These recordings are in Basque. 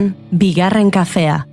Bigarren kafea.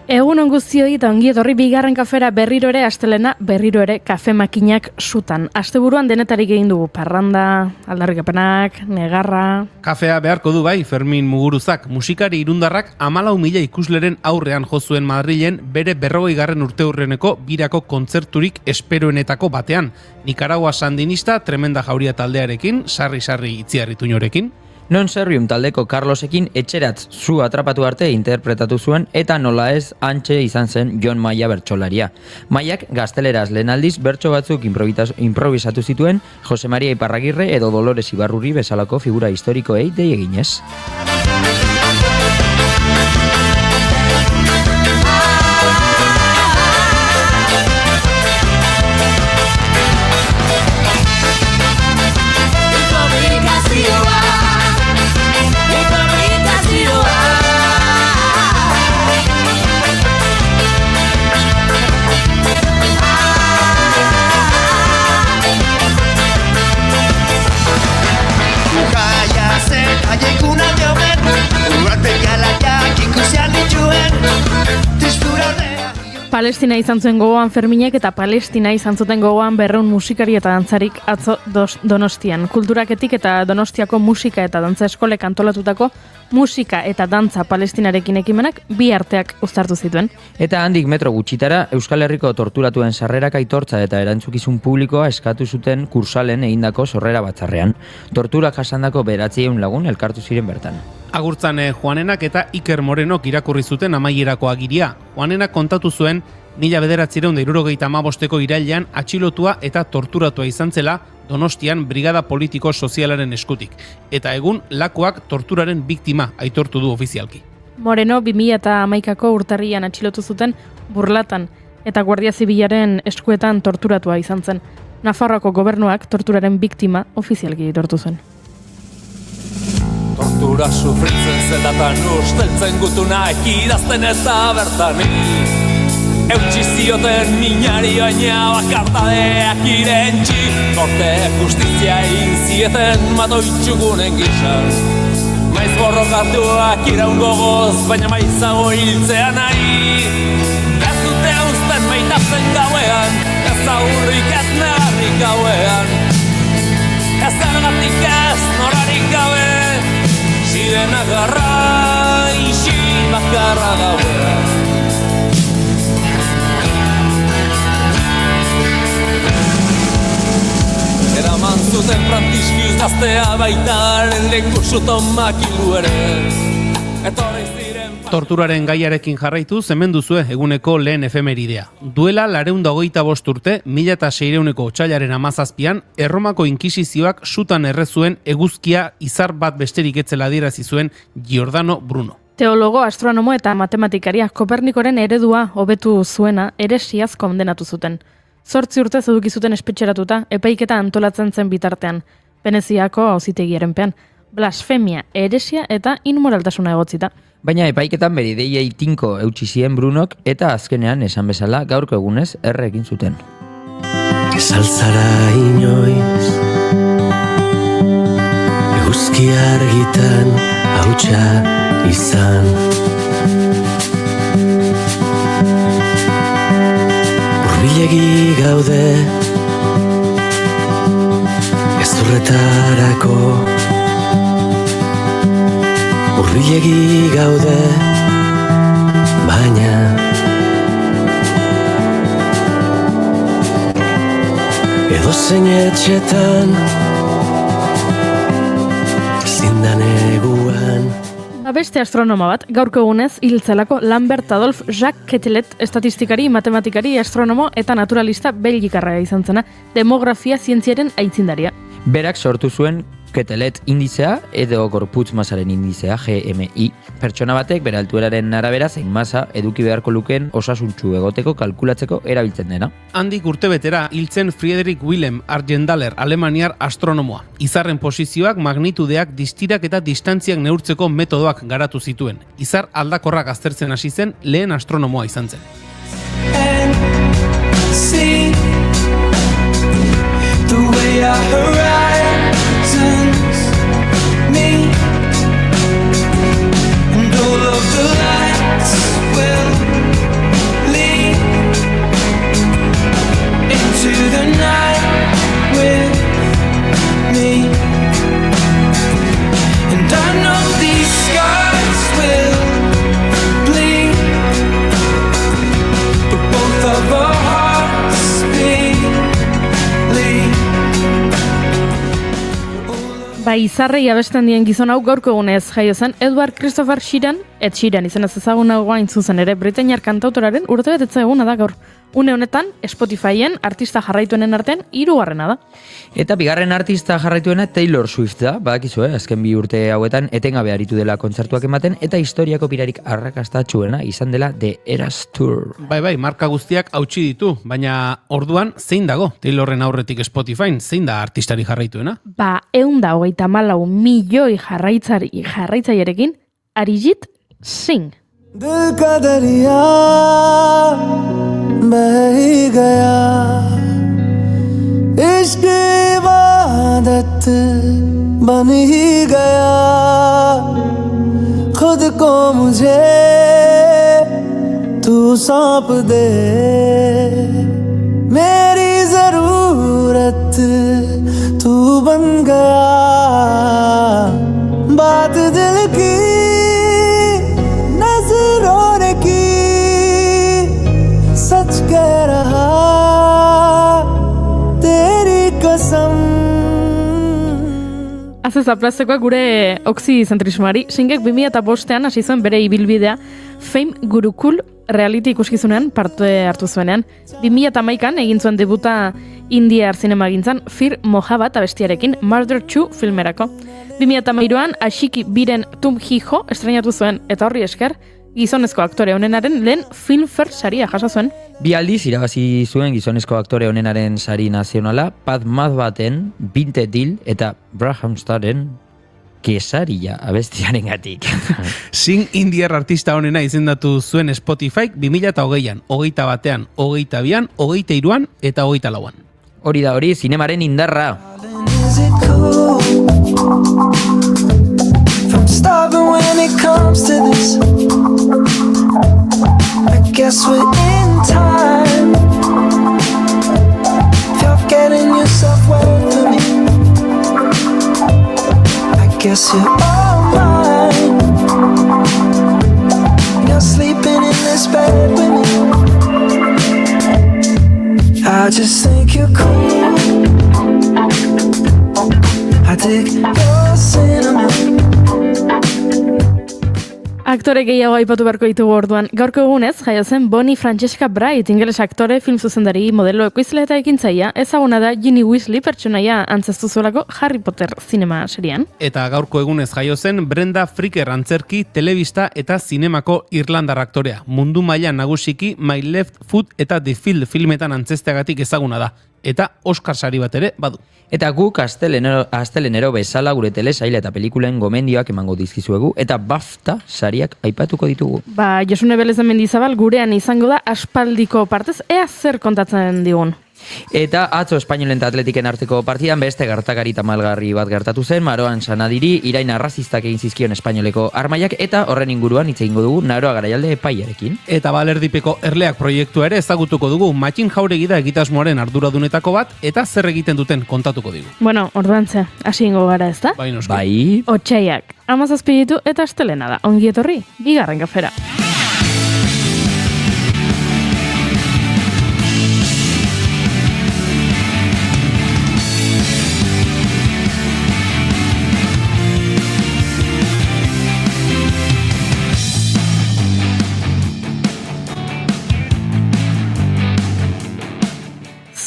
Egun on guztioi eta ongi etorri bigarren kafera berriro ere astelena, berriro ere kafe makinak sutan. Asteburuan denetarik egin dugu parranda, aldarrikapenak, negarra. Kafea beharko du bai, Fermin Muguruzak, musikari irundarrak 14.000 ikusleren aurrean jo zuen Madrilen bere 40. urteurreneko birako kontzerturik esperoenetako batean. Nicaragua sandinista, tremenda jauria taldearekin, sarri itziarrituñorekin. Non Serrium taldeko Carlosekin etxeratz zu atrapatu arte interpretatu zuen eta nola ez hantxe izan zen Jon Maia bertsolaria. Maiak gazteleraz lehen aldiz bertso batzuk improvisatu zituen Jose Maria Iparragirre edo Dolores Ibarruri bezalako figura historikoei dei eginez. Palestina izan zuen gogoan Ferminek eta Palestina izan zuten gogoan 200 musikari eta dantzarik atzo Donostian. Kulturaketik eta Donostiako musika eta dantza eskolek antolatutako musika eta dantza palestinarekin ekimenak bi arteak uztartu zituen. Eta handik metro gutxitara Euskal Herriko torturatuen sarrerak aitortza eta erantzukizun publikoa eskatu zuten kursalen egindako sorrera batzarrean. Torturak jasandako 900 lagun elkartu ziren bertan. Agurtzan Juanenak eta Iker Morenok irakurri zuten amaierako agiria. Juanenak kontatu zuen 1975 irailean atxilotua eta torturatua izan zela Donostian brigada politiko sozialaren eskutik. Eta egun lakoak torturaren biktima aitortu du ofizialki. Moreno 2011ko urtarrian atxilotu zuten Burlatan eta Guardia Zibilaren eskuetan torturatua izan zen. Nafarroako gobernuak torturaren biktima ofizialki aitortu zen. Tortura sufritzen zelatan usteltzen gutunak idazten eta bertani. Eutsi zioten minari baina bakartadeak irentxi. Norte justizia inzieten matoitxugunen gisa. Maiz borrokatuak iraun gogoz, baina maizago hiltzea nahi. Ez dute uzten maitatzen gauean, ez aurrik ez negarrik gauean. Ez zergatik ez norarik gabe, ziren agarra isi bakarra gauean. Eraman zuten Frantiskius gaztea baita lehenko sutomak hilu ere. Torturaren gaiarekin jarraitu hemen duzue eguneko lehen efemeridea. Duela 225 urte, 1600ko otsailaren 17an, Erromako inkisizioak sutan errezuen eguzkia izar bat besterik etzela adierazi zuen Giordano Bruno. Teologo, astronomo eta matematikaria Kopernikoren eredua hobetu zuena heresiaz kondenatu zuten. 8 urte eduki zuten espetxeratuta, epaiketa antolatzen zen bitartean, Veneziako auzitegiarenpean, blasfemia, heresia eta inmoraltasuna egotzita. Baina epaiketan bere ideiei tinko eutsi zien Brunok eta azkenean esan bezala gaurko egunez erre egin zuten. Saltzara inoiz eguzki argitan hautsa izan. Hurbilegi gaude gezurretarako. Hurbilegi gaude baina edozein etxetan zindan eguan. Beste astronoma bat, gaurko egunez, hiltzelako Lambert Adolf Jacques Quetelet, estatistikari, matematikari, astronomo eta naturalista belgikarra izan zena, demografia zientziaren aitzindaria. Berak sortu zuen Ketelet indizea edo gorputz masaren indizea GMI. Pertsona batek bere altueraren arabera zein masa eduki beharko lukeen osasuntsu egoteko kalkulatzeko erabiltzen dena. Handik urtebetera hiltzen Friedrich Wilhelm Argentaler alemaniar astronomoa. Izarren posizioak, magnitudeak, distirak eta distantziak neurtzeko metodoak garatu zituen. Izar aldakorrak aztertzen hasi zen lehen astronomoa izan zen. See the way our horizons meet, and all of the lights will lead into the night with me, and I know these scars will bleed, but both of our hearts bleed. Izarrei abesten dien gizon hau gaurko egunez jaio zen Edward Christopher Sheeran, Ed Sheeran izenez ezagunagoa hain zuzen ere britainiar kantautoraren urtebetetze eguna da gaur. Une honetan Spotifyen artista jarraituenen artean 3. da. Eta bigarren artista jarraituena Taylor Swift da, badakizu, azken 2 urte hauetan etengabe aritu dela kontzertuak ematen eta historiako pirarik arrakastatsuena izan dela The Eras Tour. Bai, marka guztiak hautsi ditu, baina orduan zein dago Taylorren aurretik Spotifyn, zein da artistari jarraituena? 134 milioi jarraitzailerekin Arijit Singh. दिल का दरिया बह ही गया, इश्क इबादत बन ही गया, खुद को मुझे तू सौंप दे, मेरी जरूरत तू बन गया, बात दिल की सच कह रहा तेरी कसम. Azez aplazekoa gure oxizentrismoari, Singek 2005an hasi zuen bere ibilbidea Fame Gurukul reality ikuskizunean parte hartu zuenean. 2011an egin zuen debuta indiar zinemagintzan Fir Mohabbat abestiarekin Murder 2 filmerako. 2013an Ashiki Biren Tum Hijo estrenatu zuen eta horri esker gizonezko aktore honenaren lehen Filmfare saria jaso zuen. 2 aldiz irabazi zuen gizonezko aktore honenaren sari nazionala, Padmabaten, Binte Dil eta Brahamstaren Kesaria abestiarengatik. Singh indiar artista honena izendatu zuen Spotify 2020an, 21an, 22an, 23an eta 24an. Hori da hori, zinemaren indarra. Starving when it comes to this, I guess we're in time. If you're getting yourself well for me, I guess you're all mine. You're sleeping in this bed with me, I just think you're cool. I dig your cinnamon. Aktore gehiago aipatu beharko ditugu orduan. Gaurko egunez, jaio zen Bonnie Francesca Bright, ingeles aktore, film zuzendari, modelo, ekoizle eta ekintzaia, ezaguna da Ginny Weasley pertsonaia antzestu zuelako Harry Potter zinema serian. Eta gaurko egunez jaio zen Brenda Fricker antzerki, telebista eta zinemako irlandar aktorea. Mundu mailan nagusiki My Left Foot eta The Field filmetan antzesteagatik ezaguna da. Eta Oscar sari bat ere badu. Eta guk astelenero bezala gure telesail eta pelikulen gomendioak emango dizkizuegu eta BAFTA sariak aipatuko ditugu. Josune Belezen Mendizabal gurean izango da aspaldiko partez, ea zer kontatzen digun. Eta atzo espainolen eta atletiken arteko partidan beste gertakari tamalgarri bat gertatu zen, Maroan Sanadiri irain arrazistak egin zizkion espainoleko armaiak eta horren inguruan hitz egingo dugu Naroa Garaialde epaiarekin. Eta Balerdipeko Erleak proiektua ere ezagutuko dugu, Matxin Jauregi da egitasmoaren arduradunetako bat eta zer egiten duten kontatuko digu. Bueno, orduantze, hasi ingo gara, ezta? Bai, noski. Bai. Otsaiak, 17 ditu eta astelena da. Ongi etorri, bigarren kafera.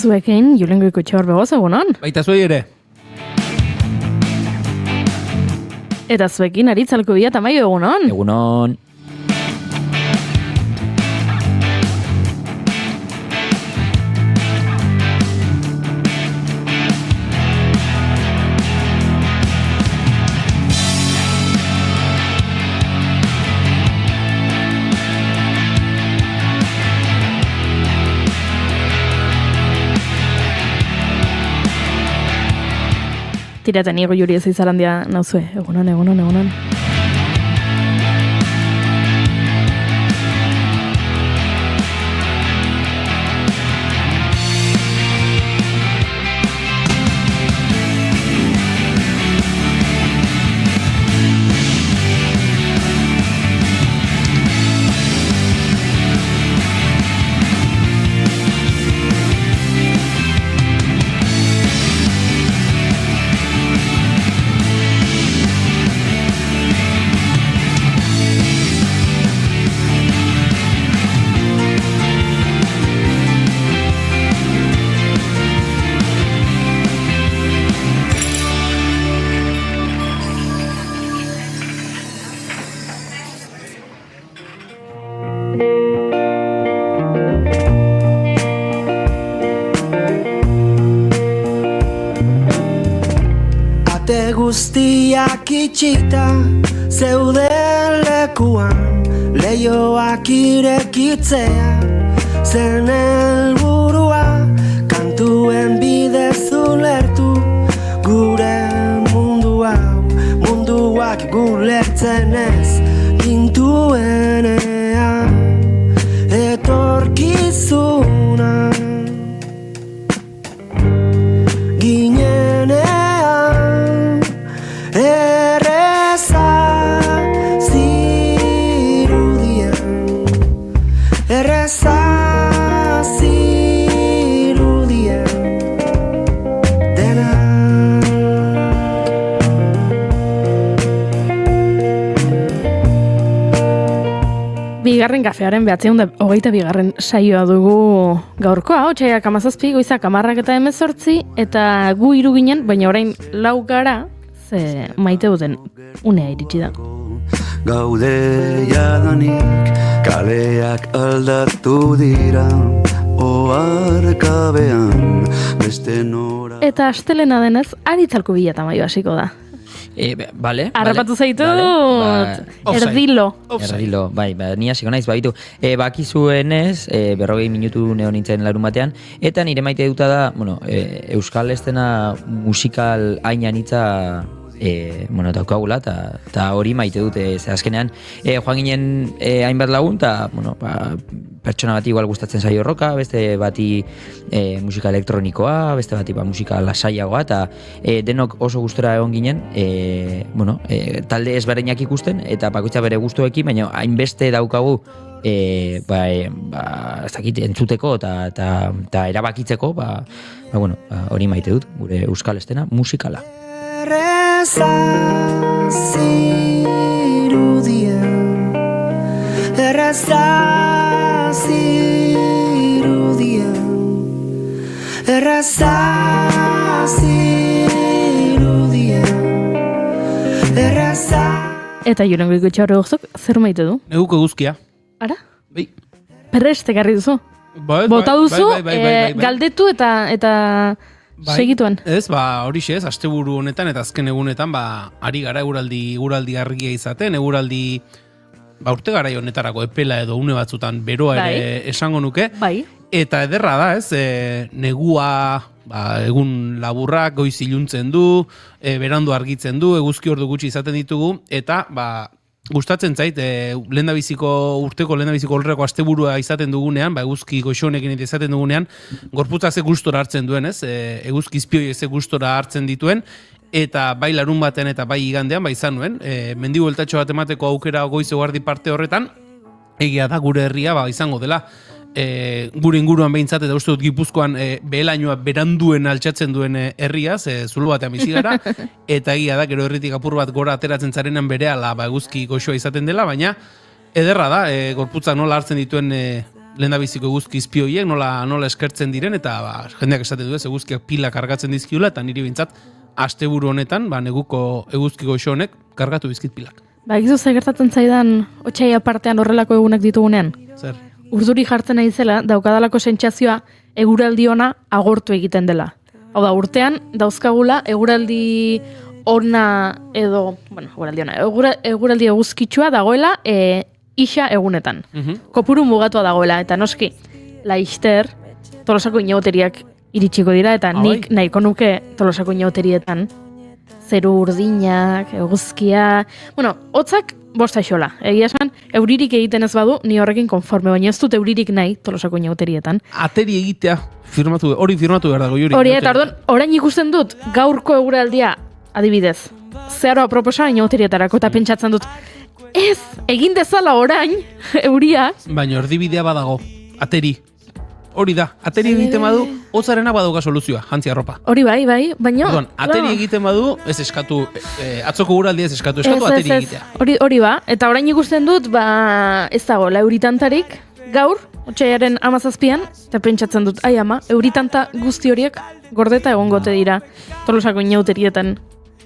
Zuekin, Julen Goikoetxea hor begoz, egunon? Baita zuei ere. Eta zuekin Aritzalko Bia Tamaio, egunon? Egunon. Tiraten nigo juri ez izarandia nauzue. Egunon. Ate guztiak itxita zeuden lekuan, leioak irekitzea zen helburua, kantuen bidez ulertu gure mundua, munduak gulertzen ez gintuenean, etorkizuna ginenean, erreza zirudien, erreza zirudien dena. Bigarren kafearen 922. saioa dugu gaurkoa, otsaiak 17, goizak 10:18 eta gu 3 ginen, baina orain 4 gara, ze maite duten unea iritsi da. Gaude jadanik kaleak aldatu dira oharkabean beste nora. Eta astelena denez, Aritzalko Bia Tamaio hasiko da. Bale. Harrapatu zaitut, Offside. erdilo. Erdilo, bai, ni hasiko naiz baitu. Bakizuenez, 40 minutu neo nintzen larun batean, eta nire maite duta da, euskal estena musikal ainanitza daukagula, eta hori maite dute, ze azkenean, joan ginen hainbat lagun, eta, pertsona bati igual gustatzen zaio roka, beste bati musika elektronikoa, beste bati musika lasaiagoa, eta denok oso gustora egon ginen, talde ezberdinak ikusten, eta bakoitza bere gustuekin, baina hainbeste daukagu ez dakit, entzuteko eta erabakitzeko, hori maite dut, gure euskal estena musikala. Erreza zirudien, erreza zirudien, erreza zirudien, erreza. Eta Julen Goikoetxea hori gozok, zer maite du? Neguko eguzkia. Ara? Bai. Perreste garri duzu. Bota duzu, galdetu eta segituen. Ez, horixe ez, asteburu honetan eta azken egunetan, ari gara eguraldi argia izaten, eguraldi urte garai honetarako epela edo une batzutan beroa ere esango nuke. Bai. Eta ederra da, ez, negua, egun laburrak goiz iluntzen du, berandu argitzen du, eguzki ordu gutxi izaten ditugu, eta gustatzen zait, urteko lehendabiziko horreko asteburua izaten dugunean, eguzki goxonekin izaten dugunean, gorputza ze gustora hartzen duen, ez? Eguzki izpioi ze gustora hartzen dituen, eta bai larun batean eta bai igandean, izan nuen, mendibueltatxo bat emateko aukera goiz eguerdi parte horretan, egia da gure herria izango dela, gure inguruan behintzat eta uste dut Gipuzkoan behelainoa beranduen altxatzen duen herriaz, zulo batean bizi gara, eta egia da, gero herritik apur bat gora ateratzen zarenan berehala eguzki goxoa izaten dela, baina ederra da, gorputzak nola hartzen dituen lehendabiziko eguzki izpioiek, nola eskertzen diren, eta jendeak esaten du ez, eguzkiak pila kargatzen dizkiula, eta niri behintzat asteburu honetan, neguko eguzki goxo honek kargatu bizkit pilak. Ba, egizu ze gertatzen zaidan otxai apartean horrelako egunak ditugunean. Zer? Urduri jartzen naizela, daukadalako sentsazioa eguraldi ona agortu egiten dela. Hau da, urtean dauzkagula eguraldi ona edo, eguraldi ona, eguraldi eguzkitsua dagoela isa egunetan. Kopuru mugatua dagoela, eta noski, Laixter, Tolosako inauteriak iritsiko dira, eta nik nahiko nuke Tolosako inauterietan zeru urdinak, eguzkia... Hotzak bosta xola. Egia esan, euririk egiten ez badu, ni horrekin konforme, baina ez dut euririk nahi Tolosako inauterietan. Ateri egitea, hori firmatu behar dago, Juri. Hori, eta orduan, orain ikusten dut, gaurko eguraldia, adibidez, zeharo aproposa inauterietarako, eta pentsatzen dut, ez, egin dezala orain, euria. Baina erdibidea badago, ateri. Hori da, ateri egiten badu, hotzarena badauka soluzioa, jantzi arropa. Hori bai, baina... Orduan, ateri egiten badu, ez eskatu, atzoko guraldia ez eskatu ateri egitea. Hori ba, eta orain ikusten dut, ez dago, euritantarik, gaur, otxaiaren 17an, eta pentsatzen dut, ai ama, euritanta guzti horiek gordeta egongote dira Tolosako inauterietan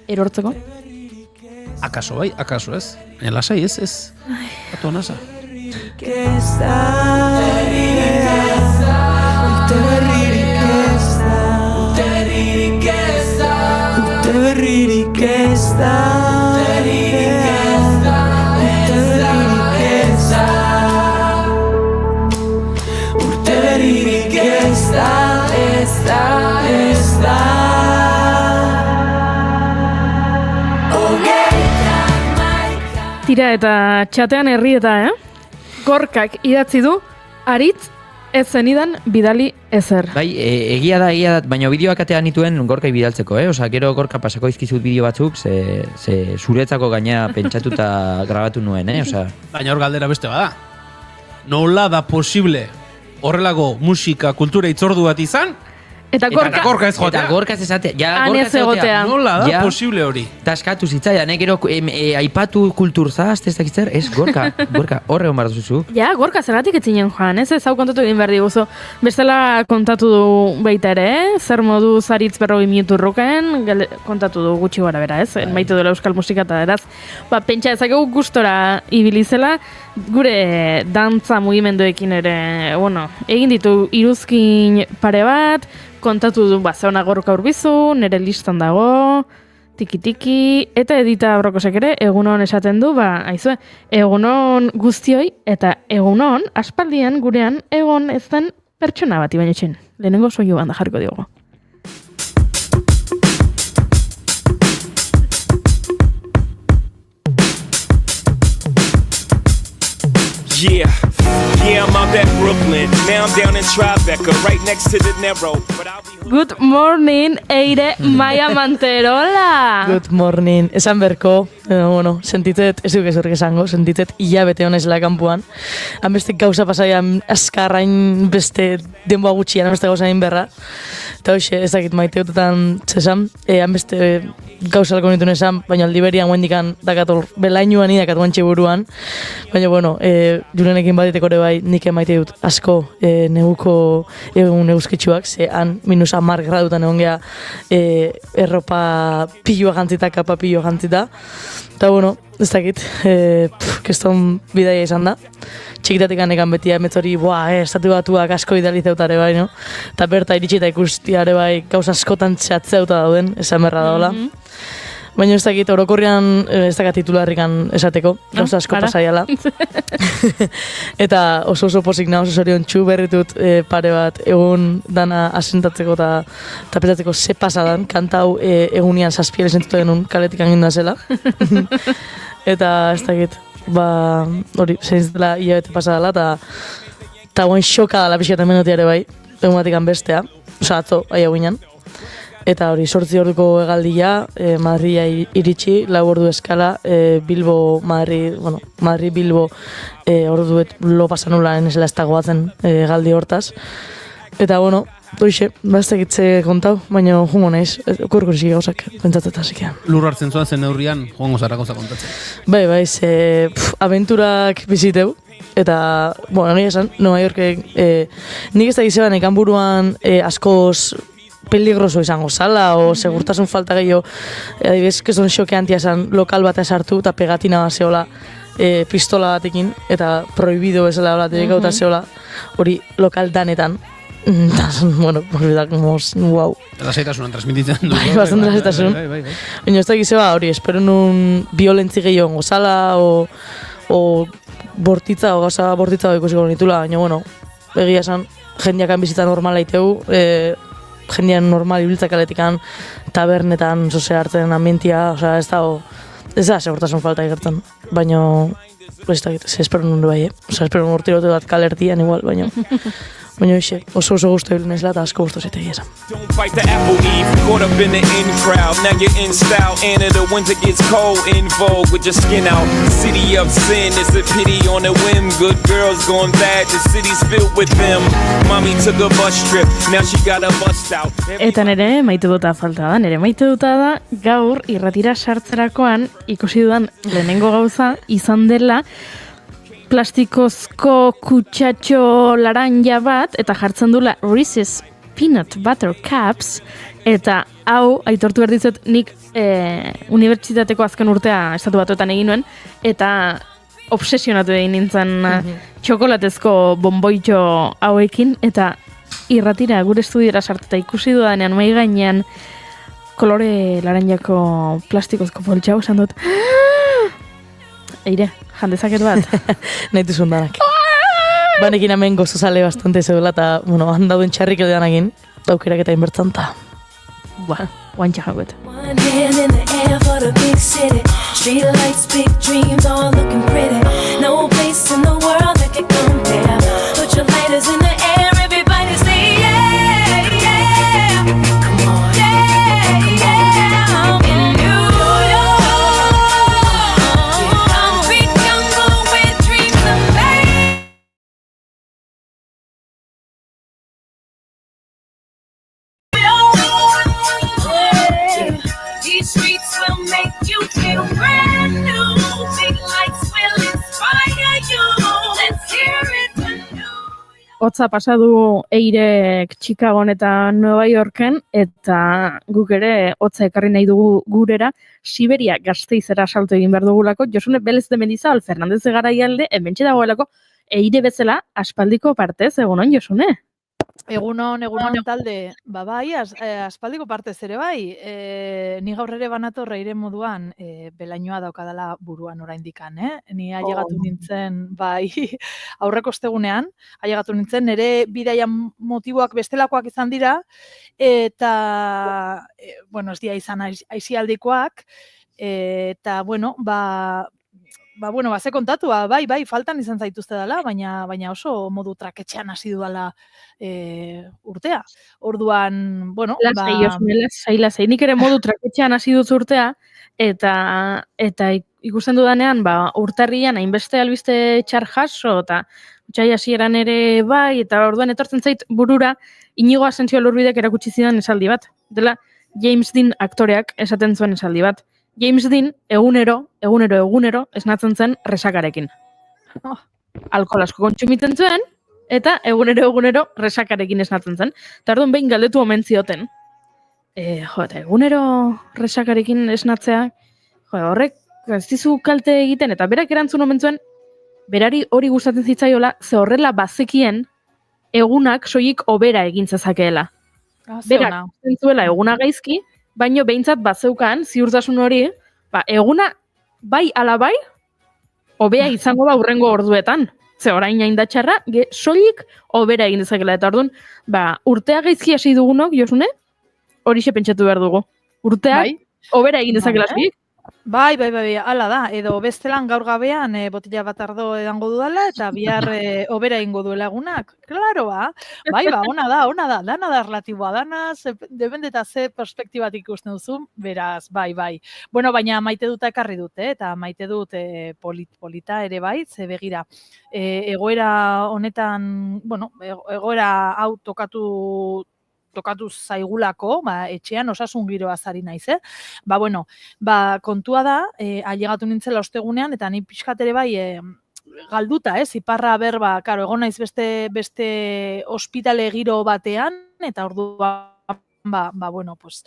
erortzeko. Akaso bai, akaso ez. Lasai ez. Atu nasa. Tira eta txatean herri eta, Gorkak idatzi du, aritz ez zenidan bidali ezer. Bai, egia da, baina bideoak atean nituen Gorkai bidaltzeko, Osa, gero Gorka pasako izkizut bideo batzuk, ze zuretzako gaina pentsatuta grabatu nuen, Osa... Baina hor galdera beste bada. Nola da posible horrelako musika, kultura itzordu bat izan? Eta Gorka ez jotea. Eta Gorka ez ezatea. Han ez egotea. Nola da posible hori? Taskatu zitzaidan, gero aipatu kulturzaz, ez dakitzer, ez Gorka, horre hon barduzu. Ja, Gorka zeratik etzinen joan, ez hau kontatu egin behar diguzu. Bestela kontatu du baita ere, zer modu zaritz 40 minutu roken, kontatu du gutxi gara bera, ez? Maitu duela euskal musika eta eraz. Pentsa ezakegu gustora ibilizela, gure dantza mugimenduekin ere, egin ditu iruzkin pare bat, kontatu du, zeona Gorka urbizu, nire listan dago, tiki-tiki, eta Edita Brokosek ere, egunon esaten du, aizue, egunon guztioi, eta egunon, aspaldian gurean, egon ez den pertsona bati baino txen. Lehenengo soinu banda jarriko diogo. Yeah, I'm up at Brooklyn. Now I'm down in Tribeca, right next to the Narrow. Good morning, Eire Maia Manterola. Good morning. Esan berko, sentitzet, ez duk ezurk esango, sentitzet hilabete honezela kanpuan. Han beste gauza pasaian askarrain beste denboa gutxian, han beste gauza egin berra. Eta hoxe, ez dakit maiteutetan txesan, han beste gauza alko nituen esan, baina aldiberian guendikan dakatol belainuan idakat guantxe buruan. Baina, jurenekin baditeko ere bai, nik emaite dut asko neguko egun eguzkitsuak, ze han -10 gradutan egon geha erropa pilloa jantzita, kapa pilloa jantzita. Eta ez dakit, keston bidaia izan da. Txikitatik anekan beti emetzori, estatu batuak asko idealizeutare bai, no? Eta berta iritsita ikustiare bai, gauza askotan txatzeuta dauden, esan berra daola. Baina ez dakit, orokorrian ez dakat titularrikan esateko, gauza asko pasaiala. Eta oso posik na, oso zorion txu berritut pare bat egun dana asentatzeko eta petatzeko ze pasadan, kantau egunian zazpiel esentutu genuen kaletik anginda zela. Eta ez dakit, hori, zein dela hilabete pasadala, eta guen xoka dala pixkatan menotiare bai, egumatikan bestea, oza, atzo, aia guinan. Eta hori, 8 orduko egaldia, Madrila iritsi, 4 ordu eskala, Madrid-Bilbo orduet lo pasanula enesela ez dagoatzen egaldi hortaz. Eta, doixe, baztekitze kontau, baina jungo nahiz, kurkursi gauzak pentsatzeta zikean. Lur hartzen zuen zen neurrian, joango zara gauza kontatzen. Bai, abenturak biziteu. Eta, egia esan, Nueva Yorkek, nik ez da gizeban ekan buruan askoz peligroso izango zala, o segurtasun falta gehiago, adibidez, kezon xokeantia esan lokal bat esartu, eta pegatina bat zehola, pistola batekin, eta prohibido bezala hola, dedikauta zehola, hori lokal danetan. Bueno, da como, wow. Lasaitasunan transmititzen du. Bastante lasaitasun. Baina ez dakiz hori, espero nun violentzi gehiago gozala, o bortitza, o gauza bortitza ikusiko nitula, baina, bueno, egia esan, jendeakan bizita normala iteu, jendean normal ibiltzak aletikan, tabernetan, zose hartzen ambientia, osea, ez da segurtasun falta ikertzen, baina, ez da, espero nun bai, espero nun urtirote bat kalertian igual, baina, hoxe, oso gustu egin ezla eta asko gustu zitegi esan. Don't fight the apple eve, caught up in the in crowd. Now you're in style, and the winter gets cold, in vogue with your skin out. City of sin, it's a pity on a whim. Good girls gone bad, the city's filled with them. Mommy took a bus trip, now she got a bust out. Eta nere maite duta falta da, nere maite duta da gaur irratira sartzerakoan ikusi dudan lehenengo gauza izan dela plastikozko kutsatxo laranja bat, eta jartzen dula Reese's Peanut Butter Cups, eta hau, aitortu behar dizut, nik unibertsitateko azken urtea estatu batuetan egin nuen, eta obsesionatu egin nintzen txokolatezko bonboitxo hauekin, eta irratira gure estudiora sartuta ikusi dudanean mai gainean kolore laranjako plastikozko poltxau, esan dut, eire, jandezaket bat. Nahi duzun danak. Banekin hemen gozozale bastante zeudela, eta, bueno, handauden txarrik edeanakin, daukerak eta inbertzan, eta, guantxa jaguet. One hand in the air for the big city. Street lights, big dreams, all looking pretty. No place in the world that can compare. Put your lighters in the air, everybody say yeah, yeah. Come on, yeah, yeah. I'm in New York. I'm a big young girl with dreams of fame. These streets will make you feel brand new. Big lights will inspire you. Let's hear it anew. Hotza pasadu Eirek Chicagon eta Nueva Yorken, eta guk ere hotza ekarri nahi dugu gurera, Siberia Gasteizera salto egin behar dugulako, Josune Belez de Mendizabal, Fernandez de Garaialde, hementxe dagoelako, Eire bezala aspaldiko partez, egunon, Josune? Egunon talde, bai, aspaldiko partez ere bai, ni gaur ere banator Eire moduan belainoa daukadala buruan oraindikan, Ni ailegatu nintzen, bai, aurreko ostegunean, ailegatu nintzen, nire bidaia motiboak bestelakoak izan dira, eta, bueno, ez dira izan aisialdikoak, eta, bueno, ze kontatu, bai, faltan izan zaituzte dela, baina oso modu traketxean hasi dudala urtea. Orduan, bueno, Lasai, nik ere modu traketxean hasi dut urtea, eta ikusten dudanean, urtarrian hainbeste albiste txar jaso, eta utxai hasieran ere bai, eta orduan etortzen zait burura, Inigo Asencio Lurbidek erakutsi zidan esaldi bat. Dela, James Dean aktoreak esaten zuen esaldi bat. James Dean egunero esnatzen zen resakarekin. Alkohol asko kontsumitzen zuen, eta egunero resakarekin esnatzen zen. Eta orduan behin galdetu omen zioten. Eta egunero resakarekin esnatzea, horrek ez dizu kalte egiten, eta berak erantzun omen zuen, berari hori gustatzen zitzaiola, ze horrela bazekien egunak soilik hobera egin zezakeela. Berak zentzuela eguna gaizki, baino behintzat bazeukan, ziurtasun hori, eguna bai ala bai, hobea izango da hurrengo orduetan. Ze orain hain da txarra, soilik hobera egin dezakela. Eta orduan, urtea gaizki hasi dugunok, Josune, horixe pentsatu behar dugu. Urteak hobera egin dezakela soilik. Bai, hala da, edo bestelan gaur gabean botila bat ardo edango dudala, eta bihar hobera egingo duela egunak. Claro, ona da, dana da relatiboa, dana, depende eta ze perspektibatik ikusten duzu, beraz, bai. Bueno, baina maite dut ekarri dut, eta maite dut polita ere bai, ze begira, egoera honetan, bueno, egoera hau tokatu zaigulako, etxean osasun giroa zari naiz, kontua da, ailegatu nintzela ostegunean, eta ni pixkat ere bai galduta, iparra berba, egon naiz beste ospitale giro batean, eta orduan bueno, pues,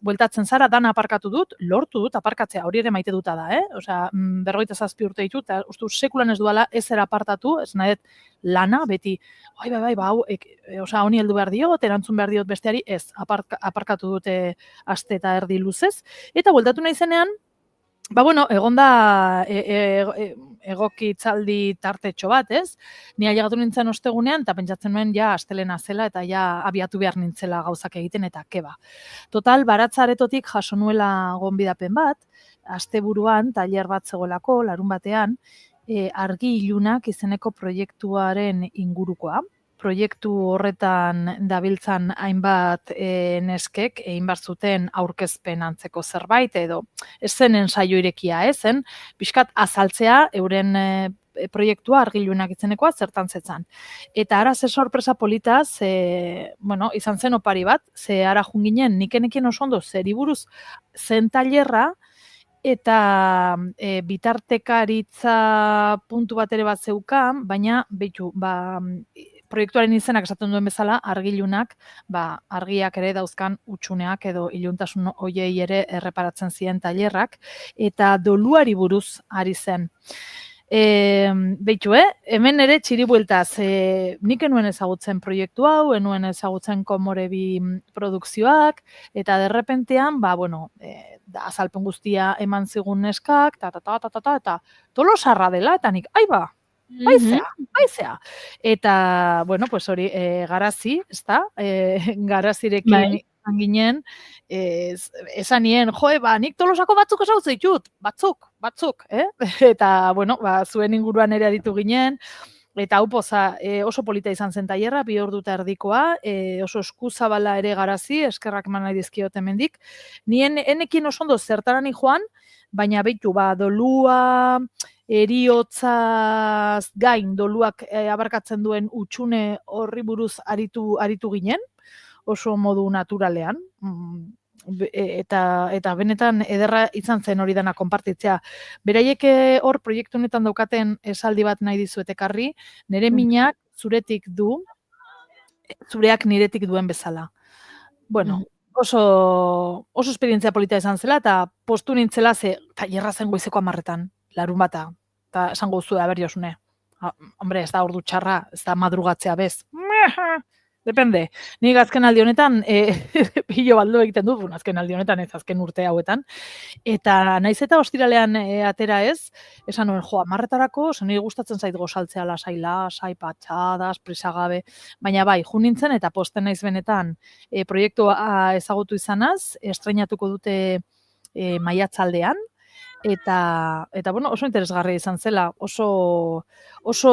bueltatzen zara, dana aparkatu dut, lortu dut aparkatzea, hori ere maite duta da, Osea, 47 urte ditut, eta uste sekulan ez duala ezer apartatu, ez nahi dut lana, beti, bai, hau, osea, honi heldu behar diot, erantzun behar diot besteari, ez, aparkatu dute aste eta erdi luzez, eta bueltatu nahi zenean, bueno, egon da egokitzaldi tartetxo bat, ez? Ni ailegatu nintzen ostegunean, eta pentsatzen nuen ja astelena zela, eta ja abiatu behar nintzela gauzak egiten, eta keba. Total, baratzaretotik jaso nuela gonbidapen bat, asteburuan, tailer bat zegoelako, larun batean, argi ilunak izeneko proiektuaren ingurukoa. Proiektu horretan dabiltzan hainbat neskek egin behar zuten aurkezpen antzeko zerbait edo ez zen ensaio irekia zen, pixkat azaltzea euren proiektua argilunak itzenekoa zertan zetzan. Eta ara ze sorpresa politaz, izan zen opari bat, ze ara junginen nikenekien oso ondo zeri buruz zen tailerra, eta bitartekaritza puntu bat ere bat zeukan, baina behitu, proiektuaren izenak esaten duen bezala, argilunak, argiak ere dauzkan utxuneak edo iluntasun hoiei ere erreparatzen ziren tailerrak, eta doluari buruz ari zen. Hemen ere txiri bueltaz, nik enuen ezagutzen proiektu hau, enuen ezagutzen Komorebi produkzioak, eta derrepentean, azalpen guztia eman zigun neskak, eta tolosarra dela, eta nik, baizea. Eta, hori, garazi, ezta? Garazirekin ginen, esan nien, nik Tolosako batzuk ezagutzen ditut, batzuk, Eta, zuen inguruan ere aditu ginen, eta hau poza, oso polita izan zen tailerra, 2 ordu eta erdikoa, oso eskuzabala ere Garazi, eskerrak eman nahi dizkiot hemendik. Nien enekin oso ondo zertarani joan, baina dolua, eriotzaz gain, doluak abarkatzen duen utxune horri buruz aritu ginen, oso modu naturalean, eta benetan ederra izan zen hori dana konpartitzea. Beraiek hor proiektu honetan daukaten esaldi bat nahi dizuet ekarri, nire minak zuretik du, zureak niretik duen bezala. Oso esperientzia polita izan zela, eta postu nintzela tailerra zen goizeko 10 larun bata, eta esango zuen Josune. Hombre, ez da ordu txarra, ez da madrugatzea bez. Depende. Nik azken aldi honetan, pilo baldo egiten dut, azken aldi honetan ez, azken urte hauetan. Eta naiz eta ostiralean atera ez, esan nuen, 10etarako, niri gustatzen zait gozaltzea lasai patxadas, prisagabe, baina ju nintzen eta posten naiz benetan proiektua ezagutu izanaz, estreinatuko dute maiatzaldean, eta oso interesgarria izan zela, oso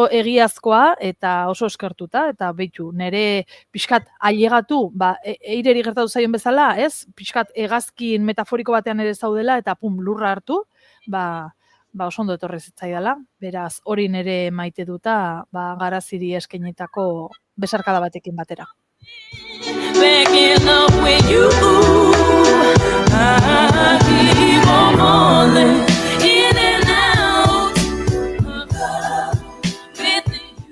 egiazkoa eta oso eskertuta, eta behitu, nire pixkat ailegatu, eireri gertatu zaion bezala, ez? Pixkat hegazkin metaforiko batean ere zaudela, eta lurra hartu, oso ondo etorri zitzaidala, beraz, hori nire maite duta, Garaziri eskainitako besarkada batekin batera. Back in love with you, I keep on falling in and out.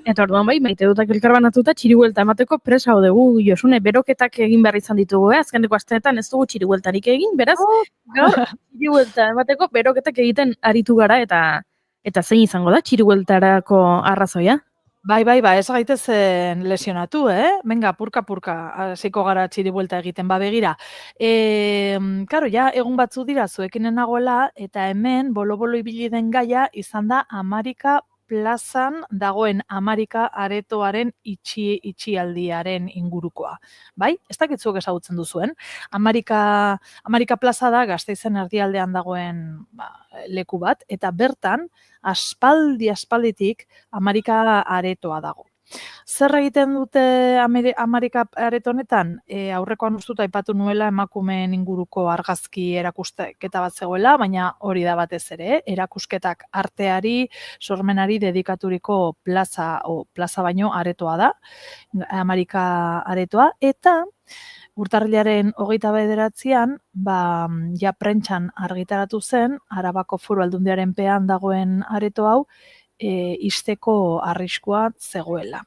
Eta orduan maite dutak elkarbanatuta txiribuelta emateko presa dugu, Josune, beroketak egin behar izan ditugu, azkeneko asteetan ez dugu txiribueltarik egin, beraz, txiribuelta emateko beroketak egiten aritu gara, eta zein izango da txiribueltarako arrazoia? Bai, ez gaitezen lesionatu, Venga, purka, hasiko gara txiribuelta egiten, begira. Karo, egun batzu dira zuekinen nagoela, eta hemen bolo-bolo ibili den gaia izan da Amerika plazan dagoen Amerika aretoaren itxialdiaren ingurukoa. Bai, ez dakitzuek ezagutzen duzuen. Amerika plaza da Gasteizen erdialdean dagoen leku bat, eta bertan aspalditik Amerika aretoa dago. Zer egiten dute Amerika areto honetan? Aurrekoan ustuta aipatu nuela emakumeen inguruko argazki erakusketa bat zegoela, baina hori da batez ere, erakusketak arteari, sormenari dedikaturiko plaza baino aretoa da, Amerika aretoa, eta urtarrilaren 29an, prentsan argitaratu zen, Arabako Foru Aldundiaren pean dagoen areto hau, ixteko arriskua zegoela.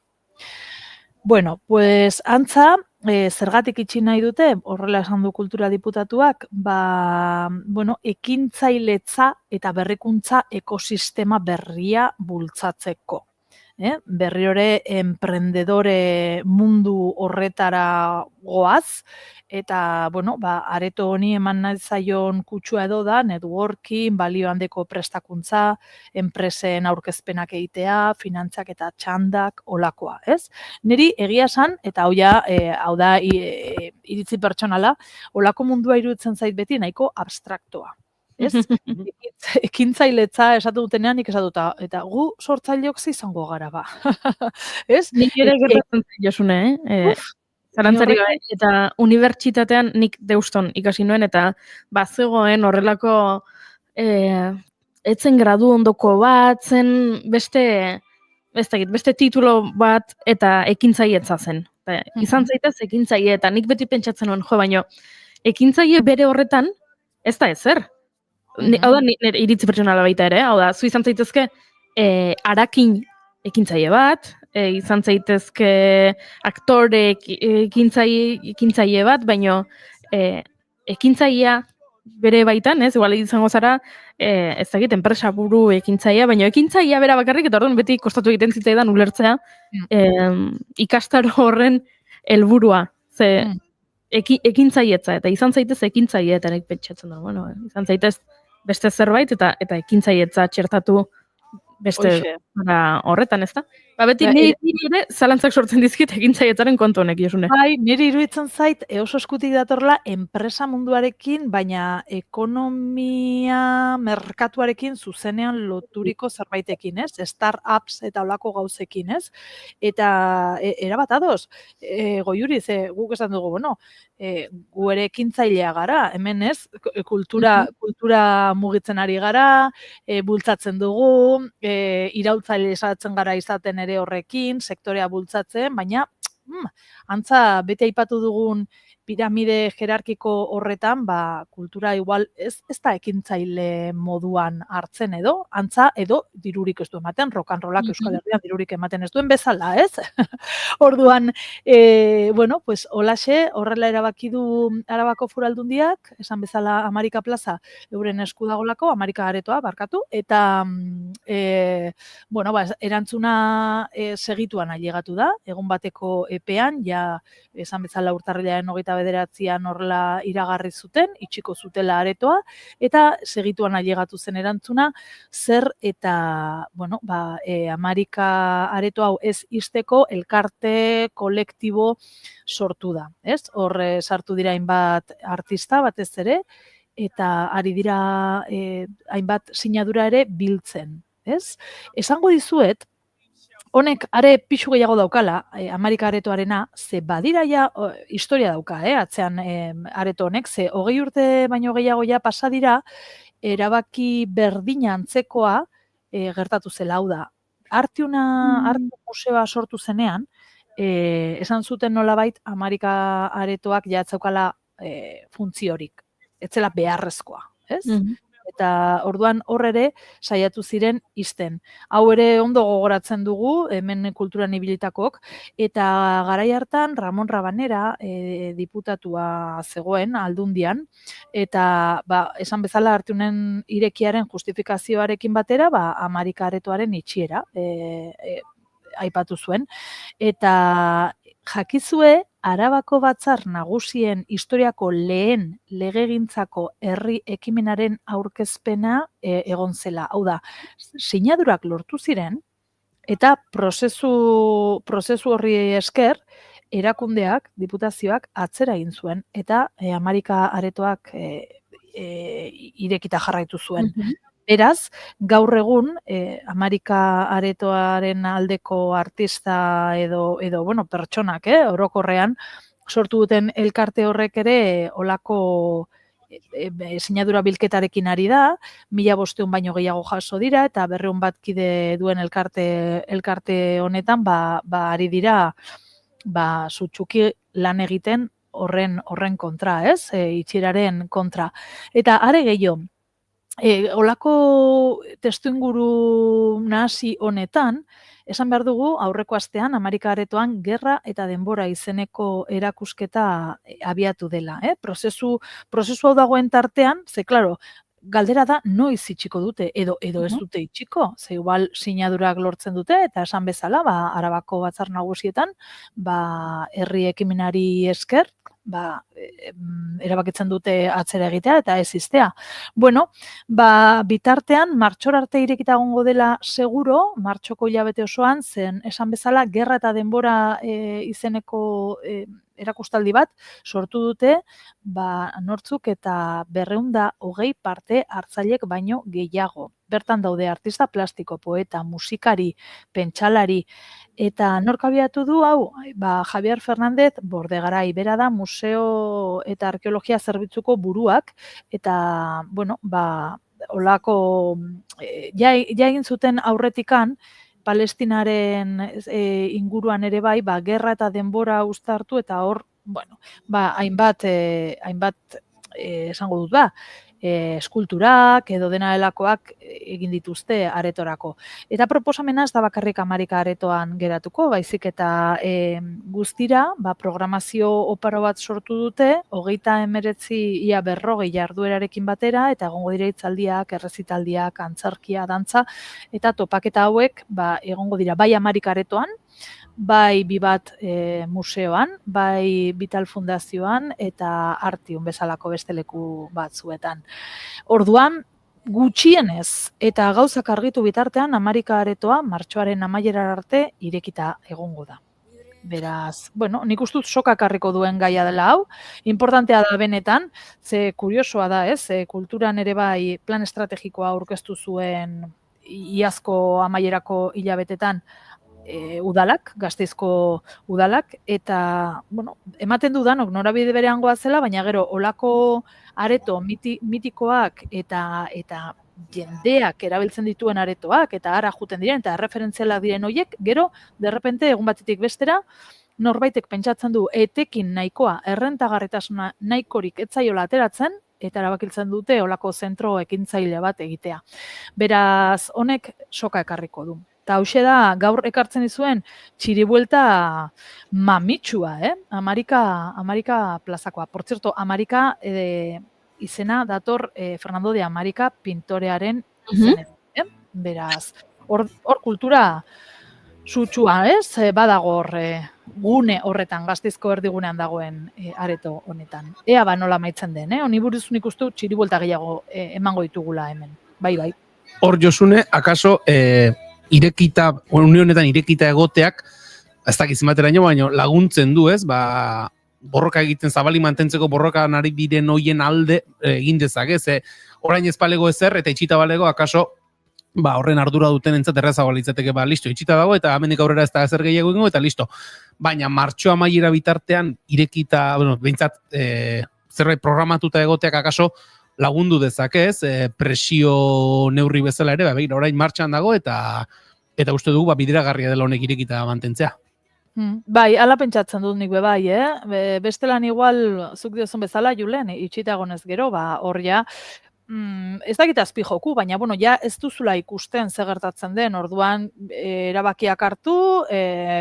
Bueno, pues antza, zergatik itxi nahi dute, horrela esan du kultura diputatuak, ekintzailetza eta berrikuntza ekosistema berria bultzatzeko. Berriore emprendedore mundu horretara goaz, eta, areto honi eman nahi zaion kutsua edo da, networking, balio handeko prestakuntza, enpresen aurkezpenak egitea, finantzak eta txandak olakoa, ez? Niri egia esan, eta hau da iritzi pertsonala, olako mundua iruditzen zait beti nahiko abstraktoa. Ez? Ekintzailetza esatu dutenean nik esatuta, eta gu sortzaileok izango gara ba. Ez? Nik ere gertatzen zait Josune, Zalantzari gabe, eta unibertsitatean nik Deuston ikasi nuen, eta bazegoen horrelako etzen gradu ondoko bat, zen beste titulo bat, eta ekintzailetza zen. Izan zaitez ekintzaile, eta nik beti pentsatzen nuen, baino, ekintzaile bere horretan, ez da ezer. Hau da, nire iritzi pertsonala baita ere, hau da, zu izan zaitezke harakin ekintzaile bat, izan zaitezke aktore ekintzaile bat, baino ekintzailea bere baitan, igual izango zara, ez dakit, enpresa buru ekintzailea, baino ekintzailea bera bakarrik, eta orduan beti kostatu egiten zitzaidan ulertzea, ikastaro horren helburua, ze ekintzailetza, eta izan zaitez ekintzaile, eta nik pentsatzen da, izan zaitez beste zerbait, eta ekintzailetza txertatu beste horretan, ez da? Beti nire ere zalantzak sortzen dizkit ekintzailetzaren kontu honek, Josune. Bai, nire iruditzen zait, oso eskutik datorla enpresa munduarekin, baina ekonomia merkatuarekin zuzenean loturiko zerbaitekin, ez? Start-ups eta olako gauzekin, ez? Eta erabat ados, Goiuri, guk esan dugu, gu ere ekintzailea gara, hemen ez, kultura mugitzen ari gara, bultzatzen dugu, iraultzaile esatzen gara izaten ere horrekin, sektorea bultzatzen, baina antza bete aipatu dugun piramide jerarkiko horretan, kultura igual ez da ekintzaile moduan hartzen edo, antza edo dirurik ez du ematen, rock and rollak Euskal Herrian dirurik ematen ez duen bezala, ez? Orduan, holaxe, horrela erabaki du Arabako Foru Aldundiak, esan bezala Amarika Plaza euren esku dagolako, Amarika Aretoa, barkatu, eta erantzuna segituan ailegatu da, egun bateko epean, ja, esan bezala urtarrilaren 29an horrela iragarri zuten, itxiko zutela aretoa, eta segituan ailegatu zen erantzuna, zer eta, Amarika areto hau ez izteko elkarte kolektibo sortu da, ez? Hor sartu dira hainbat artista batez ere, eta ari dira hainbat sinadura ere biltzen, ez? Esango dizuet, honek are pixu gehiago daukala, Amarika aretoarena, ze badira ja, historia dauka, atzean areto honek, ze 20 urte baino gehiago ja pasa dira, erabaki berdina antzekoa gertatu zela, hau da. Arte museoa sortu zenean, esan zuten nolabait Amarika aretoak ja etzaukala funtziorik, etzela beharrezkoa, ez? Eta orduan hor ere saiatu ziren izten. Hau ere ondo gogoratzen dugu, hemen kulturan ibilitakok, eta garai hartan Ramon Rabanera diputatua zegoen Aldundian, eta esan bezala Artunen irekiaren justifikazioarekin batera, Amarika aretoaren itxiera aipatu zuen. Eta jakizue, Arabako Batzar Nagusien historiako lehen legegintzako herri ekimenaren aurkezpena egon zela. Hau da, sinadurak lortu ziren, eta prozesu horri esker, erakundeak, diputazioak atzera egin zuen, eta Amarika aretoak irekita jarraitu zuen. Beraz, gaur egun, Amarika aretoaren aldeko artista edo pertsonak, orokorrean, sortu duten elkarte horrek ere olako sinadura bilketarekin ari da, 1500 baino gehiago jaso dira, eta 200 bat kide duen elkarte honetan, ari dira, sutsuki lan egiten horren kontra, ez? Itxieraren kontra. Eta are gehiago, olako testuinguru nahasi honetan, Esan behar dugu, aurreko astean, Amerika Aretoan gerra eta denbora izeneko erakusketa abiatu dela. Prozesu hau dagoen tartean, ze, klaro, galdera da noiz itxiko dute edo ez dute itxiko, ze igual sinadurak lortzen dute eta esan bezala, Arabako Batzar Nagusietan, herri ekimenari esker, erabakitzen dute atzera egitea eta ez iztea. Bueno, bitartean, martxor arte irekita egongo dela seguro, martxoko hilabete osoan, zen esan bezala, gerra eta denbora izeneko erakustaldi bat sortu dute, nortzuk eta 220 parte hartzailek baino gehiago. Bertan daude artista plastiko, poeta, musikari, pentsalari, eta nork abiatu du hau, Javier Fernández Bordegarai, bera da Museo eta Arkeologia Zerbitzuko buruak, eta, bueno, olako, ja egin zuten aurretikan, Palestinaren inguruan ere bai, gerra eta denbora uztartu eta hor, bueno, hainbat esango dut eskulturak edo dena delakoak egin dituzte aretorako. Eta proposamena ez da bakarrik Amerika Aretoan geratuko, baizik eta guztira, programazio oparo bat sortu dute, 39 ia 40 jarduerarekin batera, eta egongo dira hitzaldiak, errezitaldiak, antzerkia, dantza, eta topaketa hauek egongo dira bai Amerika Aretoan, bai Bibat museoan, bai Vital Fundazioan eta Artium bezalako beste leku batzuetan. Orduan, gutxienez eta gauzak argitu bitartean Amerika Aretoa martxoaren amaierar arte irekita egongo da. Beraz, bueno, nik uste dut soka ekarriko duen gaia dela hau, importantea da benetan, ze kuriosoa da, kulturan ere bai plan estrategikoa aurkeztu zuen iazko amaierako hilabetetan, udalak, Gasteizko udalak, eta, bueno, ematen dudanok norabide berean goazela, baina gero, olako areto mitikoak eta jendeak erabiltzen dituen aretoak, eta ara juten diren, eta referentzialak diren horiek, gero, derrepente, egun batetik bestera, norbaitek pentsatzen du etekin nahikoa, errentagarritasuna nahikorik etzaiola ateratzen, eta erabakiltzen dute olako zentro ekintzaile bat egitea. Beraz, honek soka ekarriko du. Eta hauxe da, gaur ekartzen dizuen txiribuelta mamitsua, Amerika plazakoa. Por cierto, Amerika izena dator Fernando de Amerika pintorearen izenetik. Beraz, hor kultura sutsua, badago gune horretan, Gasteizko erdigunean dagoen areto honetan. Ea nola maitzen den, honi buruz nik uste txiribuelta gehiago emango ditugula hemen. Bai. Hor, Josune, akaso irekita, unionetan irekita egoteak, ez dakiz bateraino, baina laguntzen du, borroka egiten zabali mantentzeko borroka nari diren hoien alde egin dezake, orain ez balego ezer, eta itxita balego, akaso, horren ardura duten entzat errezago litzateke, listo, itxita dago, eta amendik aurrera ez da ezer gehiago ingo, eta listo. Baina martxo amaiera bitartean irekita, behintzat, zerbait programatuta egoteak akaso, lagundu dezakez, presio neurri bezala ere, orain martxan dago, eta uste dugu bideragarria dela honek irekita mantentzea. Bai, ala pentsatzen dut nik bai, bestelan igual, zuk diozun bezala, Julen, itxita egonez gero, hor ja, ez dakit azpi joku, baina, bueno, ja ez duzula ikusten zer gertatzen den, orduan erabakiak hartu,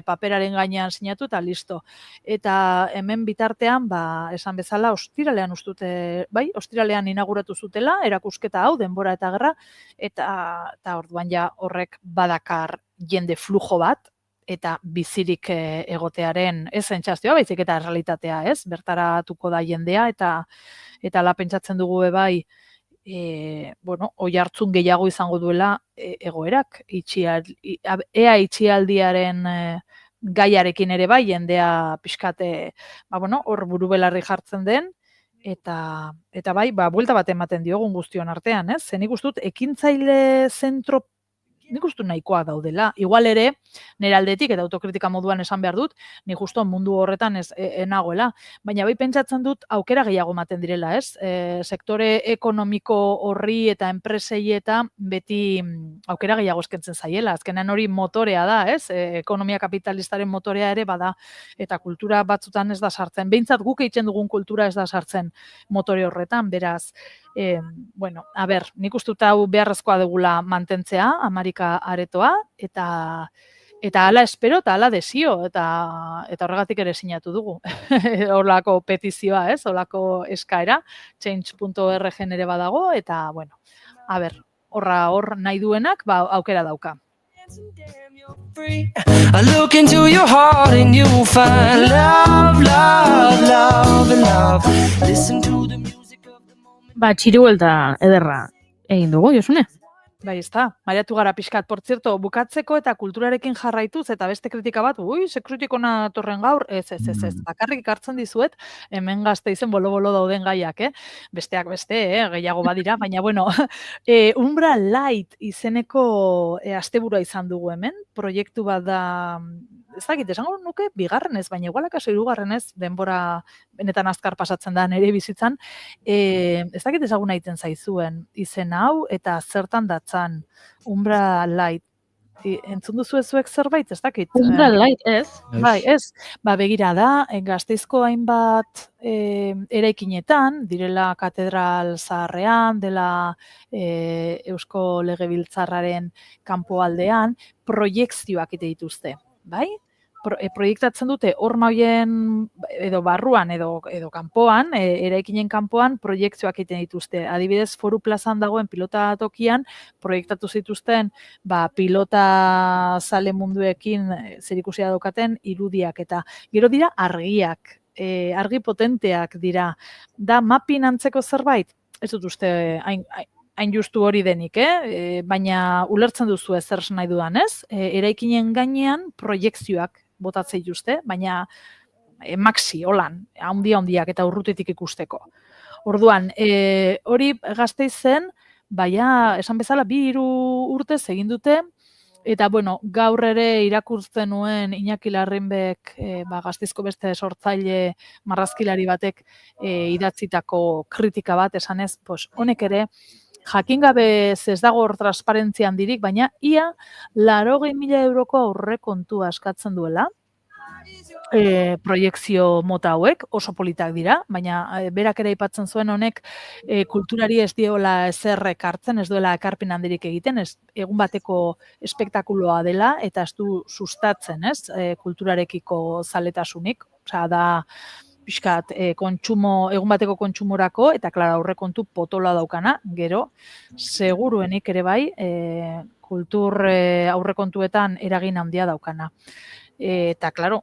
paperaren gainean sinatu eta listo. Eta hemen bitartean, esan bezala, ostiralean ustute, ostiralean inauguratu zutela, erakusketa hau, denbora eta gerra, eta orduan ja horrek badakar jende flujo bat, eta bizirik egotearen ez sentsazioa, baizik eta realitatea, bertaratuko da jendea, eta ala pentsatzen dugu bai, oi hartzun gehiago izango duela egoerak, ea itxialdiaren gaiarekin ere bai, jendea pixkate, hor burubelarri jartzen den, eta bai, buelta bat ematen diogun guztion artean, zen nik uste dut, ekintzaile zentro nik uste nahikoa daudela. Igual ere, nire aldetik eta autokritika moduan esan behar dut, nik justo mundu horretan nagoela. Baina bai pentsatzen dut aukera gehiago ematen direla, sektore ekonomiko horri eta enpresei eta beti aukera gehiago eskentzen zaiela. Azkenean hori motorea da, ekonomia kapitalistaren motorea ere bada, eta kultura batzutan ez da sartzen. Behintzat guk eitzen dugun kultura ez da sartzen motore horretan, beraz, nik uste hau beharrezkoa dugula mantentzea, Amerika Aretoa, eta Eta hala espero, eta hala desio, eta horregatik ere sinatu dugu. Horlako petizioa, ez? Horlako eskaera, change.org ere badago, eta, bueno, a ber, hor nahi duenak, aukera dauka. I look into your heart and you will find love, love, love, and love. Listen to the music of the moment. Txiribuelta ederra egin dugu, Josune? Bai, ezta. Mariatu gara pixkat, por zierto, bukatzeko eta kulturarekin jarraituz, eta beste kritika bat, ze kritikona torren gaur, ez. Bakarrik hartzen dizuet, hemen Gasteizen bolo-bolo dauden gaiak, Besteak beste, gehiago badira, baina, bueno, Umbra Light izeneko asteburua izan dugu hemen, proiektu bat da, ez dakit, esango nuke, bigarrenez, baina igual akaso hirugarrenez, denbora benetan azkar pasatzen da nire bizitzan, ez dakit ezaguna egiten zaizuen izen hau, eta zertan datzan Umbra Light. Entzun duzu zuek zerbait, ez dakit? Umbra Light, ez? Bai, ez. Begira da, Gasteizko hainbat eraikinetan, direla katedral zaharrean, dela Eusko Legebiltzarraren kanpoaldean, proiekzioak ite dituzte, bai? Proiektatzen dute hormaien edo barruan edo kanpoan, eraikinen kanpoan proiektzioak egiten dituzte. Adibidez, Foru Plazan dagoen pilota tokian proiektatu zituzten pilota zale munduekin zerikusia daukaten irudiak eta gero dira argiak, argi potenteak dira. Da mapping antzeko zerbait? Ez dut uste hain justu hori denik, baina ulertzen duzu zer nahi dudan, ez? Eraikinen gainean proiekzioak botatzei juste, baina maxi, holan, handiak eta urrutetik ikusteko. Orduan, hori Gasteizen, baina, esan bezala, 2-3 urtez egin dute, eta, bueno, gaur ere irakurtzen nuen Iñaki Larrinbek, Gasteizko beste sortzaile marrazkilari batek idatzitako kritika bat, esanez, honek ere, jakin gabe ez dago hor transparentzia handirik, baina ia 80.000 euroko aurrekontua eskatzen duela, proiekzio mota hauek, oso politak dira, baina berak ere aipatzen zuen honek kulturari ez diola ezerrek hartzen, ez duela ekarpen handirik egiten, egun bateko espektakuloa dela, eta ez du sustatzen, ez, kulturarekiko zaletasunik, osea da, pixkat, egun bateko kontsumorako, eta klara aurrekontu potola daukana, gero, seguruenik ere bai, kultur aurrekontuetan eragin handia daukana. Eta, klaro,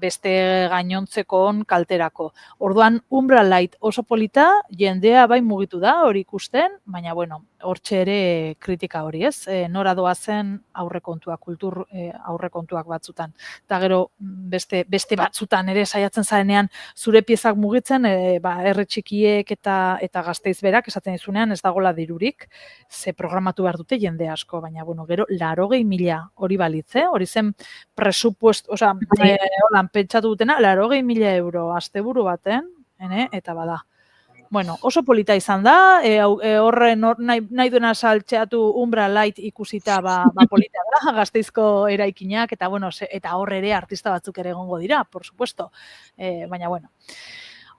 beste gainontzekon kalterako. Orduan, Umbra Light oso polita, jendea bai mugitu da, hori ikusten, baina, bueno, hortxe ere kritika hori, ez? Nora doazen aurrekontuak, kultur aurrekontuak batzutan. Eta gero, beste batzutan ere saiatzen zarenean zure piezak mugitzen, herri txikiek eta Gasteiz berak esaten dizunean ez dagola dirurik, ze programatu behar dute jende asko, baina, bueno, gero, 80.000 hori balitze, hori zen presupuesto, osea, holan pentsatu dutena, 80.000 euro asteburu baten, eta bada. Bueno, oso polita izan da, horren nahi duena saltxeatu Umbra Light ikusita polita da, Gasteizko eraikinak, eta bueno, eta hor ere artista batzuk ere egongo dira, por supuesto. Baina, bueno,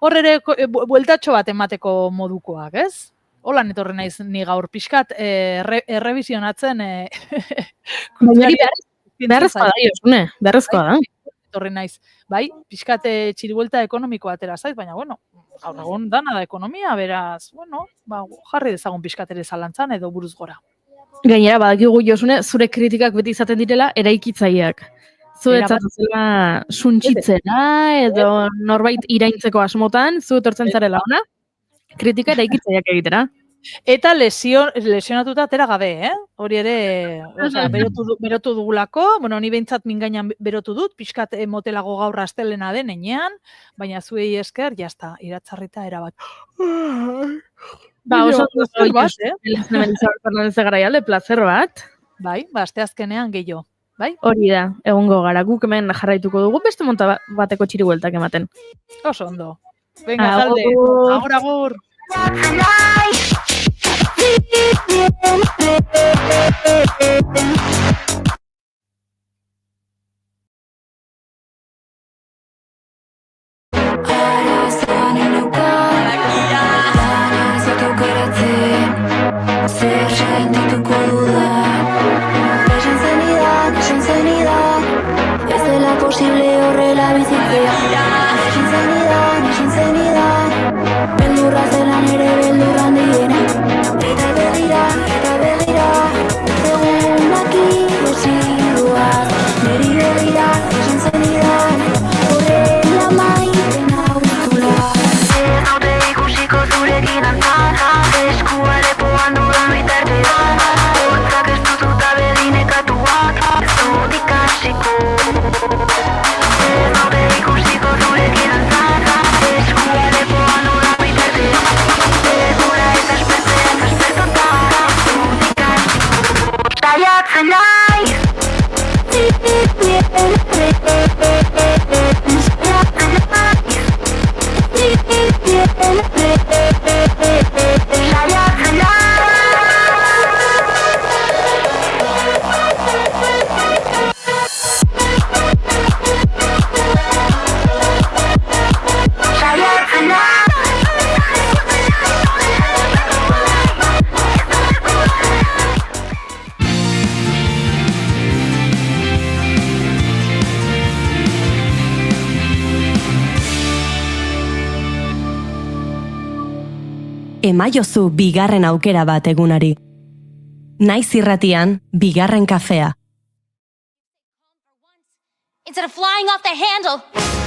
hor ere bueltatxo bat emateko modukoak, ez? Holan etorri naiz ni gaur pixkat errevisionatzen beharrezkoa da, Josune, beharrezkoa da. Etorri naiz, bai, pixkat txiribuelta ekonomikoa atera zaiz, baina, bueno, gaur egun dana da ekonomia, beraz, bueno, jarri dezagun pixkat ere zalantzan edo buruz gora. Gainera, badakigu Josune, zure kritikak beti izaten direla eraikitzaileak. Zuetzat zela suntsitzena edo norbait iraintzeko asmotan, zu etortzen zarela ona, kritika eraikitzaileak egitera. Eta lesionatuta atera gabe, Hori ere, berotu dugulako, bueno, ni behintzat mingainan berotu dut, pixkat motelago gaur astelena den enean, baina zuei esker, jazta, iratzarrita erabat. Oso Fernandez Garaialde, placer bat. Bai, asteazkenean gehiago. Bai? Hori da, egongo gara, guk hemen jarraituko dugu, beste monta bateko txiribueltak ematen. Oso ondo. Venga, talde, agur. Zer sentituko dudan, esan zenidan, emaiozu bigarren aukera bat egunari. Naiz irratian, bigarren kafea. Instead of flying off the handle,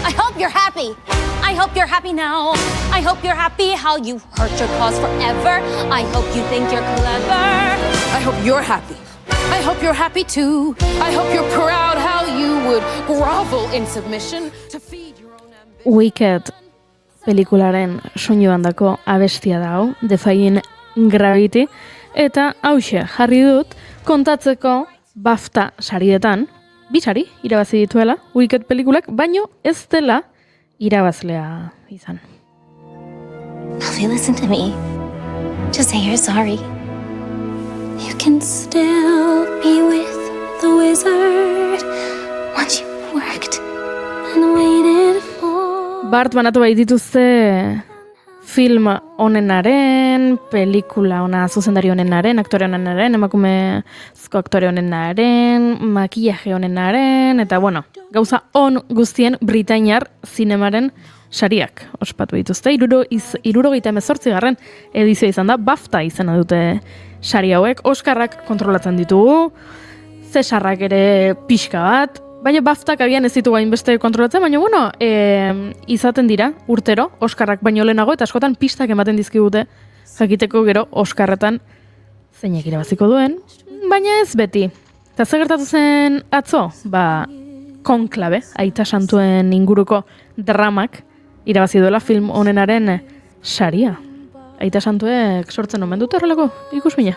I hope you're happy. I hope you're happy now. I hope you're happy how you hurt your cause forever. I hope you think you're clever. I hope you're happy. I hope you're happy too. I hope you're proud how you would grovel in submission to feed your own ambition. Wicked pelikularen soinu handako abestia da hau, Defying Gravity, eta hauxe jarri dut kontatzeko BAFTA sarietan, 2 sari irabazi dituela Wicked pelikulak, baino ez dela irabazlea izan. Elsie, listen to me. Just say you're sorry. You can still be with the wizard once you've worked and waited for. Bart banatu bai dituzte film honenaren, pelikula ona zuzendari honenaren, aktore honenaren, emakumezko aktore honenaren, makillaje honenaren, eta bueno, gauza on guztien Britainiar zinemaren sariak ospatu dituzte. 78. edizioa izan da, BAFTA izena dute sari hauek, Oskarrak kontrolatzen ditugu, Cesarrak ere pixka bat, baina BAFTak agian ez ditu gainbeste kontrolatzen, baina bueno, izaten dira urtero, Oskarrak baino lehenago, eta askotan pistak ematen dizkigute, jakiteko gero Oskarretan zeinek irabaziko duen, baina ez beti. Eta zer gertatu zen atzo? Konklabe, Aita Santuen inguruko dramak irabazi duela film honenaren saria. Aita Santuek sortzen omen dute horrelako ikusmina.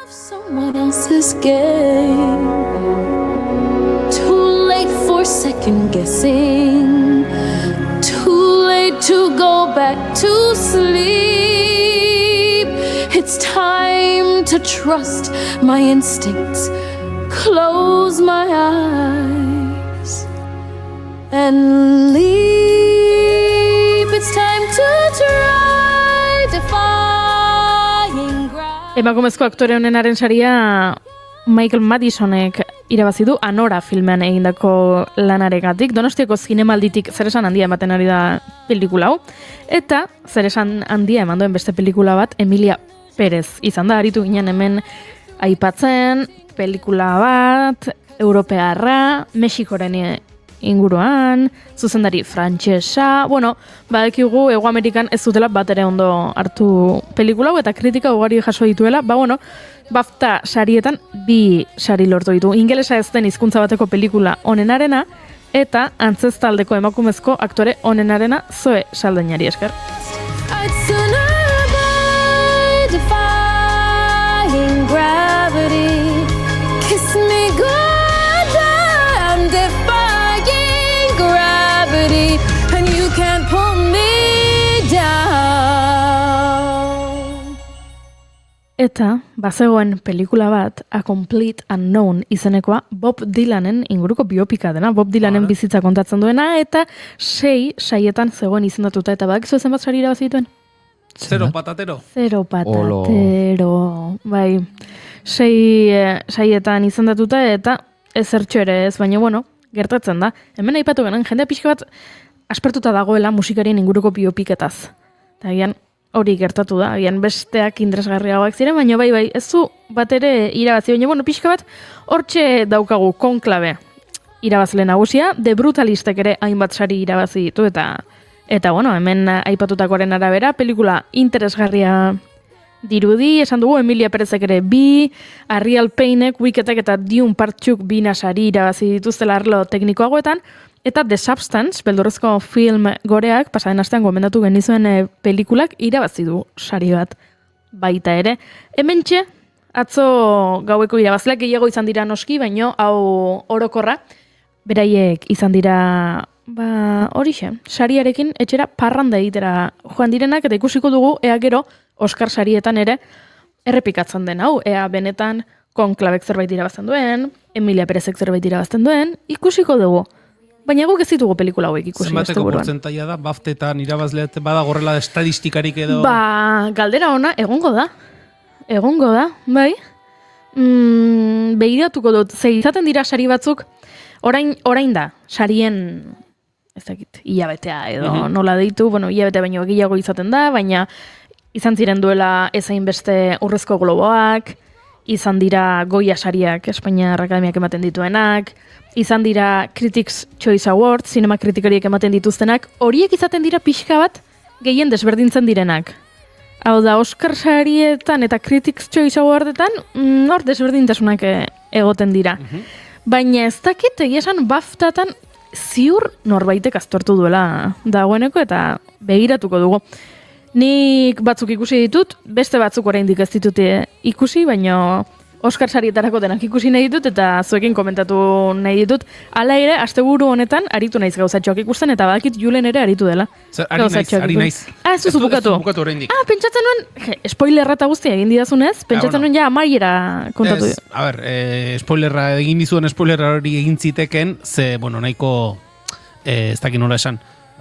Someone else's game. Too late for second guessing. Too late to go back to sleep. It's time to trust my instincts. Close my eyes and leap. It's time to try defying gravity. Emakumezko aktore honenaren saria Michael Madisonek irabazi du Anora filmean egindako lanaregatik. Donostiako zinemalditik zeresan handia ematen ari da pelikula hau. Eta zeresan handia eman duen beste pelikula bat Emilia Perez izan da, aritu ginen hemen aipatzen, pelikula bat, europearra, Mexikoren inguruan, zuzendari frantsesa, bueno, badakigu Hego Amerikan ez dutela bat ere ondo hartu pelikula hau, eta kritika ugari jaso dituela, BAFTA sarietan 2 sari lortu ditu. Ingelesa ez den hizkuntza bateko pelikula honenarena, eta antzeztaldeko emakumezko aktore honenarena Zoe Saldainari esker. Defying gravity. Kiss me goodbye. I'm defying gravity. And you can't pull me down. Eta bazegoen pelikula bat, A Complete Unknown izenekoa, Bob Dylanen inguruko biopika dena, Bob Dylanen bizitza kontatzen duena, eta 6 saietan zegoen izendatuta, eta badakizu zenbat sari irabazi dituen? 0 patatero. 0 patatero. Bai, 6 saietan izendatuta eta ezertxo ere ez, baina bueno, gertatzen da. Hemen aipatu genen, jendea pixka bat aspertuta dagoela musikarien inguruko biopiketaz. Eta agian hori gertatu da, agian besteak interesgarriagoak ziren, baina bai, ez du bat ere irabazi, baina bueno, pixka bat hortxe daukagu konklabe irabazle nagusia, The Brutalistek ere hainbat sari irabazi ditu, eta bueno, hemen aipatutakoaren arabera, pelikula interesgarria dirudi, esan dugu Emilia Perezek ere 2, Ariel Paynek, Wicketek eta Dune Partxuk 2 sari irabazi dituztela arlo teknikoagoetan, eta The Substance, beldurrezko film goreak, pasaden astean gomendatu genizuen pelikulak irabazi du sari bat baita ere. Hementxe, atzo gaueko irabazleak gehiago izan dira noski, baino hau orokorra, beraiek izan dira horixe, sariarekin etxera parranda egitera joan direnak, eta ikusiko dugu ea gero Oscar sarietan ere errepikatzen den hau, ea benetan Konklabek zerbait irabazten duen, Emilia Perezek zerbait irabazten duen, ikusiko dugu. Baina guk ez ditugu pelikula hauek ikusi. Zenbateko portzentaia da, BAFTetan irabazleat bada gorrela estadistikarik edo? Galdera ona, egongo da, bai. Begiratuko dut, ze izaten dira sari batzuk, orain da, sarien, ez dakit, hilabetea edo nola deitu, bueno, hilabete baino gehiago izaten da, baina Izan ziren duela ezain beste urrezko globoak, izan dira Goya sariak Espainiar Akademiak ematen dituenak, izan dira Critics' Choice Awards, zinema kritikariek ematen dituztenak, horiek izaten dira pixka bat gehien desberdintzen direnak. Hau da, Oscar sarietan eta Critics' Choice Awardetan, hor desberdintasunak egoten dira. Baina ez dakit egia esan BAFTatan ziur norbaitek aztertu duela dagoeneko eta begiratuko dugu. Nik batzuk ikusi ditut, beste batzuk oraindik ez ditut ikusi, baina Oscar sarietarako denak ikusi nahi ditut eta zuekin komentatu nahi ditut. Hala ere, asteburu honetan aritu naiz gauzatxoak ikusten eta badakit Julen ere aritu dela. Ari naiz. Ez duzu bukatu. Pentsatzen nuen, spoilerra eta guztia egin didazunez, pentsatzen nuen ja amaiera kontatu. A ber, spoilerra egin dizuen spoilerra hori egin ziteken, ze, bueno, nahiko ez dakit nola esan.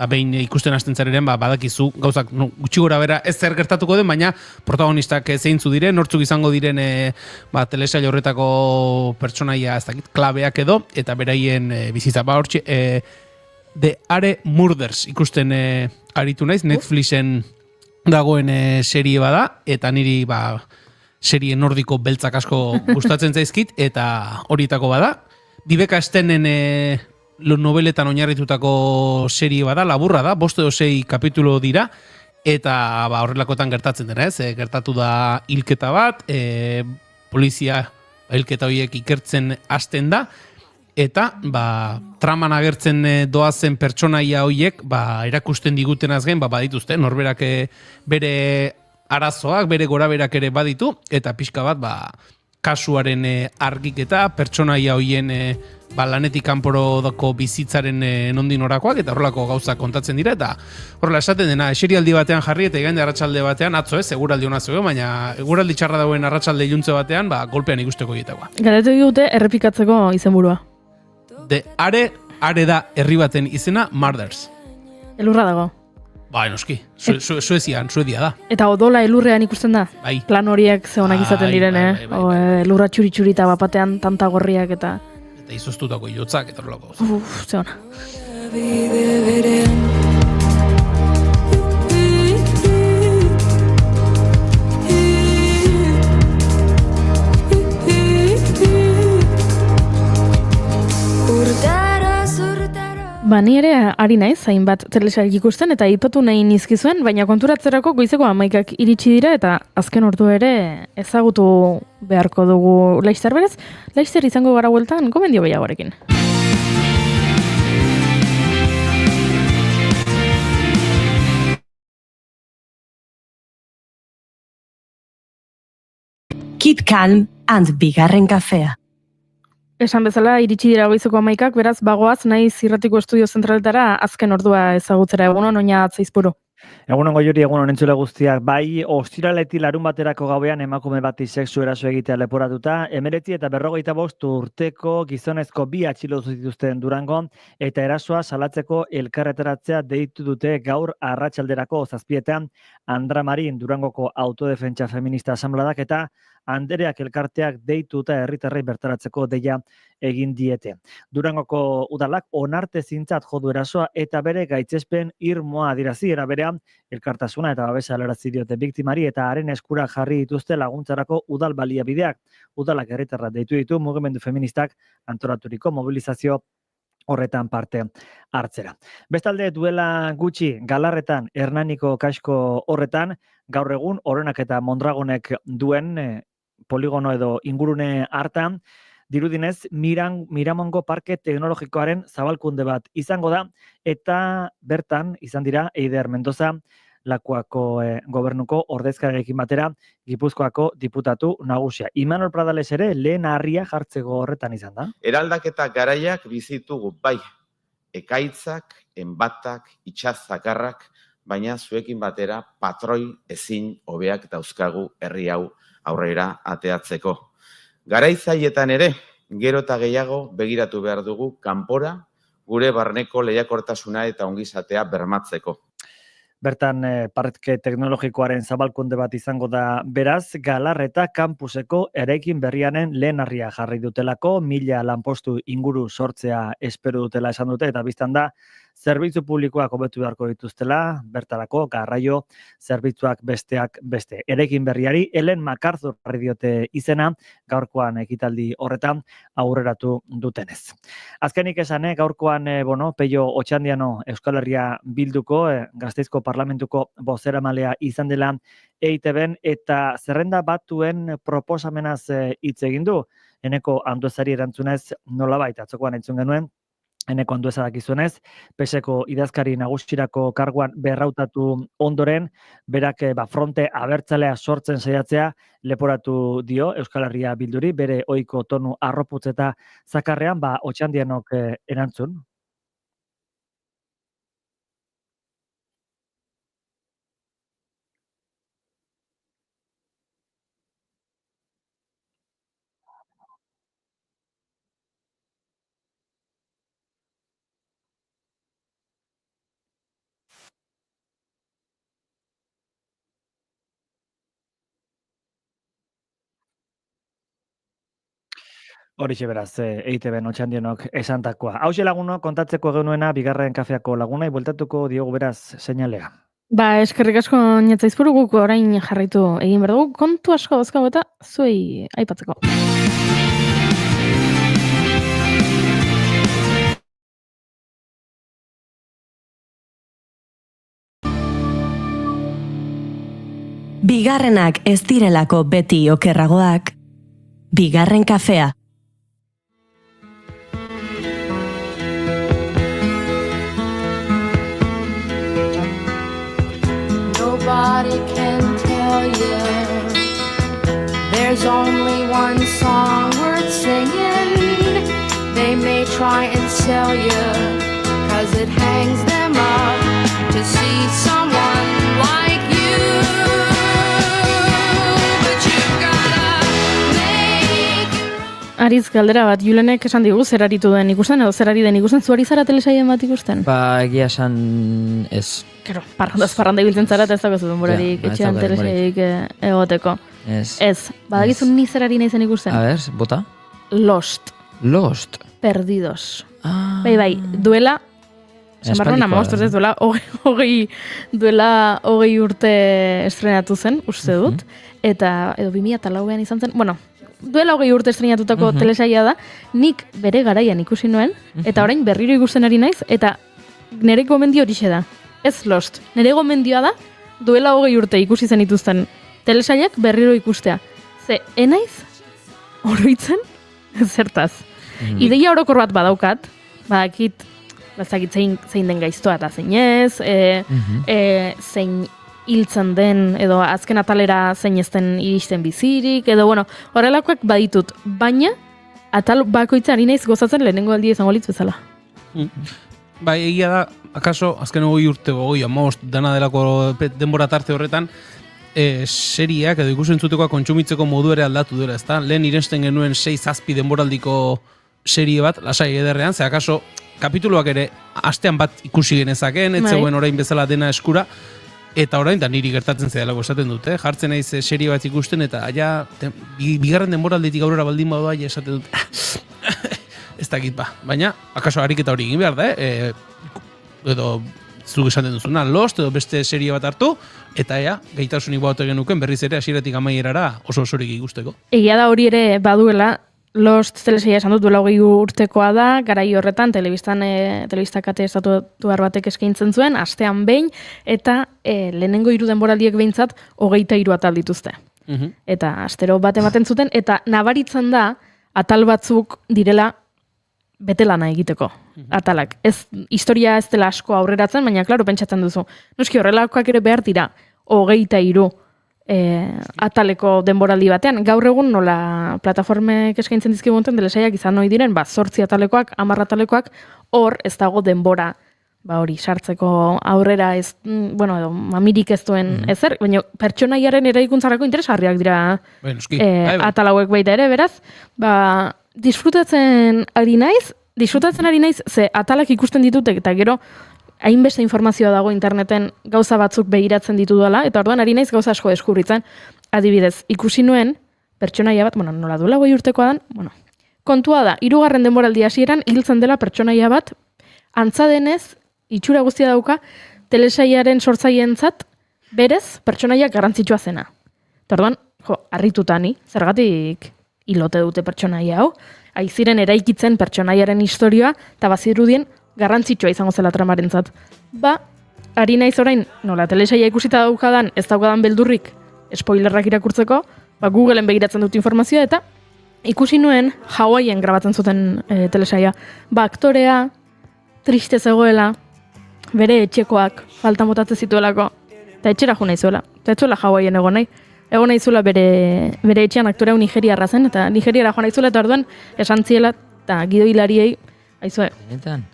Behin ikusten hasten zareren, badakizu gauzak gutxi gora bera ez zer gertatuko den, baina protagonistak zeintzu diren, nortzuk izango diren telesail horretako pertsonaia ez dakit, klabeak edo, eta beraien bizitza. Hortxe, The Are Murders ikusten aritu naiz, Netflixen dagoen serie bada, eta niri serie nordiko beltzak asko gustatzen zaizkit, eta horietako bada. Dibeka Stenen nobeletan oinarritutako serie bada, laburra da, 5 edo 6 kapitulo dira, eta horrelakotan gertatzen dena, ez? Gertatu da hilketa bat, polizia hilketa horiek ikertzen hasten da, eta traman agertzen doazen pertsonaia horiek erakusten digutenaz gain, badituzte, norberak bere arazoak, bere goraberak ere baditu, eta pixka bat kasuaren argiketa, pertsonaia horien lanetik kanporoko bizitzaren nondin orakoak, eta horrelako gauzak kontatzen dira, eta horrela esaten dena, eserialdi batean jarri, eta igande arratsalde batean, atzo ez, eguraldi hona zegoen, baina eguraldi txarra dagoen arratsalde iluntze batean, golpean ikusteko egitekoa. Galdetu digute errepikatzeko izenburua. The Are da herri baten izena, Murders. Elurra dago. Noski, Suedia da. Eta odola elurrean ikusten da? Plan horiek zehonak izaten diren, elurra txuri-txuri eta bapatean tanta gorriak eta... Eta izoztutako iotzak eta horrelako. Zehona. Ni ere ari naiz, hainbat telesail ikusten eta aipatu nahi nizkizuen, baina konturatzerako goizeko 11 iritsi dira eta azken ordu ere ezagutu beharko dugu laizter berez. Laizter izango gara bueltan, gomendio gehiagorekin. Keep calm and bigarren kafea. Esan bezala, iritsi dira goizeko 11, beraz, bagoaz, naiz irratiko estudio zentraletara azken ordua ezagutzera. Egunon, oina atzaizpuru. Egunon goiuri, egunon entzule guztiak. Bai, ostiraleti larun baterako gauean emakume bati sexu eraso egitea leporatuta, 19 eta 55 urteko gizonezko 2 atxilotu zituzten Durangon, eta erasoa salatzeko elkarretaratzea deitu dute gaur arratsalderako 7etan Andra Marin Durangoko autodefentsa feminista asanbladak eta Andereak elkarteak deituta herritarrei bertaratzeko deia egin diete. Durangoko udalak onartezintzat jo du erasoa eta bere gaitzespen irmoa adirazi, era berean elkartasuna eta babesa helarazi diote biktimari eta haren eskura jarri dituzte laguntzarako udal baliabideak. Udalak herritarrak deitu ditu mugimendu feministak antolaturiko mobilizazio horretan parte hartzera. Bestalde duela gutxi Galarretan Hernaniko kasko horretan gaur egun Oronak eta Mondragonek duen poligono edo ingurune hartan dirudinez Miramongo Parke Teknologikoaren zabalkunde bat izango da eta bertan izan dira Eider Mendoza Lakuako gobernuko ordezkarekin batera Gipuzkoako diputatu nagusia. Imanol Pradales ere lehen harria jartzeko horretan izan da. Eraldaketa garaiak bizitugu bai, ekaitzak, enbatak, itxazakarrak, baina zuekin batera patroi ezin hobeak dauzkagu herri hau aurrera ateatzeko. Garaitzaietan ere, gero eta gehiago begiratu behar dugu kanpora, gure barneko lehiakortasuna eta ongizatea bermatzeko. Bertan parke teknologikoaren zabalkunde bat izango da beraz, Galarreta kampuseko eraikin berrianen lehen harria jarri dutelako, 1000 lanpostu inguru sortzea espero dutela esan dute, eta biztan da, zerbitzu publikoak hobetu beharko dituztela, bertarako garraio zerbitzuak besteak beste. Erekin berriari, Ellen MacArthur jarri diote izena, gaurkoan ekitaldi horretan aurreratu dutenez. Azkenik esan, gaurkoan Peio Otxandiano Euskal Herria Bilduko, Gasteizko Parlamentuko bozeramalea izan dela EITB-en eta zerrenda batuen proposamenaz hitz egin du. Eneko Anduezari erantzunez nolabait atzokoan entzun genuen, Eneko Andueza dakizuenez, PSeko idazkari nagusirako karguan berrautatu ondoren, berak fronte abertzalea sortzen saiatzea leporatu dio Euskal Herria Bilduri, bere ohiko tonu arroputz eta zakarrean, Otxandianok erantzun. Horixe beraz, EITB-en Otxandianok esantakoa. Hauxe lagunok kontatzeko genuena bigarren kafeako lagunai, bueltatuko diogu beraz seinalea. Eskerrik asko Niatzaizburu, guk orain jarraitu egin behar dugu, kontu asko dauzkagu eta zuei aipatzeko. Bigarrenak ez direlako beti okerragoak, bigarren kafea. Nobody can tell you there's only one song worth singing. They may try and sell you 'cause it hangs them up to see someone like you. But you've gotta make Ariz, galdera bat, Julenek esan digu zer aritu den ikusten, edo zer ari den ikusten, zuari zara telesaien bat ikusten? Egia esan ez. Kero, parranda ibiltzen zara eta ez dago zuten burarik, etxean telesaik egoteko. Ez, badagizun ni zer ari nahi zen ikusten? A ver, bota. Lost. Perdidos. Bai, duela, esan barruan amagostos ez duela, hogei urte estrenatu zen, uste dut, eta edo 2008an izan zen, bueno, duela 20 urte estrenatutako telesaia da, nik bere garaian ikusi nuen, eta orain berriro ikusten ari naiz, eta nire gomendio horixe da. Ez Lost. Nire gomendioa da, duela 20 urte ikusi zen ituzten telesaiak berriro ikustea. Ze, enaiz, oroitzen, zertaz. Ideia orokor bat badaukat, badakit zein den gaiztoa eta zein ez, zein hiltzen den, edo azken atalera zein ezten iristen bizirik, edo bueno, horrelakoak baditut, baina atal bakoitza ari naiz gozatzen lehenengo aldi izango litz bezala. Bai, egia da, akaso, azken 20 urte, 20 dana delako denbora tarte horretan, seriak edo ikusentzuteko kontsumitzeko modu ere aldatu dira, ezta? Lehen irensten genuen 6-7 denboraldiko serie bat, lasai ederrean, ze akaso kapituluak ere astean bat ikusi genezaken, ez zegoen orain bezala dena eskura, eta orain da niri gertatzen zedalako esaten dute, jartzen naiz serie bat ikusten, eta ja, bigarren denboralditik aurrera baldin badua, ja esaten dut, ez dakit ba. Baina, akaso ariketa hori egin behar da, edo zuk esaten duzuna, Lost edo beste serie bat hartu, eta gaitasunik baute genuken berriz ere hasieratik amaierara oso-osorik ikusteko. Egia da hori ere baduela, Lost telesaia esan dut duela 20 urtekoa da, garai horretan telebistakate estatuar batek eskaintzen zuen, astean behin, eta lehenengo 3 denboraldiek behintzat 23 atal dituzte. Eta astero bat ematen zuten, eta nabaritzen da, atal batzuk direla betelana egiteko, atalak. Historia ez dela asko aurreratzen, baina, klaro, pentsatzen duzu. Noski horrelakoak ere behar dira, 23 ataleko denboraldi batean. Gaur egun nola plataformek eskaintzen dizkigunten telesaiak izan ohi diren, 8 atalekoak, 10 atalekoak, hor ez dago denbora, hori sartzeko aurrera ez, bueno, edo mamirik ez duen ezer, baina pertsonaiaren eraikuntzarako interesgarriak dira atalauek baita ere, beraz, disfrutatzen ari naiz, ze atalak ikusten ditutek, eta gero, hainbeste informazioa dago interneten gauza batzuk begiratzen ditu dela, eta orduan ari naiz gauza asko deskubritzen. Adibidez, ikusi nuen, pertsonaia bat, nola duela 20 urtekoa dan, kontua da, 3. denboraldi hasieran hiltzen dela pertsonaia bat, antza denez, itxura guztia dauka telesaiaren sortzaileentzat berez pertsonaiak garrantzitsua zena. Eta orduan, harrituta ni, zergatik ilote dute pertsonaia hau, aiziren eraikitzen pertsonaiaren historioa, eta bazirudien garrantzitsua izango zela tramarentzat. Ari naiz orain, nola telesaia ikusita daukadan, ez daukadan beldurrik, spoilerrak irakurtzeko, Googleen begiratzen dut informazioa, eta ikusi nuen Hawaien grabatzen zuten telesaia. Aktorea, triste zegoela, bere etxekoak falta motatzen zituelako, eta etxera jo nahi zuela. Eta etzuela Hawaien egon nahi. Egon nahi zuela bere etxean aktorea nigeriarra zen, eta nigeriara jo nahi zuela, eta orduan esan ziela, eta gidoilariei, aizue,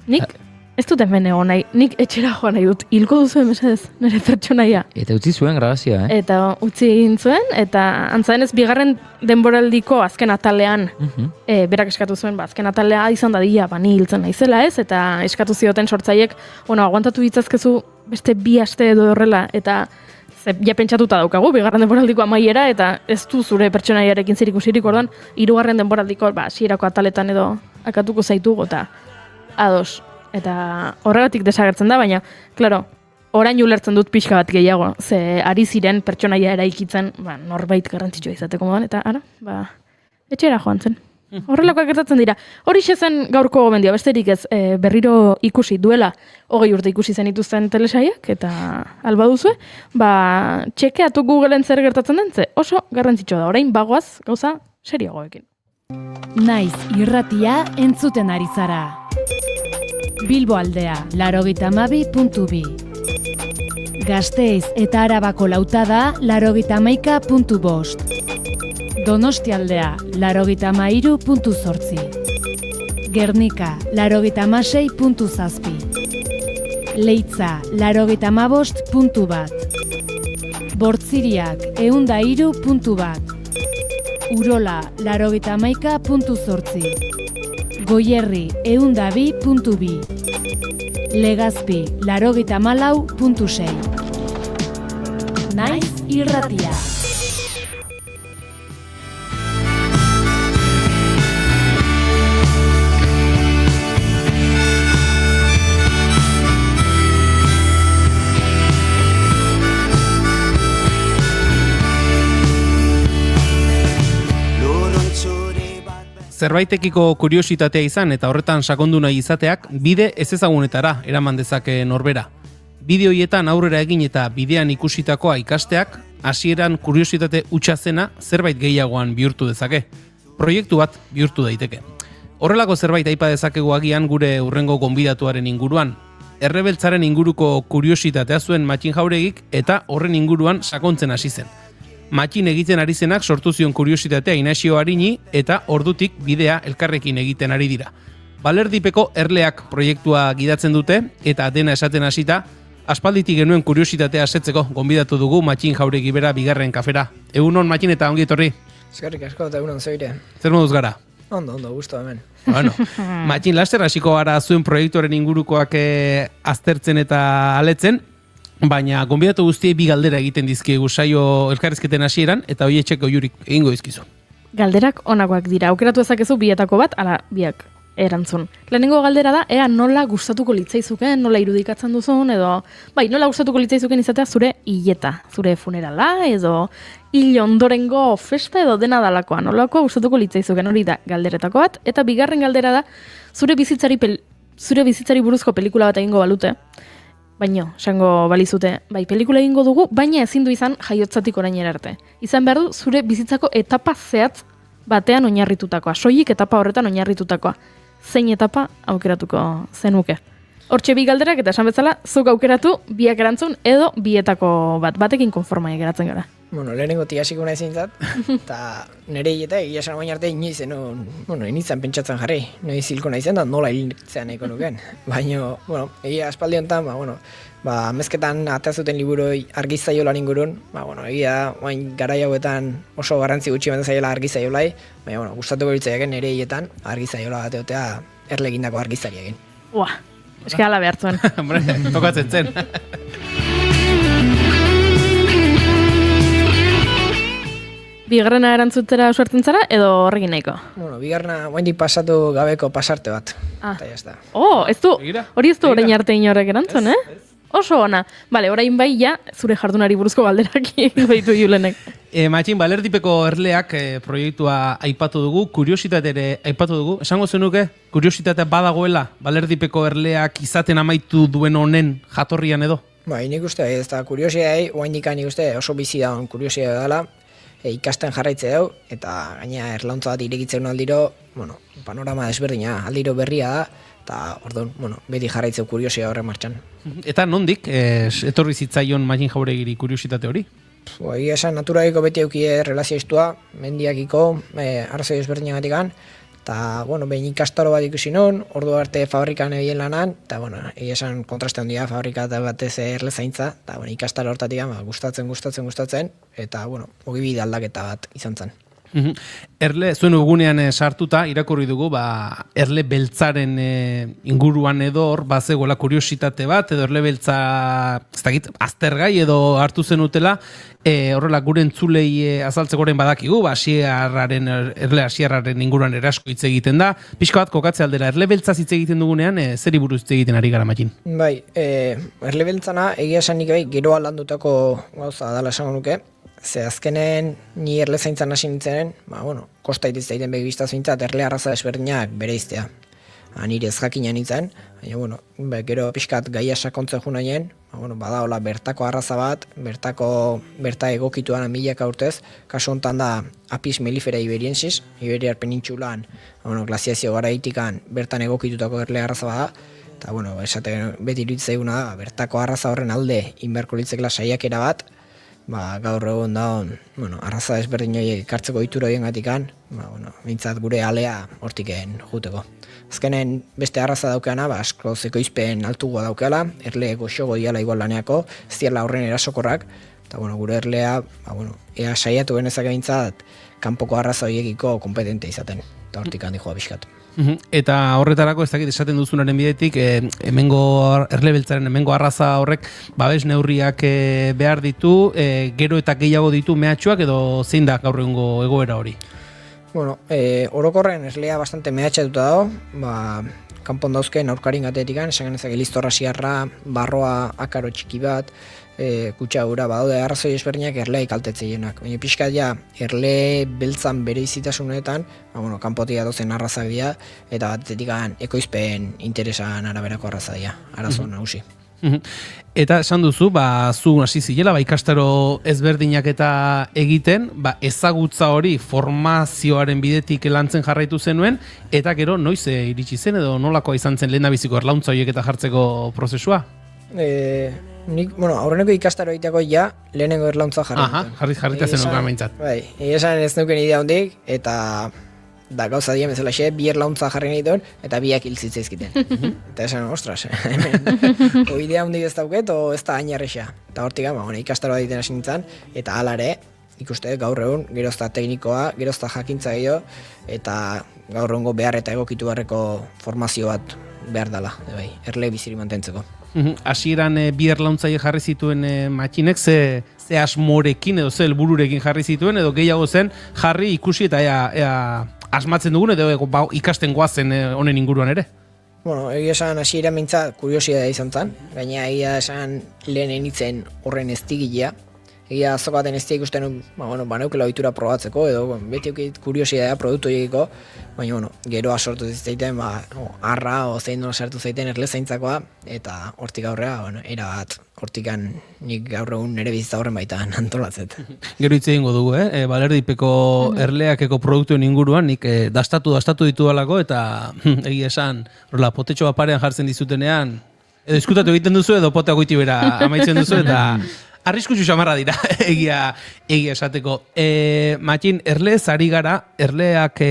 nik ez dut hemen egon nahi, nik etxera joan nahi dut, hilko duzu mesedez, nire pertsonaia. Eta utzi zuen grabazioa, Eta utzi egin zuen, eta antzadenez bigarren denboraldiko azken atalean, berak eskatu zuen, azken atalea izan dadila, ni hiltzen naizela ez, eta eskatu zioten sortzaiek, aguantatu ditzazkezu beste 2 aste edo horrela, eta ja pentsatuta daukagu, bigarren denboraldiko amaiera, eta ez du zure pertsonaiarekin zerikusirik, orduan, 3. denboraldiko, hasierako ataletan edo akatuko zaitugu, eta ados. Eta horregatik desagertzen da, baina, klaro, orain ulertzen dut pixka bat gehiago, ze ari ziren pertsonaia eraikitzen, norbait garrantzitsua izateko modan, eta ara, etxera joan zen. Horrelakoak gertatzen dira. Hori zen gaurko gomendio, besterik ez berriro ikusi duela, 20 urte ikusi zen ituzten telesaiak, eta alba duzue, txekeatu Googleen zer gertatzen den, ze oso garrantzitsua da, orain bagoaz gauza serioagoekin. Naiz irratia entzuten ari zara. Bilbo aldea, 82.2. Gasteiz eta Arabako lautada, 81.5. Donostialdea, 83.8. Gernika, 86.7. Leitza, 85.1. Bortziriak, 103.1. Urola, 81.8. Goierri, 102.2. Legazpi, 84.6. Naiz irratia. Zerbaitekiko kuriositatea izan eta horretan sakondu nahi izateak bide ezezagunetara eraman dezake norbera. Bide horietan aurrera egin eta bidean ikusitakoa ikasteak hasieran kuriositate hutsa zena zerbait gehiagoan bihurtu dezake. Proiektu bat bihurtu daiteke. Horrelako zerbait aipa dezakegu agian gure hurrengo gonbidatuaren inguruan. Errebeltzaren inguruko kuriositatea zuen Matxin Jauregik eta horren inguruan sakontzen hasi zen. Matxin egiten ari zenak sortu zion kuriositatea Inaxio Arini eta ordutik bidea elkarrekin egiten ari dira. Balerdipeko Erleak proiektua gidatzen dute eta dena esaten hasita, aspalditik genuen kuriositatea asetzeko gonbidatu dugu Matxin Jauregi bera bigarren kafera. Egunon Matxin eta ongi etorri. Eskerrik asko eta egunon zeire. Zer moduz gara? Ondo, gusto hemen. Bueno, Matxin laster hasiko gara zuen proiektuaren ingurukoak aztertzen eta aletzen. Baina, gonbidatu guztiei 2 galdera egiten dizkiegu saio elkarrizketen hasieran eta hoi etxeko jurik egingo dizkizu. Galderak onakoak dira, aukeratu ezakezu bietako bat, ala biak erantzun. Lehenengo galdera da, ea nola gustatuko litzaizuken, nola irudikatzen duzun, edo, nola gustatuko litzaizuken izatea zure hileta, zure funerala, edo hil ondorengo festa edo dena dalakoa, nolako gustatuko litzaizuken, hori da galderetako bat, eta bigarren galdera da, zure bizitzari buruzko pelikula bat egingo balute, baino, esango balizute, pelikula egingo dugu, baina ezin du izan jaiotzatik orainera arte. Izan behar du, zure bizitzako etapa zehatz batean oinarritutakoa, soilik etapa horretan oinarritutakoa. Zein etapa aukeratuko zenuke. Hortxe 2 galderak eta esan bezala, zuk aukeratu 2 erantzun edo bietako batekin konforma geratzen gara. Bueno, lehenengo tiasiko nahi zintzat, eta nire hileta egia esan baina arte inoiz, initzan pentsatzen jarri, noiz hilko nahi zen da nola hiltzean nahiko nuken. Baina, egia aspaldi honetan, mezketan atea zuten liburoi argizaiolan ingurun, egia garai hauetan oso garrantzi gutxi benden zaiola argizaiolai, baina, gustatuko litzaiaken nire hiletan argizaiola bateotea erlegindako argizari egin. Eske ala behartzen. Hombre, tokatzen zen. Bigarrena erantzutera suertzen zara, edo horrekin nahiko? Bueno, bigarrena, oaindik pasatu gabeko pasarte bat. Eta jazta. Hori ez du orain arte inorek erantzun, Oso ona. Bale, orain bai ja, zure jardunari buruzko galderak egingo ditu Julenek. Matxin, Balerdipeko Erleak proiektua aipatu dugu, kuriositate ere aipatu dugu. Esango zenuke, kuriositatea badagoela, Balerdipeko Erleak izaten amaitu duen honen jatorrian edo? Bai, nik uste, ez da kuriosidea, oaindik nik uste oso bizi daun kuriosidea dela, ikasten jarraitze dau, eta gaina erlauntza bat irekitzen aldiro, panorama desberdina, aldiro berria da, eta orduan, beti jarraitzeu kuriosia horre martxan. Eta nondik, etorri zitzaion Matxin Jauregiri kuriositate hori? Egia esan, naturaiko beti eukie relazioiztua, mendiakiko, arrazoi ezberdinagatik, eta, behin ikastaro bat ikusi non, ordu arte fabrikan ebien lanan, eta, egia esan kontraste handia fabrika eta batez erle zaintza, eta, ikastaro hortatik, gustatzen, eta, hogi bide aldaketa bat izan zen. Erle, zuen ugunean sartuta, irakurri dugu, erle beltzaren inguruan edo hor, bazegoela kuriositate bat, edo erle beltza, ez dakit, aztergai edo hartu zenutela, horrela gure entzulei azaltzeko orain badakigu, erle asierraren inguruan erasko hitz egiten da, pixka bat kokatze aldera, erle beltza hitz egiten dugunean, zeri buruz hitz egiten ari gara Matxin? Bai, erle beltzana, egia esan nik bai, geroa landutako gauza dala esango nuke, ze azkenen ni erle zaintzan hasi nintzenen, kosta itiz daiten begibizta zuintzat erle arraza desberdinak bere iztea. Nire ez jakina nintzen, baina gero pixkat gaia sakontzen jo nahien, badaola bertako arraza bat, berta egokituan milaka urtez, kasu honetan da Apis mellifera iberiensis, Iberiar penintxulan, glaziazio garaitikan bertan egokitutako erle arraza bada, eta esate beti iruditzaiuna da, bertako arraza horren alde inberko litzekela saiakera bat, gaur egun daun, arraza ezberdin horiek kartzeko itura horien gatikan, bintzat gure alea hortiken juteko. Azkenen beste arraza daukeana, asko zekoizpen altugoa daukeala, erle goxogo diala igual laneako, ez diala horren erasokorrak, eta gure erlea, ea saiatu genezak bintzat, kanpoko arraza horiekiko kompetente izaten, eta hortik handi joa bizkat. Eta horretarako ez dakit esaten duzunaren bidetik, hemengo erle beltzaren hemengo arraza horrek babes neurriak behar ditu, gero eta gehiago ditu mehatxuak edo zein da gaur egungo egoera hori? Orokorren erlea bastante mehatxatuta dago, kanpon dauzken aurkarin gatetikan, esan genezak eliztorra siarra, barroa akaro txiki bat, kutsa gura badaude arrazoi ezberdinak erlea ikaltetzeienak. Baina pixkat ja, erle beltzan bere izitasunetan, kanpotia dozen arrazak dira, eta batetik ekoizpen interesan araberako arraza dira, arazo nagusi. Eta esan duzu, zu hasi zilela, ikastaro ezberdinak eta egiten, ezagutza hori formazioaren bidetik lantzen jarraitu zenuen, eta gero noiz iritsi zen edo nolakoa izan zen lehendabiziko erlauntza horiek eta jartzeko prozesua? Nik, aurreneko ikastaro egiteako lehenengo erlauntza jarrita zen nukan behintzat. Bai, esan ez nuken idea hondik, eta gauza dien bezalaxe, bi erlauntza jarri nahi duen, eta biak hiltzitzaizkiten. Eta esan, ostras, o idea hondik ez dauket, o ez da ainarresa. Eta hortik, ikastaro bat egiten hasi nintzen, eta alare, ikuste gaur egun, gerozta teknikoa, gerozta jakintza gehiago, eta gaur egungo behar eta egokitu beharreko formazio bat behar dela, erle biziri mantentzeko. Hasieran bi erlauntzaile jarri zituen Matxinek, ze asmorekin edo ze helbururekin jarri zituen, edo gehiago zen jarri ikusi eta ea asmatzen dugun edo ikasten goazen honen inguruan ere? Egia esan hasieran mintzat kuriosia izan zen, gaina egia esan lehenen itzen horren estigilea, egia azokaten ez ikusten, banaukela ohitura probatzeko, edo beti eukit kuriosidea produktu egiko, baina, geroa sortu zitzaiten, arra o zein dola sartu zaiten erle zaintzakoa, eta hortik aurrea, erabat, hortikan nik gaur egun nire bizitza horren baita antolatzet. Gero hitz egingo dugu, Balerdipeko erleakeko produktuen inguruan, nik dastatu ditu dalako, eta egia esan, potetxo bat parean jartzen dizutenean, edo izkutatu egiten duzu, edo potea goitibera amaitzen duzu, eta arriskutsu xamarra dira, egia esateko. Matxin, erleez ari gara, erleak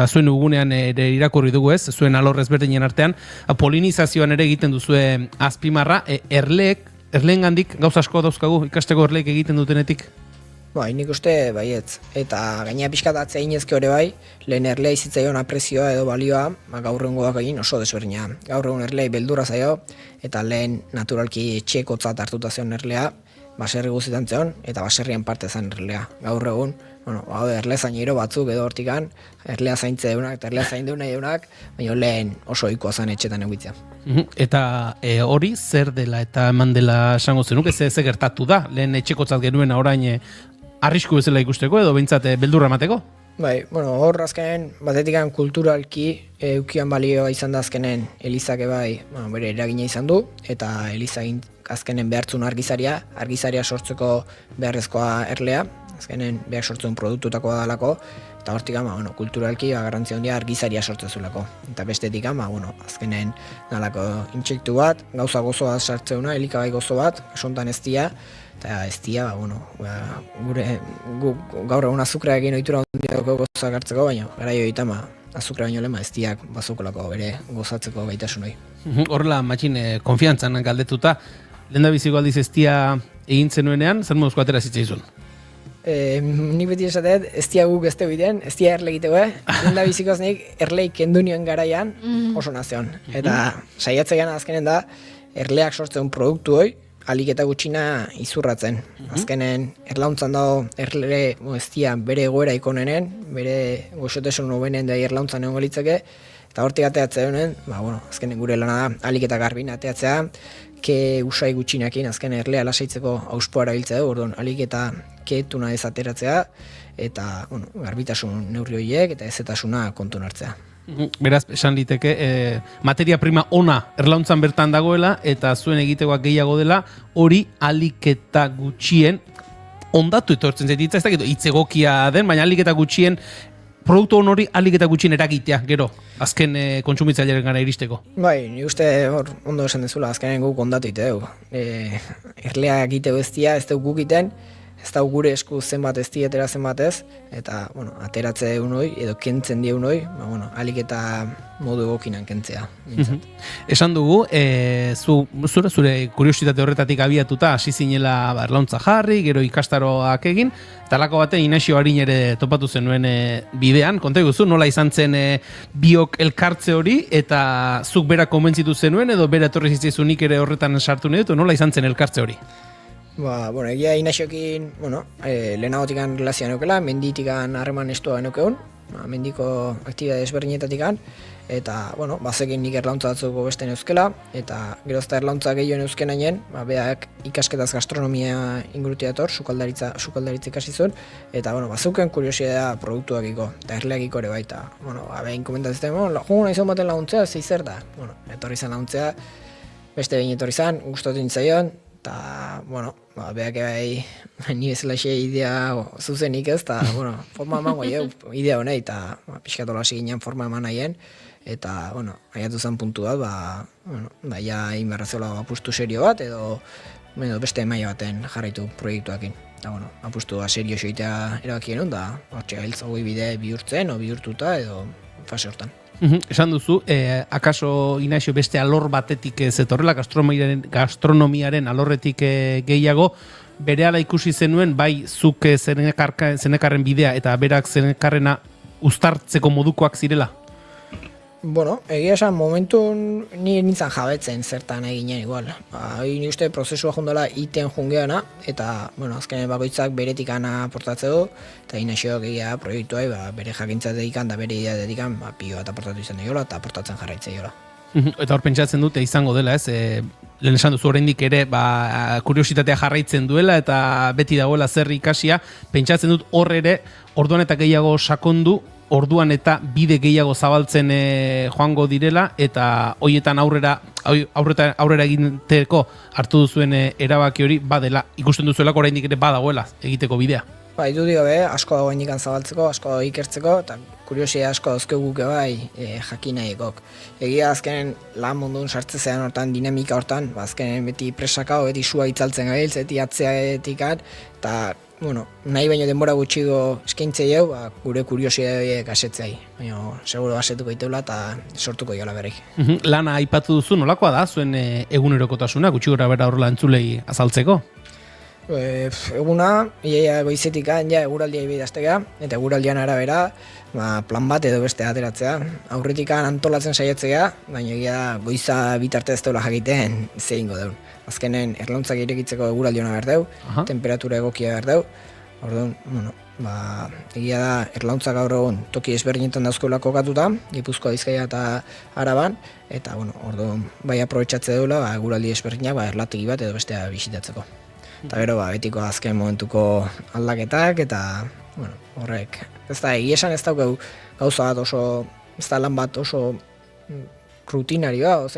zuen ugunean ere irakurri dugu ez, zuen alor ezberdinen artean, polinizazioan ere egiten duzue azpimarra, erleengandik gauza asko dauzkagu, ikasteko erleek egiten dutenetik? Nik uste baietz, eta gaina pixkat atzea inezke hori bai, lehen erlea izitzaion aprezioa edo balioa, gaur egungoak egin oso desberdina. Gaur egun erlei beldurra zaio, eta lehen naturalki etxekotzat hartuta zion erlea, baserri guztietan zeon, eta baserrian parte zen erlea. Gaur egun, erle zainero batzuk edo hortikan, erlea zaintze deunak, eta erlea zaindu nahi deunak, baina lehen oso ohikoa zen etxetan egitea. Eta hori zer dela eta eman dela esango zenuke, ze gertatu da, lehen etxekotzat genuen orain arrisku bezala ikusteko edo behintzat beldurra emateko? Bai, hor azkenen, batetikan kulturalki eukian balioa izan da azkenen Elizak bai, bere eragina izan du, eta Eliza azkenen behartzun argizaria sortzeko beharrezkoa erlea, azkenen behar sortzen produktutakoa dalako, eta hortik kulturalki garrantzia handia argizaria sortzen zulako. Eta bestetik azkenen nalako intsektu bat, gauza gozo bat sartzeuna, elikagai gozo bat, esontan eztia, eta eztia, gaur egun azukra egin ohitura handiako gozak hartzeko, baina gara joita azukra baino lema eztiak bazukolako bere gozatzeko gaitasunoi. Horrela, matxin, konfiantzan galdetuta, lehen da biziko aldiz eztia egin zenuenean, zer moduzko atera zitzaizun? Nik beti esatet, eztia guk ez bideen, eztia erle egiteko, lehen da bizikoz nik erleik kendu nioen garaian oso nazion. Eta saiatzean azkenen da, erleak sortzen produktu hoi, alik eta gutxina izurratzen. Azkenen, erlauntzan dago erle eztia bere egoera ikonenen, bere goxotesun hobenen da erlauntzan egon galitzeke, eta hortik ateatzea honen, azkenen gure lana da, alik eta garbin ateatzea, ke usai gutxinakin azken erlea lasaitzeko auspoara biltzea du, orduan alik eta ketuna ez ateratzea, eta garbitasun neurri horiek eta ezetasuna kontun hartzea. Beraz, esan liteke, materia prima ona erlauntzan bertan dagoela, eta zuen egitekoak gehiago dela, hori alik eta gutxien, ondatu etortzen zaititza, ez dakit hitzegokia den, baina alik eta gutxien, produktu hori alik eta gutxien eragitea, gero, azken kontsumitzaileren gara iristeko. Bai, ni uste hor ondo esan dezula, azkenen guk ondatu iteu. Erlea egiteu eztia, ez dugu guk iten, ez da gure esku zenbat eztietera zenbat ez, eta, ateratze eunoi, edo kentzen die eunoi, alik eta modu egokinan kentzea. Esan dugu, zure kuriositate horretatik abiatuta, hasi zinela erlauntza jarri, gero ikastaroak egin, talako baten Inaxio Arin ere topatu zenuen bidean, konta eguzu, nola izan zen biok elkartze hori, eta zuk bera konbentzitu zenuen, edo bera etorri zitzaizun ere horretan sartu nahi dut, nola izan zen elkartze hori? Egia Inaxiokin, lehenagotikan relazioa neukela, menditikan harreman estua neukeun, mendiko aktibidade desberdinetatikan, eta, bazekin nik erlauntza batzuko beste neuzkela, eta gerozta erlauntza gehioen euzken ainen, beak ikasketaz gastronomia ingurutia etor, sukaldaritza ikasi zuen, eta, bazuken kuriosidea produktuakiko, eta erleakiko ere baita. Behin komentatzen, juguna izan baten laguntzea, zer da? Etorri zen laguntzea, beste behin etorri zen, gustatu nintzaion, eta, beak bai, ni bezalaxe idea zuzenik ez, eta, forma eman idea honei, eta pixkatola hasi ginen forma eman nahien, eta, haiatu zen puntu bat, ja inberrazola apustu serio bat, edo beste maila baten jarraitu proiektuakin. Eta, apustu serio xoitea erabakien hon, da, hortxe gailtza hoi bide bihurtzen, o bihurtuta, edo fase hortan. Esan duzu, akaso Inaxio beste alor batetik zetorrela, gastronomiaren alorretik gehiago, berehala ikusi zenuen, bai zuk zenekarren bidea eta berak zenekarrena uztartzeko modukoak zirela? Egia esan, momentun ni nintzen jabetzen zertan eginen igual. Ni uste prozesua jundela iten jungeana, eta, azkenen bakoitzak beretik aportatze du, eta Inaxioak egia proiektua bere jakintzatetikan da bere ideatetikan pio bat aportatu izan diola, eta aportatzen jarraitzea jola. Eta hor pentsatzen dute izango dela, ez? Lehen esan duzu oraindik ere kuriositatea jarraitzen duela eta beti dagoela zer ikasia, pentsatzen dut hor ere orduan eta gehiago sakondu, orduan eta bide gehiago zabaltzen joango direla, eta hoietan aurrera egiteko hartu duzuen erabaki hori badela, ikusten duzuelako oraindik ere badagoela egiteko bidea. Du dio asko dago indikan zabaltzeko, asko dago ikertzeko, eta kuriosia asko dauzkeguke bai jakinaiekok. Egia azkenen lan mundun sartzezean hortan, dinamika hortan, azkenen beti presakao, beti sua itzaltzen gabiltz, beti atzeaetikan, eta nahi baino denbora gutxigo eskaintzei hau, gure kuriosia horiek asetzei. Baina, seguro asetuko iteula eta sortuko jola berrik. Lana aipatu duzu, nolakoa da zuen egunerokotasuna, gutxi gora bera horrela entzulei azaltzeko? Eguna, iaia goizetikan, ja eguraldia ibidaztega, eta eguraldian arabera, plan bat edo beste ateratzea. Aurretikan antolatzen saiatzea, baina egia da goiza bitarte ez deula jakiten zehingo deun. Azkenen erlauntzak irekitzeko eguraldiona behar deu, temperatura egokia behar deu, orduan, egia da erlauntzak gaur egun toki ezberdinetan dauzkoela kokatuta, Gipuzkoa, Bizkaia eta Araban, eta orduan bai aprobetxatze deula eguraldi ezberdinak erlategi bat edo bestea bisitatzeko. Eta gero, betiko azken momentuko aldaketak, eta horrek. Ez da, egia esan ez daukeu gauza bat oso, ez da lan bat oso rutinarioa,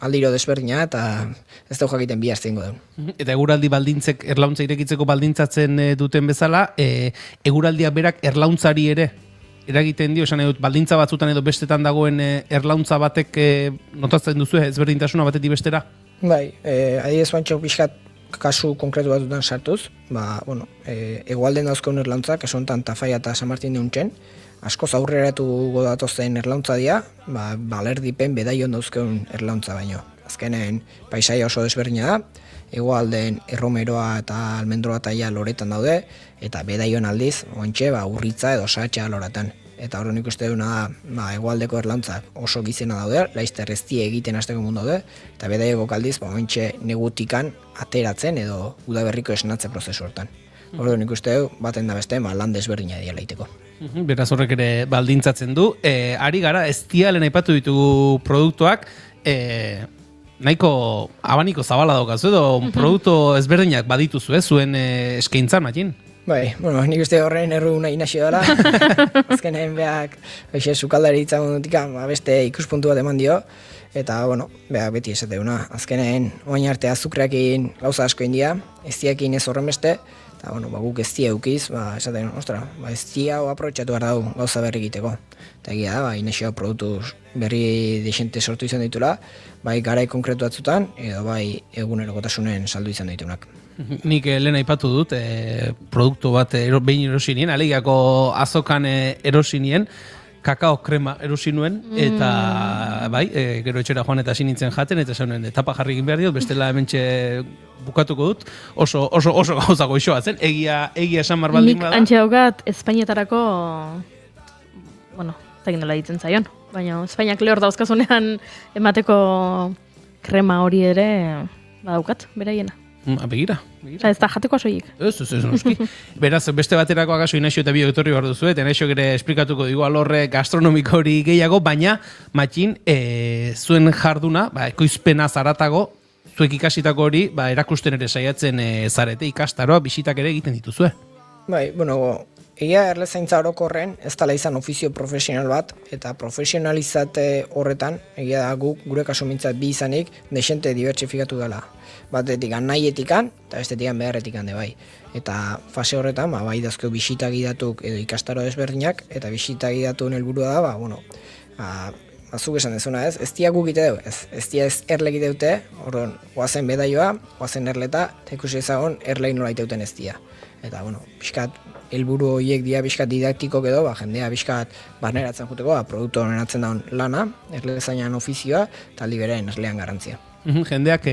aldiro desberdina, eta ez dau jakiten bi hartzen duen. Eta eguraldi baldintzek erlauntza irekitzeko baldintzatzen duten bezala, eguraldia berak erlauntzari ere eragiten dio, esan edut, baldintza batzutan edo bestetan dagoen erlauntza batek notatzen duzu ezberdintasuna batetik bestera? Bai, adibidez bantxo pixkat kasu konkretu batutan sartuz, egualden dauzkeun erlauntzak, esontan Tafaia eta San Martin deuntzen, askoz aurreratu datozen erlauntza dira, balerdipen bedaion dauzkeun erlauntza baino. Azkenen paisaia oso desberdina da, egualden Erromeroa eta Almendroa taia loretan daude, eta bedaion aldiz, ointxe, urritza edo saatxa loratan. Eta hori nik uste duna da, egualdeko erlauntzak oso gizena daude, laizter eztie egiten hasteko mundu daude, eta bedaieko kaldiz, ointxe negutikan ateratzen edo udaberriko esnatze prozesu hortan. Hori nik uste du, baten da beste, lan desberdina dira laiteko. Beraz horrek ere baldintzatzen du. Ari gara, eztialen aipatu ditugu produktuak, nahiko abaniko zabala daukazu edo produktu ezberdinak badituzu, zuen eskaintzan, Matin? Bai, nik uste horren erruguna inazio dela. Azkenen behak, sukaldari itzamundutik, beste ikuspuntu bat eman dio. Eta, beti esateuna. Azkenen, oain arte azukreakin gauza asko india, eztiakin ez horren beste. Eta, guk eztia eukiz, esaten, eztia aprobetxatu behar dago gauza berri egiteko. Eta egia da, inazio produktu berri desente sortu izan ditula, bai garai konkretu batzutan, edo bai egunerokotasunen saldu izan ditunak. Nik lehen aipatu dut, produktu bat behin erosinien, alegiako azokan erosinien, kakao krema erosi nuen, eta bai, gero etxera joan eta hasi nintzen jaten, eta esan nuen, tapa jarri egin behar diot, bestela hementxe bukatuko dut, oso gauza goixoa zen, egia esan baldin bada. Nik antxe daukat Espainietarako, zakin dela ditzen zaion, baina Espainiak lehor dauzkazunean emateko krema hori ere badaukat, beraiena. Begira. Ez da jateko soilik. Ez, noski. Beraz, beste baterako agaso Inaxio eta biok etorri behar duzu, eta Inaxio ere esplikatuko digu alorre gastronomiko hori gehiago, baina, Matxin, zuen jarduna, ekoizpena zaratago, zuek ikasitako hori, erakusten ere saiatzen zarete, ikastaroa, bisitak ere egiten dituzue. Bai, egia erlezaintza orokorren ez dela izan ofizio profesional bat, eta profesionalizate horretan, egia da gure kasu mintzat bi izanik, desente dibertsifikatu dela. Batetik nahietik-an, eta bestetik beharretik-an bai. Eta fase horretan, bai dazkeo bisita gidatuk edo ikastaro desberdinak, eta bisita gidatuen helburua da, zuk esan dezuna ez, ez dia guk ite dugu, ez dia ez erle egite dute, horren, oazen bedaioa, oazen erleta, eta ikusi ezagon erleik nola iteuten ez dia. Eta, pixkat, helburu horiek dia pixkat didaktikok edo, jendea pixkat barneratzen juteko, produktu honeratzen daun lana, erlezainan ofizioa, eta liberen erlean garantzia. Jendeak,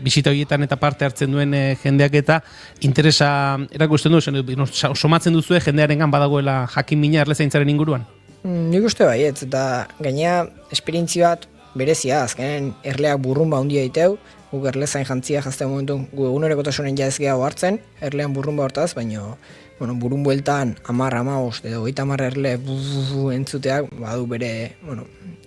bisita horietan eta parte hartzen duen jendeak eta interesa erakusten du, somatzen duzue jendearengan badagoela jakin mina erlezaintzaren inguruan? Nik uste baietz, eta gainea esperientzia bat berezia, azkenen erleak burrumba handia diteu, guk erlezain jantzia jazten momentu, gu egunerokotasunen ja ez gehiago hartzen, erlean burrumba hortaz, baina burun bueltan 10-15 edo 30 erle entzuteak badu bere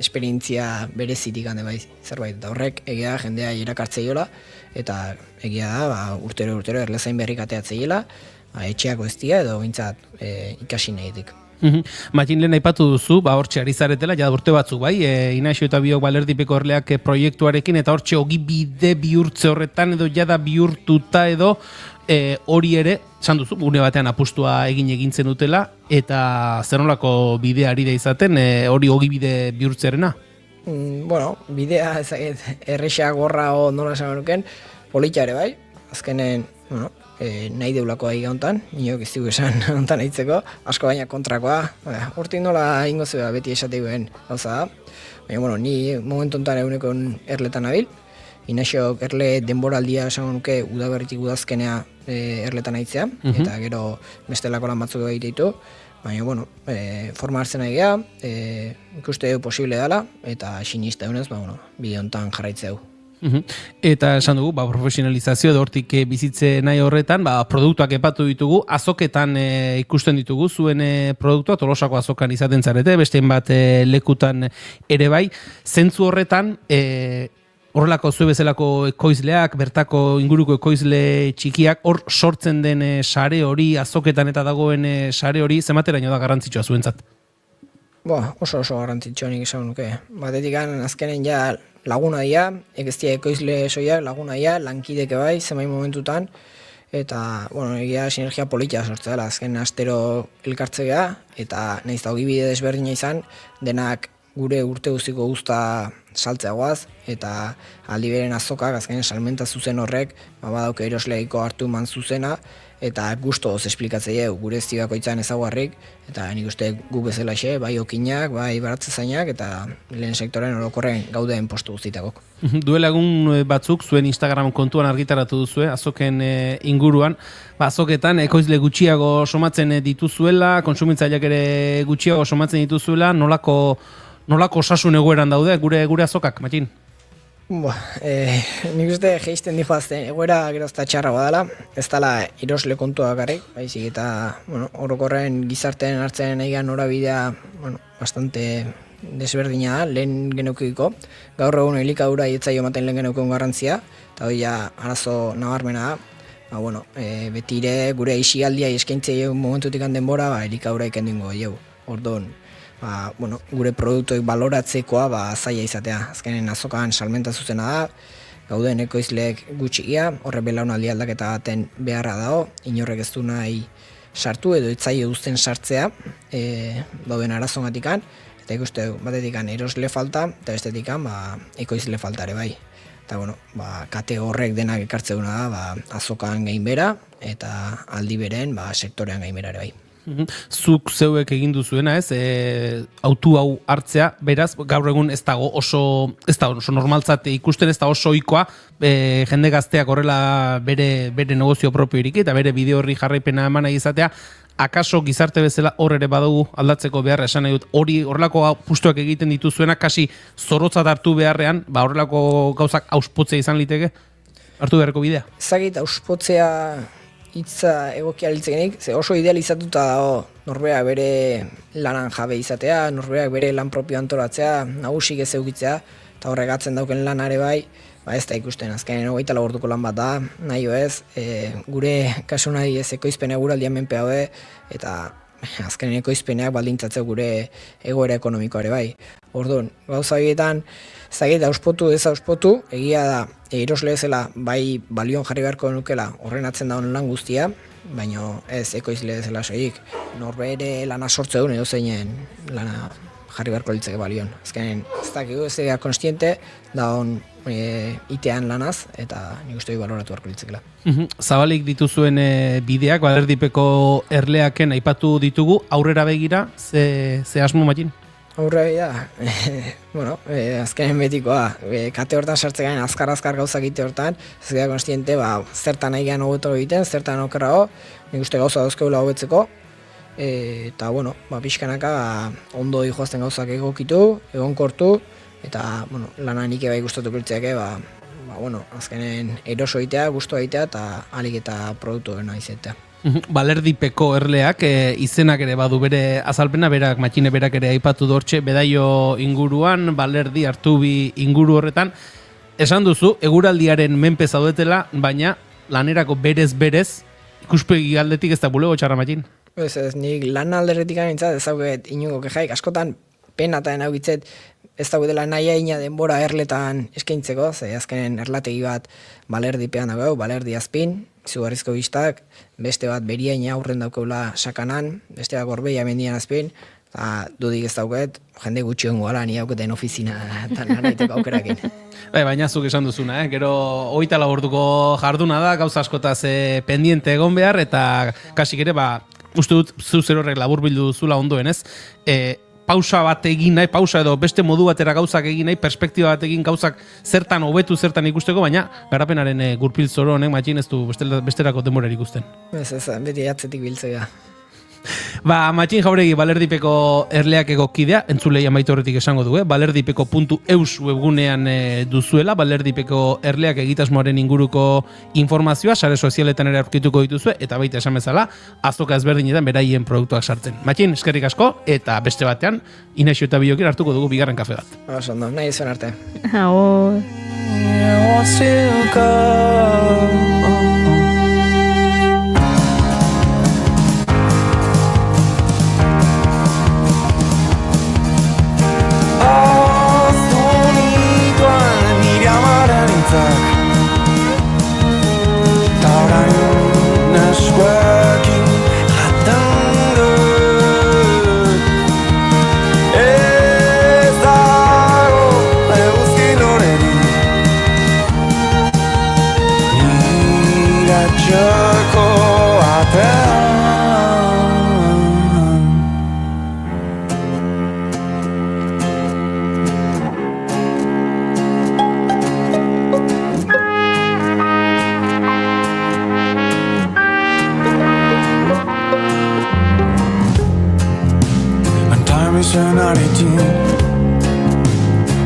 esperientzia berezitik hande bai zerbait, eta horrek egia da jendea irakartzeiola, eta egia da urtero erlezain berrik ateatzeiela, etxeako ez dira edo bintzat ikasi nahitik. Matin lehen aipatu duzu, hortxe ari zaretela, jada urte batzuk bai, Inaxio eta biok balerdipeko erleak proiektuarekin, eta hortxe ogibide bihurtze horretan edo jada bihurtuta edo hori ere, esan duzu, une batean apustua egintzen dutela, eta zer nolako bidea ari da izaten, hori ogibide bihurtzerena? Bidea errexea gorra o nola esan beruken, politia ere bai, azkenen, nahi deulako ahi gauntan, nioak ez dugu esan ontan aitzeko, asko baina kontrakoa, hortik nola ingo beti esategoen gauza da, baina ni momentu ontan eguneko erletan abil, Inaxok erle denboraldia esan nuke udaberritik udazkenea erletan aitzea, eta gero bestelako lan batzuk egite ditu, baina, bueno, forma hartzen nahi geha, ikuste dugu posible dela, eta sinista egunez, bide honetan jarraitzea du. Eta esan dugu, profesionalizazio edo hortik bizitze nahi horretan, produktuak epatu ditugu, azoketan ikusten ditugu, zuen produktua, Tolosako azokan izaten zarete, bestein bat lekutan ere bai, zentzu horretan, horrelako zue bezalako ekoizleak, bertako inguruko ekoizle txikiak, hor sortzen den sare hori, azoketan eta dagoen sare hori, zemateraino da garrantzitsua zuentzat? Oso garrantzitsua nik esan nuke. Batetik azkenen ja laguna dira, egestia ekoizle soiak laguna dira, lankideke bai, zenbait momentutan, eta, egia sinergia politia sortzea dela, azken astero elkartzea, eta nahiz da hogi bide desberdina izan, denak gure urte guztiko guzta saltzeagoaz, eta aldi beren azokak, azken salmenta zuzen horrek, badauk erosleiko hartu man zuzena, eta gustoz esplikatzea gure estibakoitzan ezaguarrik, eta nik uste gu bezalaxe, bai okinak, bai baratzezainak, eta lehen sektoren orokorren gauden postu guztitakok. Duela egun batzuk, zuen Instagram kontuan argitaratu duzue, azoken inguruan, azoketan ekoizle gutxiago somatzen dituzuela, kontsumitzaileak ere gutxiago somatzen dituzuela, nolako osasun egoeran daude gure azokak, Matxin? Nik uste geisten dihoazten, egoera gerozta txarragoa dela, ez dela erosle kontua garrik, baizik eta orokorren gizartean hartzen nahian norabidea bastante desberdina da, lehen geneukiko. Gaur egun elikadura etzaio ematen lehen geneukon garrantzia, eta hori arazo nabarmena da. Betire gure isialdia eskaintzei momentutik denbora, elikadura ikendingo jau. Orduan, gure produktuek baloratzekoa zaila izatea. Azkenen azokan salmenta zuzena da, gauden ekoizleek gutxigia, horre belaunaldi aldaketa baten beharra dago, inorrek ez du nahi sartu edo etzaile uzten sartzea, dauden arazongatikan, eta ikuste batetikan erosle falta, eta bestetikan ekoizle faltare bai. Eta, kate horrek denak ekartzeuna da, azokan gainbera, eta aldi beren, sektorean gainbera ere bai. Zuk zeuek egin duzuena, autu hau hartzea, beraz, gaur egun ez dago oso normaltzat ikusten, ez da oso ohikoa, jende gazteak horrela bere negozio propioirik eta bere bideo horri jarraipena eman nahi izatea, akaso gizarte bezala hor ere badugu aldatzeko beharra esan nahi dut, horrelako pustuak egiten dituzuena, kasi zorotzat hartu beharrean, horrelako gauzak auspotzea izan liteke, hartu beharreko bidea? Zagit auspotzea hitza egokia litzekenik, ze oso idealizatuta dago norberak bere lanan jabe izatea, norberak bere lan propio antolatzea, nagusik ez eukitzea, eta horregatzen dauken lanare bai, ez da ikusten, azkenen 24 orduko lan bat da, nahi ez, gure kasu nahi ez ekoizpen eguraldian menpe haude, eta azkenen ekoizpeneak baldintzatzea gure egoera ekonomikoare bai. Orduan, gauza horietan, zagit auspotu ez auspotu, egia da, erosle bezala bai balion jarri beharko nukela horren atzen daun lan guztia, baina ez ekoizle bezala soilik. Norbere lana sortze duen edo zeinen lana jarri beharko litzeke balion. Azkenen, ez dakigu ez da konstiente daun itean lanaz, eta nik uste baloratu beharko litzekela. Zabalik dituzuen bideak, Balerdipeko erleaken aipatu ditugu, aurrera begira, ze asmo Matxin? Aurrera azkenen betikoa, kate hortan sartzen gain azkar gauzak egite hortan, ez gara konstiente, zertan nahi gehan hobeto egiten, zertan okerrago, nik uste gauza dauzkeula hobetzeko, eta, pixkanaka ondo joazten gauzak egokitu, egonkortu, eta, lana nik ebai gustatuko litzeake, azkenen eroso egitea, gustu egitea, eta alik eta produktu gena izatea. Balerdipeko erleak izenak ere badu bere azalpena, Matxine berak ere aipatu dortxe, Bedaio inguruan, Balerdi, Artubi inguru horretan. Esan duzu, eguraldiaren menpe zaudetela, baina lanerako berez, ikuspegi aldetik ez da bulego txarra, Matxin? Ez, nik lan alderretik amintzat ez dauket inungo kejaik, askotan pena eta enagitzet ez daudela naia ina denbora erletan eskaintzeko, ze azkenen erlategi bat Balerdipean dago, Balerdi azpin, izugarrizko biztak, beste bat beriaina aurren daukeula sakanan, beste bat gorbeia mendian azpin, eta dudik ez dauket, jende gutxi hongo ala, ni dauketen ofizina eta naraiteko aukerakin. Baina zuk esan duzuna, gero 24 orduko jarduna da, gauza askotaz pendiente egon behar, eta kasik ere, uste dut zu zer horrek labur bildu duzula ondoen ez, pausa bat egin nahi, pausa edo beste modu batera gauzak egin nahi, perspektiba bat egin gauzak zertan hobetu, zertan ikusteko, baina garapenaren gurpil zoro honek Matxin ez du besterako denbora ikusten. Ez, beti atzetik biltzea. Ba, Matxin Jauregi Balerdipeko erleakeko kidea, entzulei amaitu horretik esango du, balerdipeko.eus webgunean duzuela, Balerdipeko erleak egitasmoaren inguruko informazioa, sare sozialetan ere aurkituko dituzue, eta baita esan bezala, azoka ezberdinetan beraien produktuak sartzen. Matxin, eskerrik asko, eta beste batean, Inaxio eta Bilokin hartuko dugu bigarren kafe bat. Oso ondo, nahi zuen arte.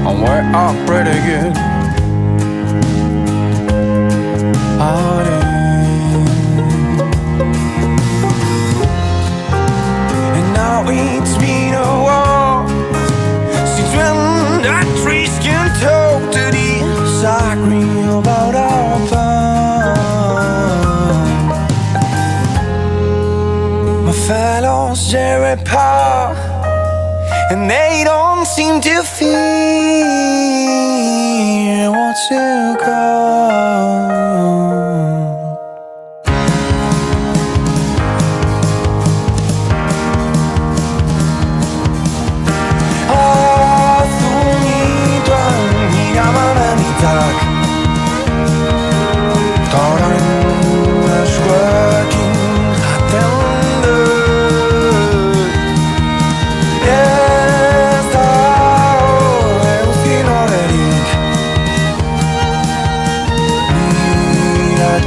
I'm way up pretty good. And now it's been a while since when that trees can totally disagree about our plan. My fellows, they're apart, and they don't seem to fear what's to come. Azunituan iramananitak Toren eskuekin jaten dut.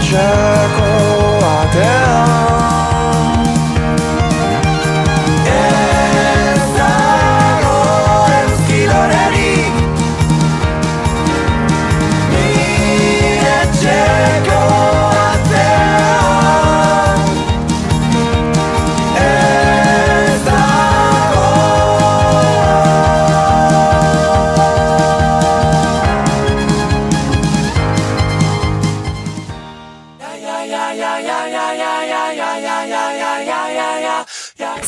Txako batean ez dago euskilorerik nire txeko batean ez dago.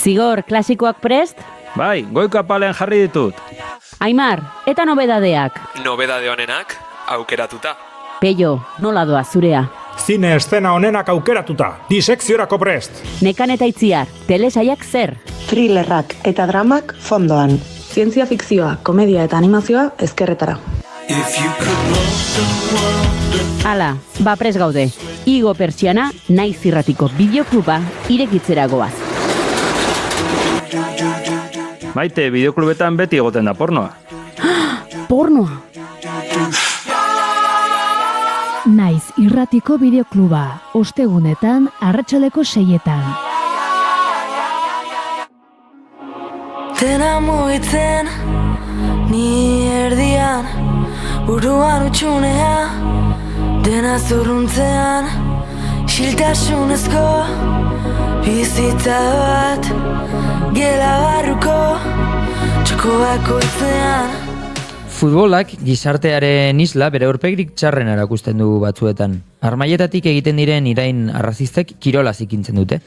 Zigor, klasikoak prest? Bai, goiko apalean jarri ditut. Aimar, eta nobedadeak? Nobedade honenak, aukeratuta. Peio, nola doa zurea? Zine eszena honenak aukeratuta, disekziorako prest. Nekan eta Itziar, telesaiak zer? Thrillerrak eta dramak fondoan. Zientzia fikzioa, komedia eta animazioa ezkerretara. Hala, ba prest gaude. Igo Pertsiana, Naiz Irratiko bideokluba irekitzera goaz. Maite, bideoklubetan beti egoten da pornoa. Pornoa? Naiz Irratiko bideokluba, ostegunetan arratsaleko 6etan. Dena mugitzen, ni erdian, buruan utxunea, dena zurruntzean, xiltasunezko bizitza bat, gela barruko, txoko bakoitzean. Futbolak gizartearen isla bere aurpegirik txarren erakusten du batzuetan. Armaietatik egiten diren irain arrazistek kirola zikintzen dute.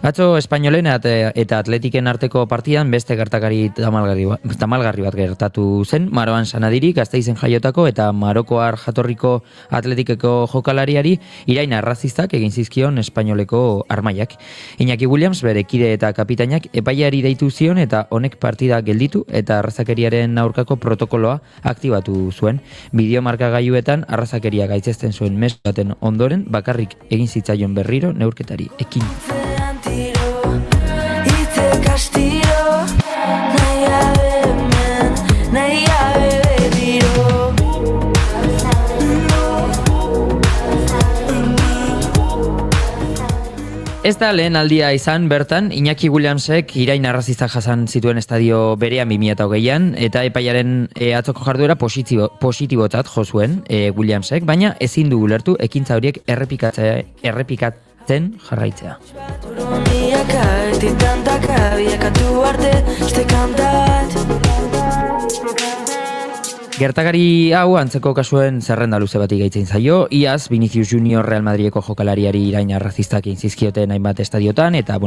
Atzo Espainolen eta Atletiken arteko partidan beste gertakari tamalgarri bat gertatu zen, Maroan Sanadiri, Gasteizen jaiotako eta Marokoar jatorriko Atletikeko jokalariari irain arrazistak egin zizkion Espainoleko armaiak. Iñaki Williams bere kide eta kapitainak epaileari deitu zion eta honek partida gelditu eta arrazakeriaren aurkako protokoloa aktibatu zuen. Bideomarkagailuetan arrazakeria gaitzesten zuen mezu baten ondoren bakarrik egin zitzaion berriro neurketari ekin. Itze kastiro, nahi Ez da lehen aldia izan bertan, Iñaki Williamsek irain arrazistak jasan zituen estadio berean 2008an, eta epaiaren atzoko jarduera positibotzat jo zuen Williamsek, baina ezin du ulertu ekintza horiek errepikatzen jarraitzea. Gertakari hau antzeko kasuen zerrenda luze bati gehitzen zaio. Iaz, Vinicius Junior Real Madrideko jokalariari irain arrazistak inzizkioten hainbat estadiotan, eta,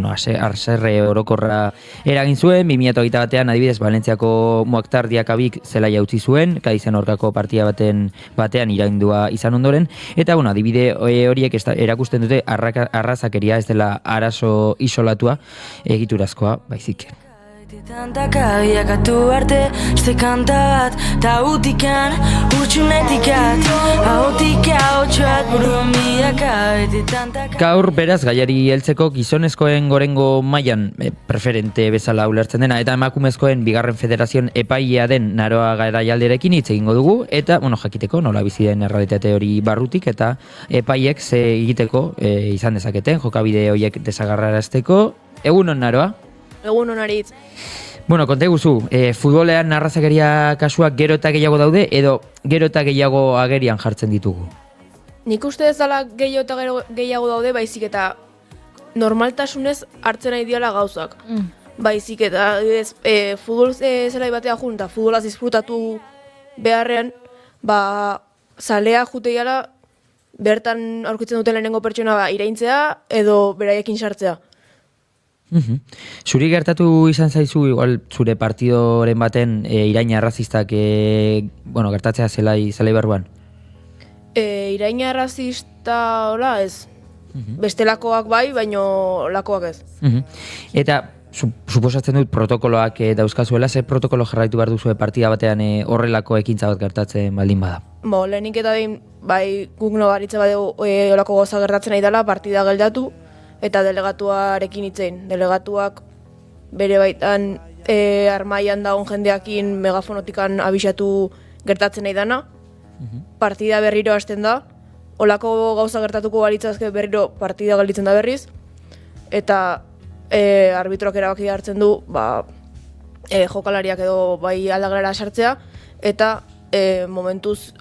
arserre orokorra eragin zuen, 2008an adibidez Valentziako Moaktar Diakabik zelaia utzi zuen, Kadizen aurkako partida batean iraindua izan ondoren, eta, adibide horiek erakusten dute arrazakeria ez dela arazo isolatua egiturazkoa, baizik. Tantaka biakatu arte, este kanta bat, ta utikan, utxunetikat, ahotika hotxoat buru miaka, Gaur beraz gaiari heltzeko gizonezkoen gorengo mailan preferente bezala ulertzen dena, eta emakumezkoen bigarren federazioen epailea den Naroa Garaialderekin hitz egingo dugu, eta jakiteko nola bizi den errealitate hori barrutik, eta epaiek ze egiteko izan dezaketen, jokabide horiek desagarrarazteko. Egunon, Naroa? Egun honaritz. Konta eguzu, futbolean arrazakeria kasuak gero eta gehiago daude, edo gero eta gehiago agerian jartzen ditugu? Nik uste ez dela gehiago daude, baizik eta normaltasunez hartzen nahi diala gauzak. Baizik eta futbol zelai batea junta, futbolaz disfrutatu beharrean, zalea juteiala bertan aurkitzen duten lehenengo pertsona iraintzea edo beraiekin sartzea. Zuri gertatu izan zaizu, igual zure partidoren baten iraina arrazistak gertatzea zelai barruan? Iraina arrazista hola ez. Bestelakoak bai, baino lakoak ez. Eta suposatzen dut protokoloak dauzkazuela, ze protokolo jarraitu behar duzue partida batean horrelako ekintza bat gertatzen baldin bada? Lehenik eta bai guk nobaritza badeu holako goza gertatzen nahi dela, partida geldatu, eta delegatuarekin hitzein. Delegatuak bere baitan armaian dagoen jendeakin megafonotikan abisatu gertatzen nahi dana. Partida berriro hasten da. Olako gauza gertatuko balitzazke berriro partida gelditzen da berriz. Eta arbitroak erabaki hartzen du jokalariak edo bai aldagelera sartzea. Eta momentuz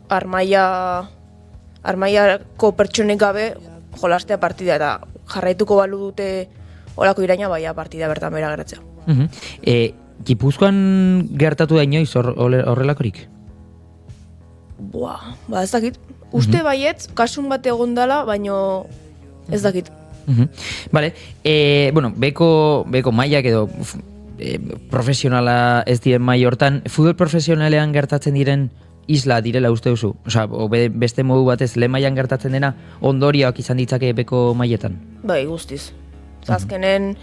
armaiako pertsonek gabe jolastea partida, eta jarraituko balu dute olako iraina baia partida bertan bera geratzea. Gipuzkoan gertatu da inoiz horrelakorik? Ez dakit. Uste baietz, kasun bat egon dela, baino ez dakit. Bale, beko mailak edo profesionala ez diren maila hortan, futbol profesionalean gertatzen diren isla direla uste duzu? Beste modu batez, lehen mailan gertatzen dena ondorioak izan ditzake beko mailetan? Bai, guztiz. Azkenen,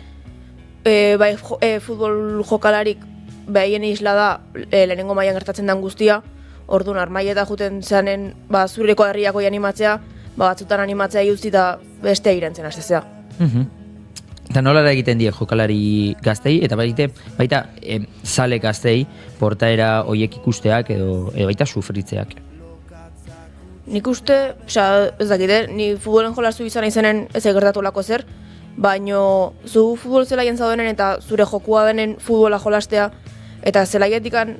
futbol jokalarik behaien isla da lehenengo mailan gertatzen den guztia, orduan armaieta juten zeanen zureko herriako animatzea, batzutan animatzea guzti eta beste irentzen hastezea. Eta nolara egiten die jokalari gaztei, eta baita zale gaztei portaera hoiek ikusteak edo baita sufritzeak? Nik uste, ez dakit, ni futbolen jolastu izan izenen ez egertatu lako zer, baino zu futbol zelaien zaudenen eta zure jokua denen futbola jolastea, eta zelaietikan,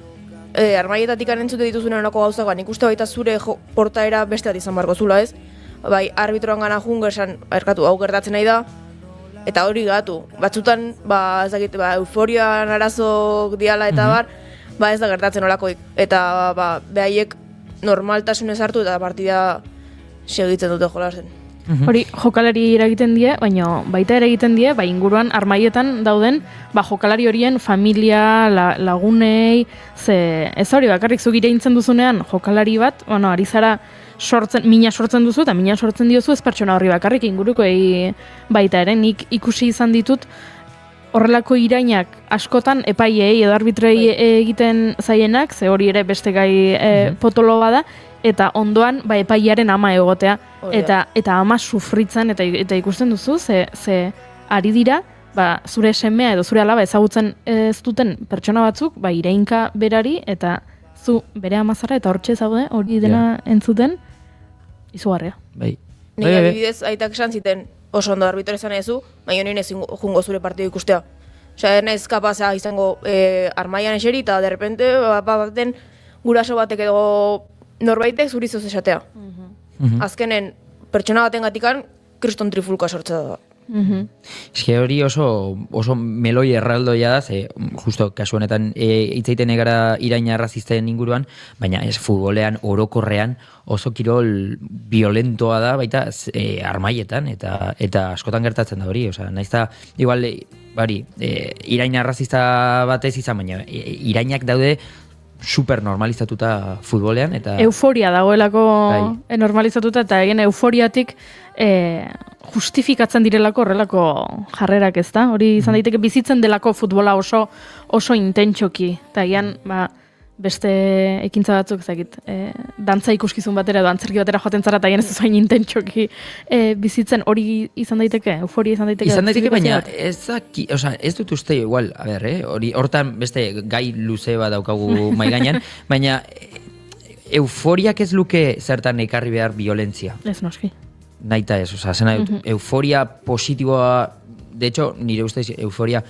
armaietatikan entzute dituzunen horako gauzak, nik uste baita zure portaera beste bat izan barko zula ez, bai arbitroan gana jungo esan, hau gertatzen nahi da, eta hori gatu. Batzutan, euforian arazok diala eta ez da gertatzen olakoik. Eta behaiek normaltasunez hartu eta partida segitzen dute jolasen. Hori jokalari eragiten die, baina baita ere egiten die, inguruan armaietan dauden, jokalari horien familia, lagunei, ez hori bakarrik zuk iraintzen duzunean jokalari bat, ari zara mina sortzen duzu, eta mina sortzen diozu ez pertsona horri bakarrik ingurukoei baita ere, nik ikusi izan ditut horrelako irainak askotan epaiei edo arbitrei egiten zaienak, ze hori ere beste gai potolo bada, eta ondoan epaiaren ama egotea, eta ama sufritzen, eta ikusten duzu, ze ari dira, zure semea edo zure alaba ezagutzen ez duten pertsona batzuk, irainka berari, eta zu bere amazara eta hortxe zaude, hori dena entzuten, izugarria. Nik adibidez aitak esan ziten, oso ondo arbitro izan ezu, baina nien ezin jungo zure partidu ikustea. Osea, naiz kapazea izango armaian eseri eta derrepente baten guraso batek edo norbaitek zuri zoz esatea. Azkenen, pertsona baten gatikan, kriston trifulka sortza da. Eske hori oso meloi erraldoia da, ze justo kasu honetan hitzaiten egara iraina arrazisten inguruan, baina ez futbolean orokorrean oso kirol violentoa da baita armaietan eta askotan gertatzen da hori, osea, naizta igual iraina arrazista batez izan, baina irainak daude super normalizatuta futbolean eta euforia dagoelako normalizatuta eta egin euforiatik justifikatzen direlako horrelako jarrerak, ez da? Hori izan daiteke bizitzen delako futbola oso intentsoki. Eta egian, beste ekintza batzuk, ezagit, dantza ikuskizun batera edo antzerki batera joaten zara eta egin ez zain intentsoki bizitzen hori izan daiteke, euforia izan daiteke. Izan daiteke, baina ez dut uste igual, hortan beste gai luze bat daukagu mai gainean, baina euforiak ez luke zertan ekarri behar violentzia. Ez noski. Naita ez, zena euforia positiboa, de hecho, nire ustez euforia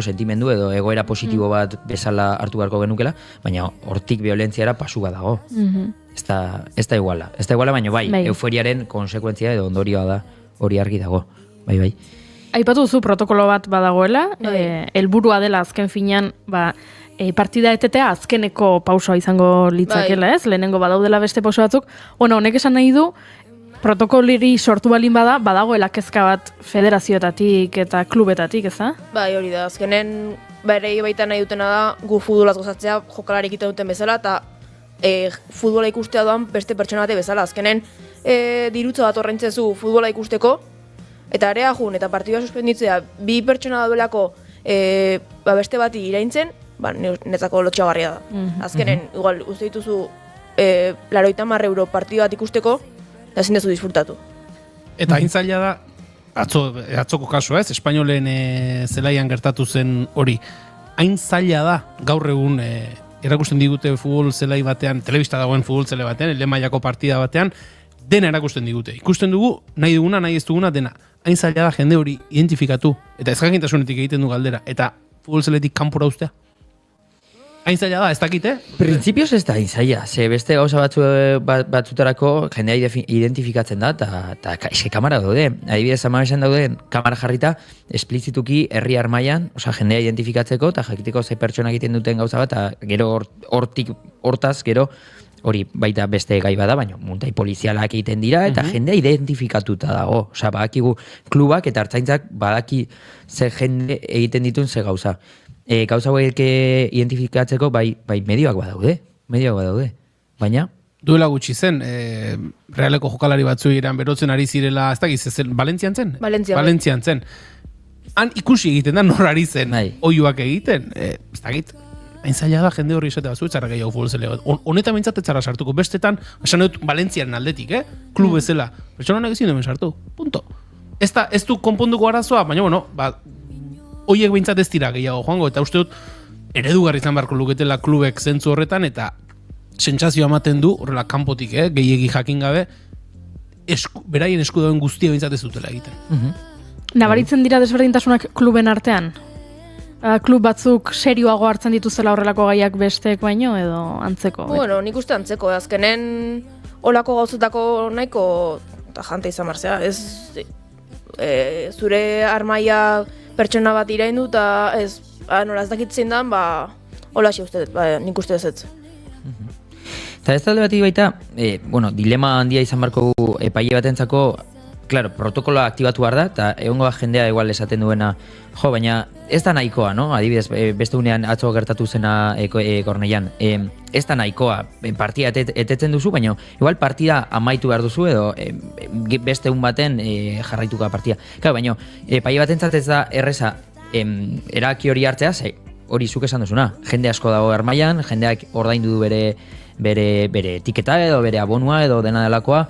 sentimendu edo egoera positibo bat bezala hartu beharko genukela, baina hortik violentziara pasuga dago. Ez da iguala. Ez da iguala, baina bai, euforiaren konsekuentzia edo ondorioa da hori argi dago. Bai. Aipatu duzu protokolo bat badagoela, helburua dela azken finean, partida etetea azkeneko pausoa izango litzakela, ez? Lehenengo badaudela beste pauso batzuk. Honek esan nahi du, protokoliri sortu balin badagoela kezka bat federazioetatik eta klubetatik, ez da? Bai, hori da, azkenen berei baita nahi dutena da gu futbolaz gozatzea jokalarik egiten duten bezala eta futbola ikustea doan beste pertsona bate bezala. Azkenen dirutza bat horrentzezu futbola ikusteko eta area jun eta partidua suspenditzea bi pertsona daudelako beste bati iraintzen, netzako lotxagarria da. Azkenen, igual, uste dituzu 80 euro partidu bat ikusteko, eta ezin dezu disfrutatu. Eta hain zaila da, atzoko kasua ez, Espainolen zelaian gertatu zen hori. Hain zaila da, gaur egun erakusten digute futbol zelai batean, telebista dagoen futbol zelai batean, lehen mailako partida batean, dena erakusten digute. Ikusten dugu, nahi duguna, nahi ez duguna, dena. Hain zaila da jende hori identifikatu, eta ezjakintasunetik egiten du galdera, eta futbol zelaitik kanpora ustea. Hain zaila da, ez dakite? Printzipioz ez da hain zaila, ze beste gauza batzutarako jendea identifikatzen da, eta eske kamara daude. Adibidez, amabesan daude, kamara jarrita, esplizituki herri armaian, jendea identifikatzeko, eta jakiteko ze pertsona egiten duten gauza bat, eta gero hortaz, gero hori baita beste gai bada, baina muntai polizialak egiten dira, eta jendea identifikatuta dago. Badakigu klubak eta hartzaintzak badaki ze jende egiten ditun ze gauza. Gauza hauek identifikatzeko bai medioak badaude, baina duela gutxi zen, Realeko jokalari batzu iran berotzen ari zirela, ez dakiz, Valentzian zen? Valentzian zen. Han ikusi egiten da nor ari zen, oiuak egiten, ez dakit, hain zaila da jende horri esate batzu, etxarra gehiago futbol zelea. Honetan bintzat etxarra sartuko, bestetan, esan dut Valentziaren aldetik, klub bezala, pertsona honek ezin duen sartu, punto. Ez du konponduko arazoa, baina bueno, hoiek behintzat ez dira gehiago joango, eta uste dut eredugarri izan beharko luketela klubek zentzu horretan, eta sentsazioa ematen du, horrela kanpotik, gehiegi jakin gabe, beraien esku dauen guztia behintzat ez dutela egiten. Nabaritzen dira desberdintasunak kluben artean? Klub batzuk serioago hartzen dituzela horrelako gaiak besteek baino, edo antzeko? Bueno, nik uste antzeko, azkenen olako gauzutako nahiko jante izan marzea, ez zure armaia pertsona bat iraindu eta ez, nola ez dakitzen dan, hola xe uste, nik uste ez. Eta ez talde batik baita, dilema handia izan barko epaile batentzako, claro, protokoloa aktibatu behar da, eta egongo jendea igual esaten duena, baina ez da nahikoa, no? Adibidez, beste unean atzo gertatu zena Korneian, ez da nahikoa, partida etetzen duzu, baina igual partida amaitu behar duzu, edo beste un baten jarraituka partida. Claro, baina epaile batentzat ez da erreza eraki hori hartzea, hori zuk esan duzuna, jende asko dago armaian, jendeak ordaindu du bere etiketa edo bere abonua edo dena delakoa,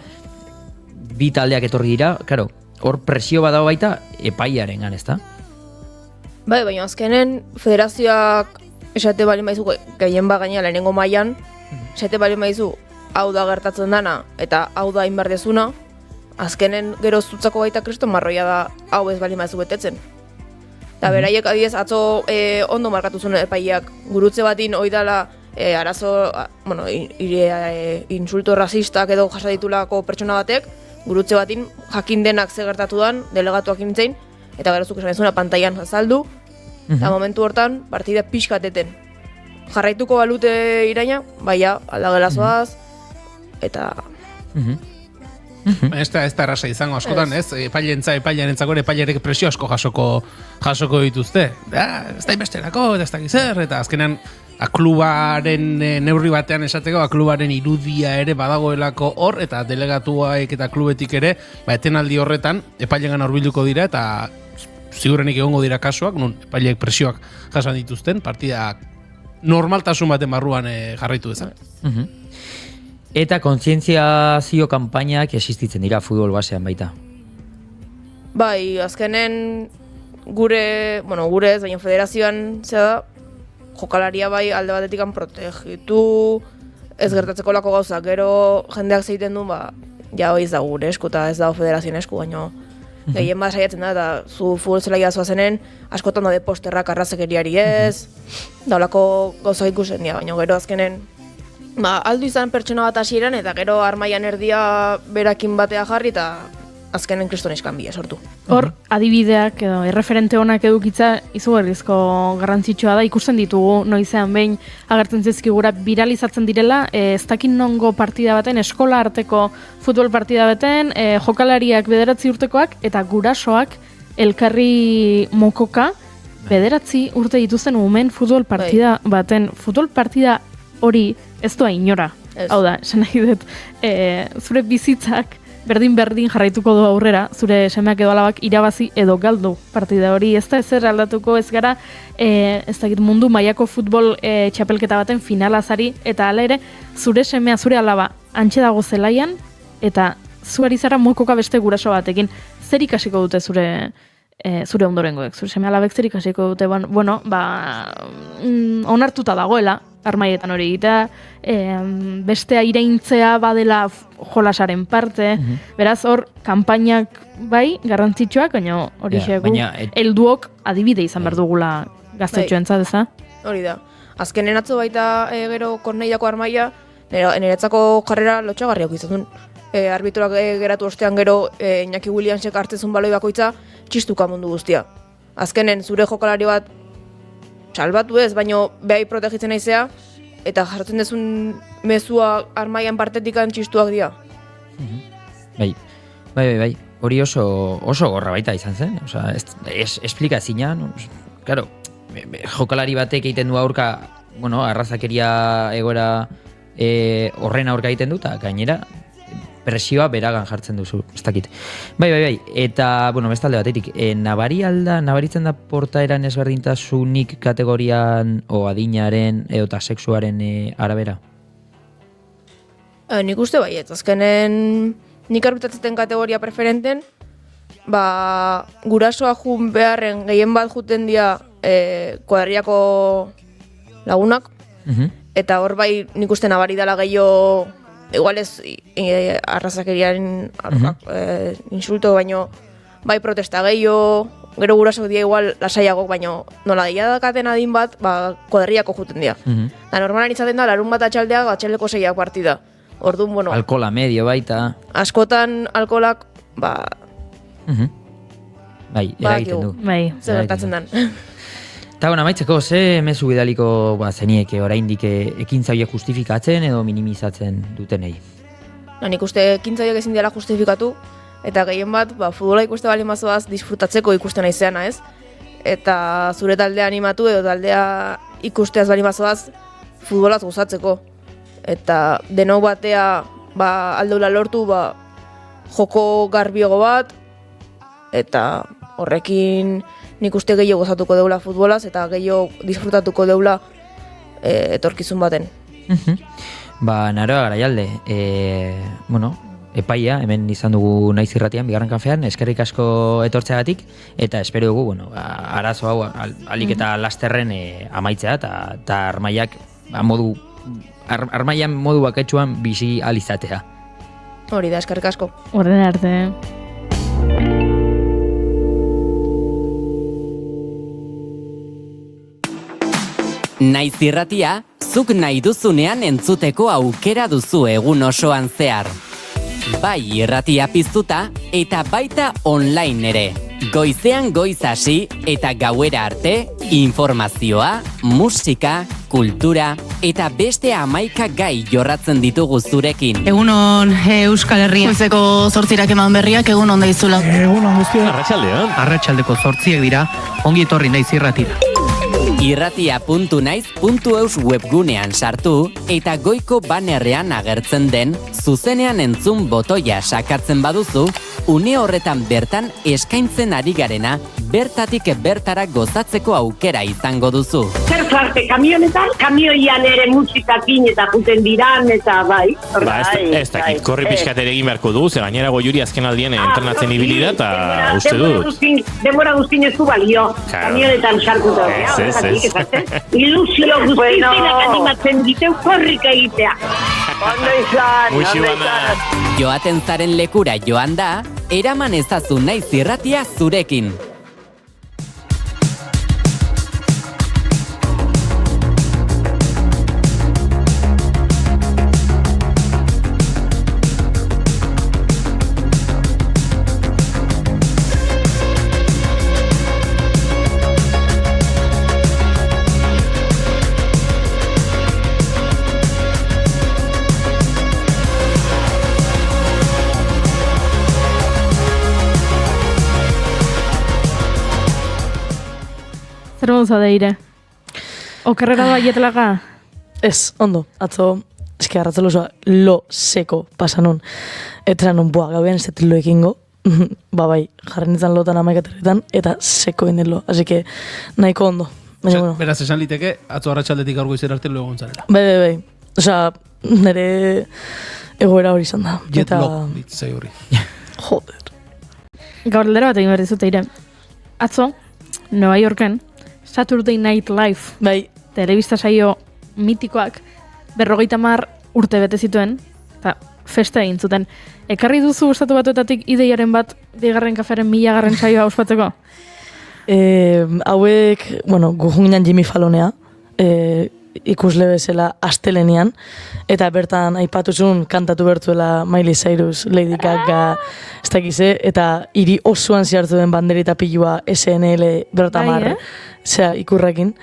bi taldeak etorri dira, claro, hor presio badago baita epaiaren gan, ezta? Bai, baina azkenen federazioak esate bali maizu gehien gaina lehenengo mailan, esate bali maizu hau da gertatzen dana eta hau da inberdezuna, azkenen gero zutzako baita kriston marroia da hau ez bali mazu betetzen. Eta beraiek adiez atzo ondo markatu zuen epaileak gurutze batin oidala arazo, bueno, insulto rasistak edo jasa ditulako pertsona batek, gurutze batin jakin denak ze gertatu dan, delegatuak intzein, eta gero zuk esan ezuna pantailan azaldu, eta momentu hortan partida pixkateten. Jarraituko balute iraina, baina aldagelazoaz, eta... Ez da erraza izango askotan, ez? Epailearentzako ere epailearek presio asko jasoko dituzte. Ez da inbesterako, ez da gizer, eta azkenean klubaren neurri batean esateko, klubaren irudia ere badagoelako hor, eta delegatuaek eta klubetik ere, etenaldi horretan, epailegan hurbilduko dira, eta ziurrenik egongo dira kasuak, nun epaileek presioak jasan dituzten, partida normaltasun baten barruan jarraitu dezan. Eta kontzientziazio kanpainak existitzen dira futbol basean baita. Bai, azkenen gure ez, baina federazioan zera da, jokalaria bai alde batetik protegitu, ez gertatzeko lako gauza, gero jendeak zeiten du, ja hoi ez da gure esku, eta ez da federazioen esku, baina gehien bat saiatzen da, eta zu futbol zelaia zoazenen, askotan daude posterrak arrazekeriari ez, daulako gauza ikusten dira, baina gero azkenen, aldu izan pertsona bat hasieran eta gero armaian erdia berakin batea jarri eta azkenen kriston iskanbia sortu. Hor, adibideak edo erreferente honak edukitza izugarrizko garrantzitsua da, ikusten ditugu noizean behin agertzen zizkigura viralizatzen direla, ez dakin nongo partida baten, eskola arteko futbol partida baten, jokalariak 9 urtekoak eta gurasoak elkarri mokoka 9 urte dituzten umen futbol partida baten, futbol partida hori ez doa inora. Hau da, esan nahi dut, zure bizitzak berdin jarraituko du aurrera, zure semeak edo alabak irabazi edo galdu partida hori. Ez da ezer aldatuko, ez gara, ez dakit mundu mailako futbol txapelketa baten finalazari, eta hala ere, zure semea, zure alaba, antxe dago zelaian, eta zuari zara mokoka beste guraso batekin. Zer ikasiko dute zure ondorengoek, zure seme alabek zer ikasiko dute, onartuta dagoela, armaietan hori egitea, bestea iraintzea badela jolasaren parte, beraz hor, kanpainak bai, garrantzitsuak, baina hori xegu, helduok adibide izan behar dugula gaztetxoentzat, eza? Hori da. Azkenen atzo baita gero Korneiako armaia, niretzako jarrera lotxagarriak izan. Arbitrak geratu ostean gero Iñaki Williamsek hartzezun baloi bakoitza txistuka mundu guztia. Azkenen zure jokalari bat salbatu ez, baino behai protegitzen naizea, eta jartzen dezun mezua armaian partetikan txistuak dira. Bai. Hori oso gorra baita izan zen. Osa, esplikazina, claro, jokalari batek egiten du aurka, arrazakeria egoera horren aurka egiten du, eta gainera, presioa beragan jartzen duzu, ez dakit. Bai. Eta, bestalde batetik, nabaritzen da portaeran ezberdintasunik kategorian o adinaren eta sexuaren arabera? Nik uste baiet, azkenen nik arbitatzeten kategoria preferenten, gurasoa jun beharren gehien bat juten dira kuadriako lagunak, eta hor bai nik uste nabari dela gehiago, igual ez arrazakeriaren insulto, baino bai protesta gehiago, gero gurasoak dira igual lasaiagok, baino nola dira dakaten adin bat, kuadriako juten dira. Da normalan izaten da, larun bat atxaldea, atxaldeko 6 partida. Orduan, alkola medio baita. Askotan alkolak, eragiten du. Zer gertatzen den. Eta amaitzeko, ze mezu bidaliko zeniek oraindik ekintzaile justifikatzen edo minimizatzen dutenei? Nik uste ekintzaileak ezin dela justifikatu, eta gehien bat, futbola ikuste bali mazoaz disfrutatzeko ikusten aizeana, ez? Eta zure taldea animatu edo taldea ikusteaz bali mazoaz futbolaz gozatzeko. Eta denok batea aldeula lortu joko garbiogo bat, eta horrekin nik uste gehiago gozatuko deula futbolaz eta gehiago disfrutatuko deula etorkizun baten. Naroa Garaialde, epaia, hemen izan dugu Naiz Irratian, bigarren kanfean, eskerrik asko etortzeagatik, eta espero dugu, arazo hau alik eta lasterren amaitzea, eta armaiak armaian modu baketsuan bizi alizatea. Hori da, eskerrik asko. Horren arte. Naiz irratia, zuk nahi duzunean entzuteko aukera duzu egun osoan zehar. Bai irratia piztuta eta baita online ere. Goizean goiz hasi eta gauera arte, informazioa, musika, kultura eta beste 11 gai jorratzen ditugu zurekin. Egunon Euskal Herria. Goizeko 8 eman berriak egunon deizula. Egunon guztia. Arratsaldean. Arratsaldeko 8 dira. Ongi etorri naiz irratira. Irratia.naiz.eus webgunean sartu eta goiko banerrean agertzen den zuzenean entzun botoia sakatzen baduzu, une horretan bertan eskaintzen ari garena bertatik bertara gozatzeko aukera izango duzu. Zer zarte, kamionetan, kamioian ere musikakin eta juten diran eta bai. Ez dakit, korri pixkat ere egin beharko du, ze gainera Goiuri azken aldien entrenatzen ibili da eta uste dut. Denbora guztin ez du balio, kamionetan sartuta. Ilusio guztiak animatzen diteu korrika egitea. Ondo izan. Joaten zaren lekura joan da, eraman ezazu naiz irratia zurekin. Zer moduza da ire? Okerrera da aietelaga? Ez, ondo, atzo, eski arratzelo osoa lo seko pasanon. Eta non, gauean ez lo ekingo, bai, jarren izan lotan 11 eta seko indelo, así que nahiko ondo. Baina, bueno. Beraz, esan liteke, atzo arratsaldetik gaur goizer arte lo egon zarela. Bai. Osea, nire egoera hori izan da. Jet lag, ditzai hori. Joder. Gaur aldera bat egin behar dizute ire. Atzo, Nova Yorken, Saturday Night Live, bai, telebista saio mitikoak 50 urte bete zituen, eta festa egin zuten. Ekarri duzu Estatu Batuetatik ideiaren bat bigarren kafearen 1000. saioa ospatzeko? Hauek, gujunginan Jimmy Fallonea, ikusle bezala astelenean, eta bertan aipatuzun kantatu bertuela Miley Cyrus, Lady Gaga, ez dakize, eta hiri osoan ziartu den banderita pilua SNL bertamar, ikurrekin.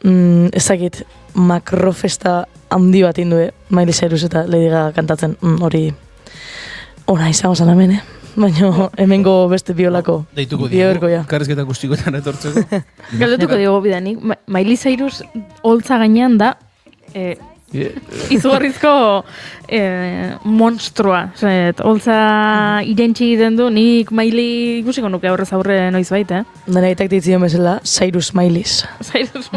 Ez dakit, makrofesta handi bat indue, Miley Cyrus eta Lady Gaga kantatzen, hori ona izango zan hemen, baina hemengo beste biolako. Deituko diego, karrizketa guztikoetan etortzeko. Galdetuko diego bidanik, Miley Cyrus holtza gainean da izugarrizko monstrua. Holtza irentxi egiten du, nik Miley ikusiko nuke aurrez aurre noiz baita. Dena itak ditzion bezala, Cyrus Mileys. Cyrus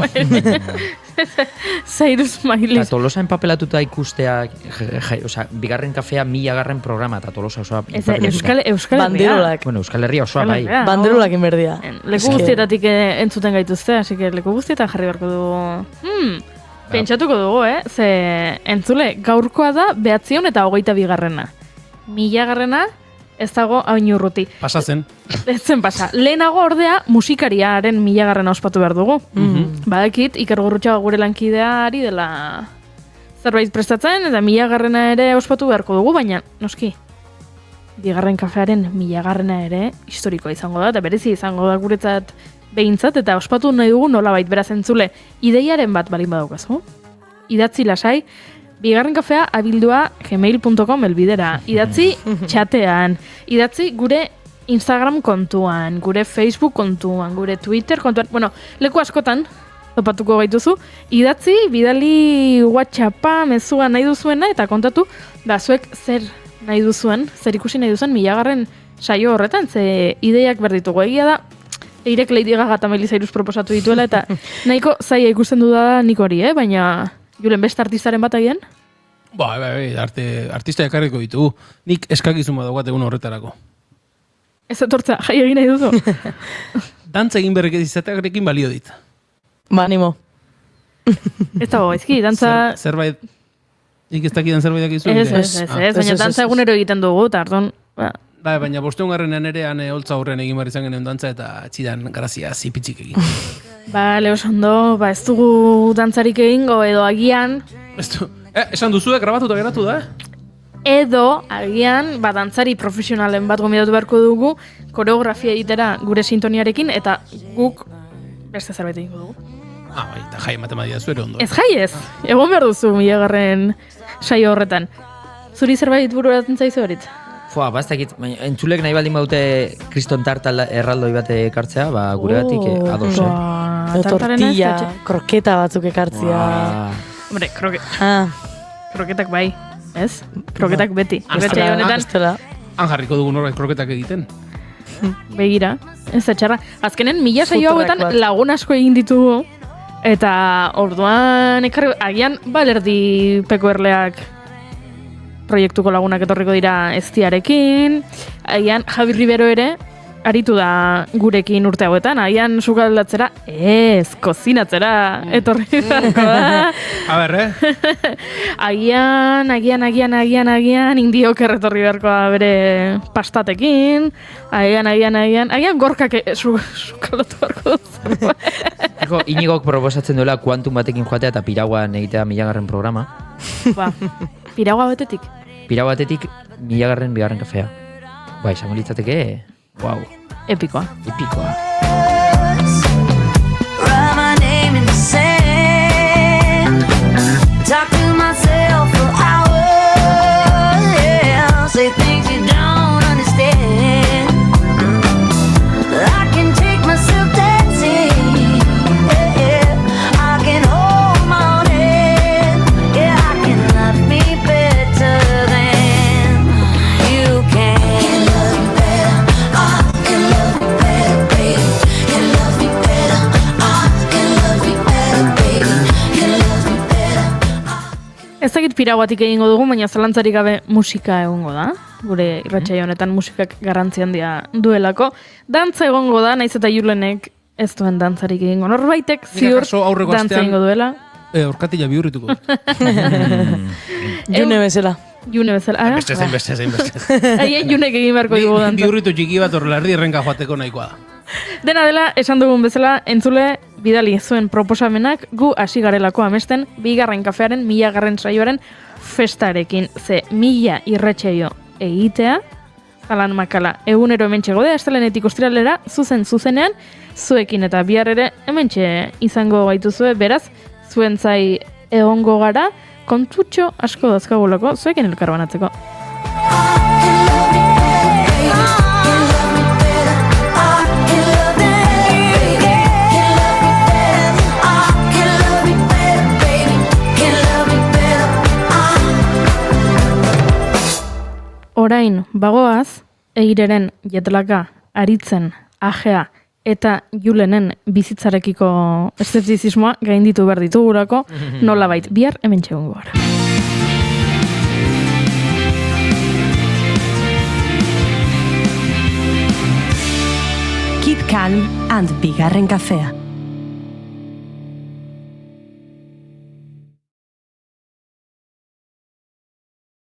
Mileys. Eta Tolosa enpapelatuta ikustea, bigarren kafea 1000. Programa, eta Tolosa osoa. Euskal Herria. Banderolak. Bueno, Euskal Herria osoa bai. Banderolak inberdia. Leku guztietatik entzuten gaituzte, así que leku guztietan jarri beharko dugu. Pentsatuko dugu, ze entzule, gaurkoa da 922. 1000. Ez dago hain urruti. Pasa zen. Ez zen pasa. Lehenago ordea musikariaren 1000. ospatu behar dugu. Badakit, Iker Gurrutxaga gure lankidea ari dela zerbait prestatzen, eta 1000. ere ospatu beharko dugu, baina, noski, bigarren kafearen 1000. ere historikoa izango da, eta berezi izango da guretzat behintzat, eta ospatu nahi dugu nolabait beraz entzule. Ideiaren bat balin badaukazu. Idatzi lasai, bigarren kafea abildua gmail.com elbidera. Idatzi txatean. Idatzi gure Instagram kontuan, gure Facebook kontuan, gure Twitter kontuan. Bueno, leku askotan topatuko gaituzu. Idatzi, bidali WhatsAppa, mezua nahi duzuena, eta kontatu, zuek zer nahi duzuen, zer ikusi nahi duzuen 1000. saio horretan, ze ideiak berditugu. Egia da, Eirek Lady Gaga eta Miley Cyrus proposatu dituela, eta nahiko zaila ikusten du da nik hori, baina Julen beste artistaren bat agian? Artista ekarriko ditugu. Nik eskakizun badaugat egun horretarako. Ez etortza, jai egin nahi duzu? Dantza egin berrek izatearekin balio dit. Ba, animo. Ez dago, ezki, dantza... Zerbait Nik ez dakidan zerbait dakizu? Ez, baina dantza egunero egiten dugu, eta ardon... Baina 5. erean holtza aurrean egin behar izan genuen dantza eta txidan grazia zipitzik egin. Bale, oso ondo, ez dugu dantzarik egingo, edo agian... Esan duzu, grabatuta geratu da, Edo, agian, dantzari profesionalen bat gomidatu beharko dugu, koreografia egitera gure sintoniarekin, eta guk beste zerbait egingo dugu. Bai, eta jai matematia zuere ondo. Ez jai ez, egon behar duzu 1000. saio horretan. Zuri zerbait bururatzen zaizu horit? Bastakit, entzulek nahi baldin baute kriston tarta erraldoi bat ekartzea, guregatik ados, tortilla, kroketa batzuk ekartzea. Hombre, kroketak bai, ez? Kroketak beti. Han jarriko dugu norbait kroketak egiten. Begira, ez da txarra. Azkenen, 1000 saio hauetan lagun asko egin ditugu, eta orduan agian balerdi peko erleak proiektuko lagunak etorriko dira eztiarekin, agian Javi Rivero ere aritu da gurekin urte hauetan, agian sukaldatzera, kozinatzera etorri beharko da. A ber, Agian indiok erretorri beharko da bere pastatekin, agian gorkak sukaldatu beharko dut. Inigok proposatzen duela kuantum batekin joatea eta piraguan egitea 1000. programa. Piragua batetik? Piragua batetik 1000. bigarren kafea. Izango litzateke, wow. Epikoa. Write my name in the sand. Talk to myself for hours. Yeah, say things you don't understand. I can take myself dancing. Yeah, I can hold my own hand. Yeah, I can love me better than you can. Can love me better. I can love me better, baby. Can love me better. I can love me better, baby. Can love me better. Ez dakit piraguatik egingo dugu, baina zalantzarik gabe musika egongo da. Gure irratsaio honetan musikak garrantzi handia duelako. Dantza egongo da, naiz eta Julenek ez duen dantzarik egingo. Norbaitek ziur dantza egingo duela. Orkatila bihurrituko. June bezala. Beste zein. Aien Junek egin beharko dugu dantza. Bihurritu txiki bat horrela erdi errenka joateko nahikoa da. Dena dela, esan dugun bezala, entzule bidali zuen proposamenak gu hasi garelako amesten 2. kafearen 1000. saioaren festarekin. Ze 1000 irratsaio egitea, Alan Makala egunero hementxe gode, astelenetik ostiralera, zuzenean, zuekin eta bihar ere hementxe izango gaituzue, beraz, zuen zai egongo gara, kontutxo asko dazkagulako, zuekin elkarbanatzeko. Orain, bagoaz, Eireren jetlaka, aritzen, ajea eta Julenen bizitzarekiko eszeptizismoa gainditu behar ditugurako, nolabait bihar hemen txegongo gara. Keep calm and 2. kafea.